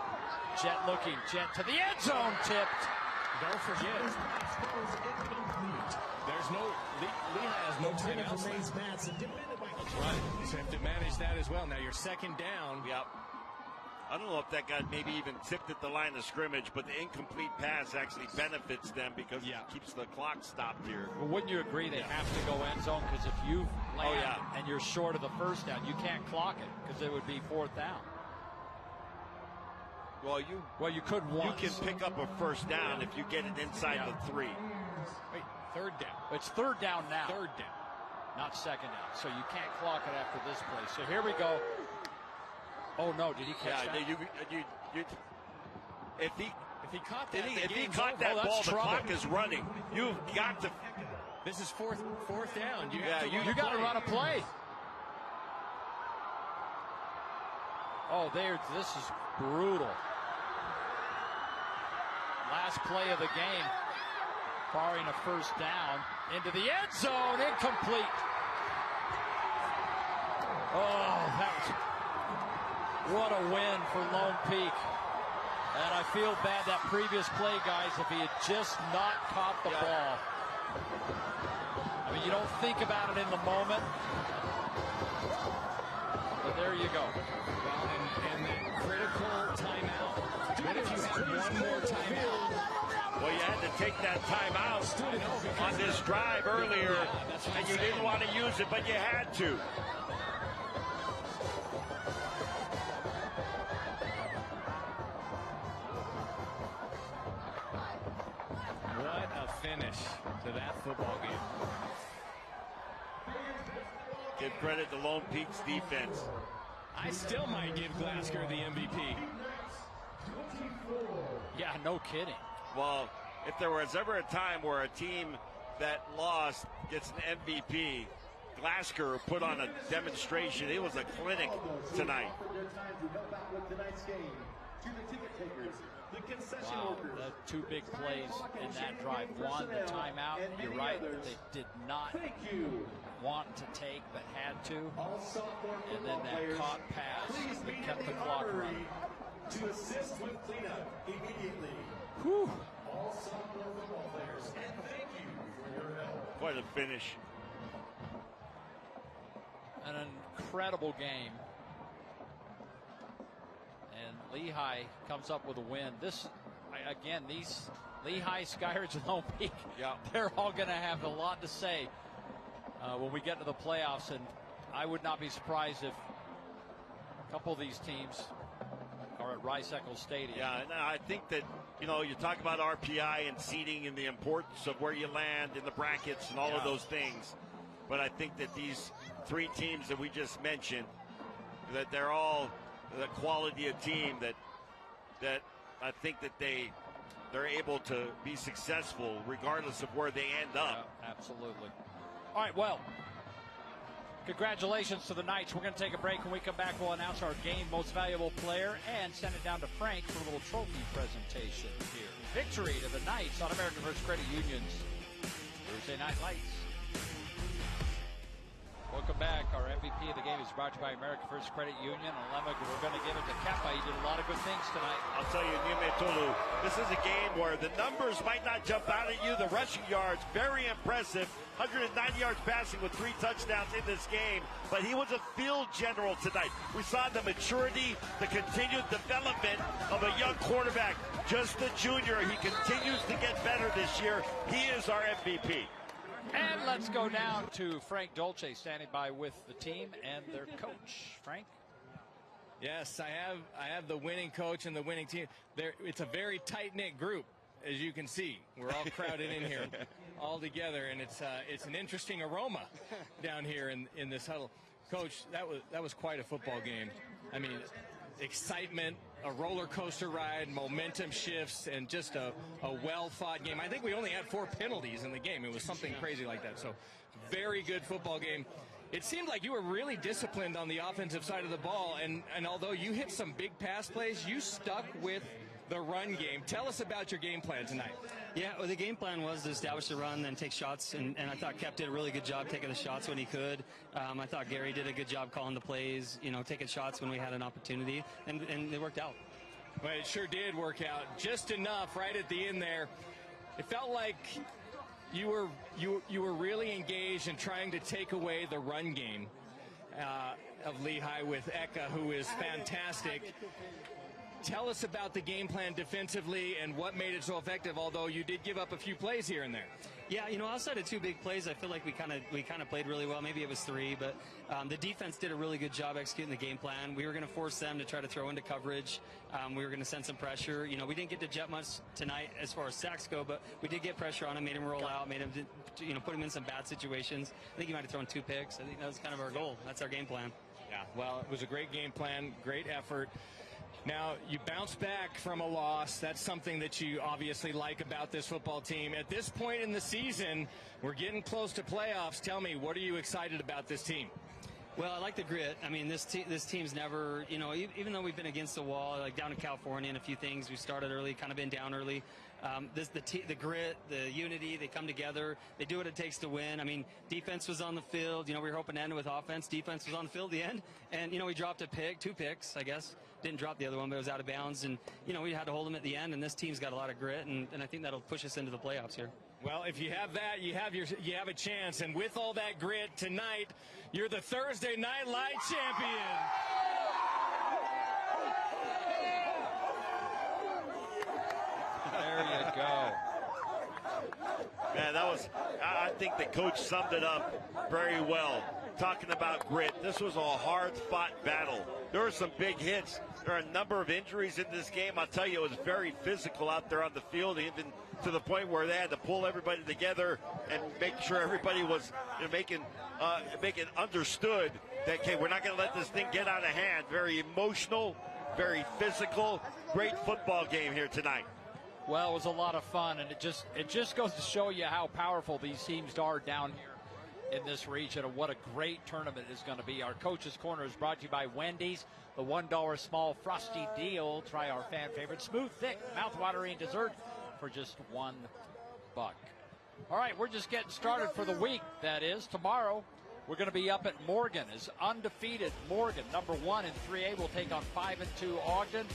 Jet looking. Jet to the end zone. Tipped.
Don't forget, there's no, Lehi has no timeouts. That's right. So you have to manage that as well. Now you're second down.
Yep. I don't know if that got maybe even tipped at the line of scrimmage, but the incomplete pass actually benefits them because it keeps the clock stopped here.
Well, wouldn't you agree they have to go end zone? Because if you land and you're short of the first down, you can't clock it because it would be 4th down.
Well,
you could once.
You can pick up a first down if you get it inside the 3.
Wait, third down.
It's third down now.
Third down.
Not second down. So you can't clock it after this play. So here we go. Oh, no. Did he catch that?
If he
caught that,
if he caught that ball, the clock is running. You've got to.
This is fourth down. You
got to run a play. Oh, this is brutal. Last play of the game. Barring a first down. Into the end zone. Incomplete. Oh, what a win for Lone Peak. And I feel bad that previous play, guys, if he had just not caught the ball. I mean, you don't think about it in the moment. But there you go.
Well, and that critical timeout. But if you had one more timeout,
Well, you had to take that timeout on this drive earlier, and you didn't want to use it, but you had to.
What a finish to that football game.
Give credit to Lone Peak's defense.
I still might give Glasgow the MVP.
Yeah, no kidding.
Well, if there was ever a time where a team that lost gets an MVP, Glasgow put on a demonstration. It was a clinic tonight.
Wow, the two big plays in that drive. One, the timeout. You're right, they did not want to take, but had to. And then that caught pass that kept the clock running.
To assist with cleanup immediately.
Whew.
All sophomore football players, and thank you for your help.
Quite a finish.
An incredible game. And Lehi comes up with a win. These Lehi, Skyridge, and Lone Peak, they're all going to have a lot to say when we get to the playoffs. And I would not be surprised if a couple of these teams are at Rice-Eccles Stadium.
Yeah, no, I think that, you talk about RPI and seeding and the importance of where you land in the brackets and all of those things. But I think that these three teams that we just mentioned, that they're all the quality of team that I think that they're able to be successful regardless of where they end up.
Yeah, absolutely. All right, well, congratulations to the Knights. We're going to take a break. When we come back, we'll announce our game most valuable player and send it down to Frank for a little trophy presentation here. Victory to the Knights on American First Credit Union's Thursday Night Lights. Welcome back. Our MVP of the game is brought to you by American First Credit Union. And Lemma, we're going to give it to Kappa. He did a lot of good things tonight.
I'll tell you, Nime Tolu, this is a game where the numbers might not jump out at you. The rushing yards, very impressive. 190 yards passing with 3 touchdowns in this game. But he was a field general tonight. We saw the maturity, the continued development of a young quarterback. Just a junior. He continues to get better this year. He is our MVP.
And let's go down to Frank Dolce standing by with the team and their coach. Frank?
Yes, I have the winning coach and the winning team. It's a very tight-knit group, as you can see. We're all crowded in here all together, and it's an interesting aroma down here in this huddle. Coach, that was quite a football game. I mean, excitement, a roller coaster ride, momentum shifts, and just a well-fought game. I think we only had 4 penalties in the game. It was something crazy like that. So very good football game. It seemed like you were really disciplined on the offensive side of the ball, and although you hit some big pass plays, you stuck with the run game. Tell us about your game plan tonight.
Yeah, well, the game plan was to establish the run, then take shots, and I thought Kep did a really good job taking the shots when he could. I thought Gary did a good job calling the plays, taking shots when we had an opportunity, and it worked out.
Well, it sure did work out. Just enough right at the end there. It felt like you were really engaged in trying to take away the run game of Lehi with Eka, who is fantastic. Tell us about the game plan defensively and what made it so effective, although you did give up a few plays here and there.
Yeah, outside of 2 big plays, I feel like we kind of played really well. Maybe it was 3, but the defense did a really good job executing the game plan. We were going to force them to try to throw into coverage. We were going to send some pressure. We didn't get to jet much tonight as far as sacks go, but we did get pressure on him, made him roll out, made him, put him in some bad situations. I think he might have thrown 2 picks. I think that was kind of our goal. That's our game plan.
Yeah, well, it was a great game plan, great effort. Now, you bounce back from a loss. That's something that you obviously like about this football team. At this point in the season, we're getting close to playoffs. Tell me, what are you excited about this team?
Well, I like the grit. I mean, this team's never, even though we've been against the wall, like down in California and a few things, we started early, kind of been down early. The grit, the unity, they come together. They do what it takes to win. I mean, defense was on the field. We were hoping to end with offense. Defense was on the field at the end. And, we dropped a pick, 2 picks, I guess. Didn't drop the other one, but it was out of bounds. And, we had to hold them at the end. And this team's got a lot of grit. And I think that'll push us into the playoffs here.
Well, if you have that, you have a chance. And with all that grit tonight, you're the Thursday Night Light champion.
There you go.
Man, I think the coach summed it up very well. Talking about grit, this was a hard-fought battle. There were some big hits. There are a number of injuries in this game. I'll tell you, it was very physical out there on the field, even to the point where they had to pull everybody together and make sure everybody was making understood that, okay, we're not going to let this thing get out of hand. Very emotional, very physical, great football game here tonight.
Well, it was a lot of fun, and it just goes to show you how powerful these teams are down here in this region, and what a great tournament is going to be. Our Coach's Corner is brought to you by Wendy's, the $1 small frosty deal. Try our fan favorite smooth, thick, mouth-watering dessert for just $1. All right, we're just getting started for the week. That is, tomorrow we're going to be up at Morgan. As undefeated Morgan, number 1 in 3A, will take on 5-2 Ogden.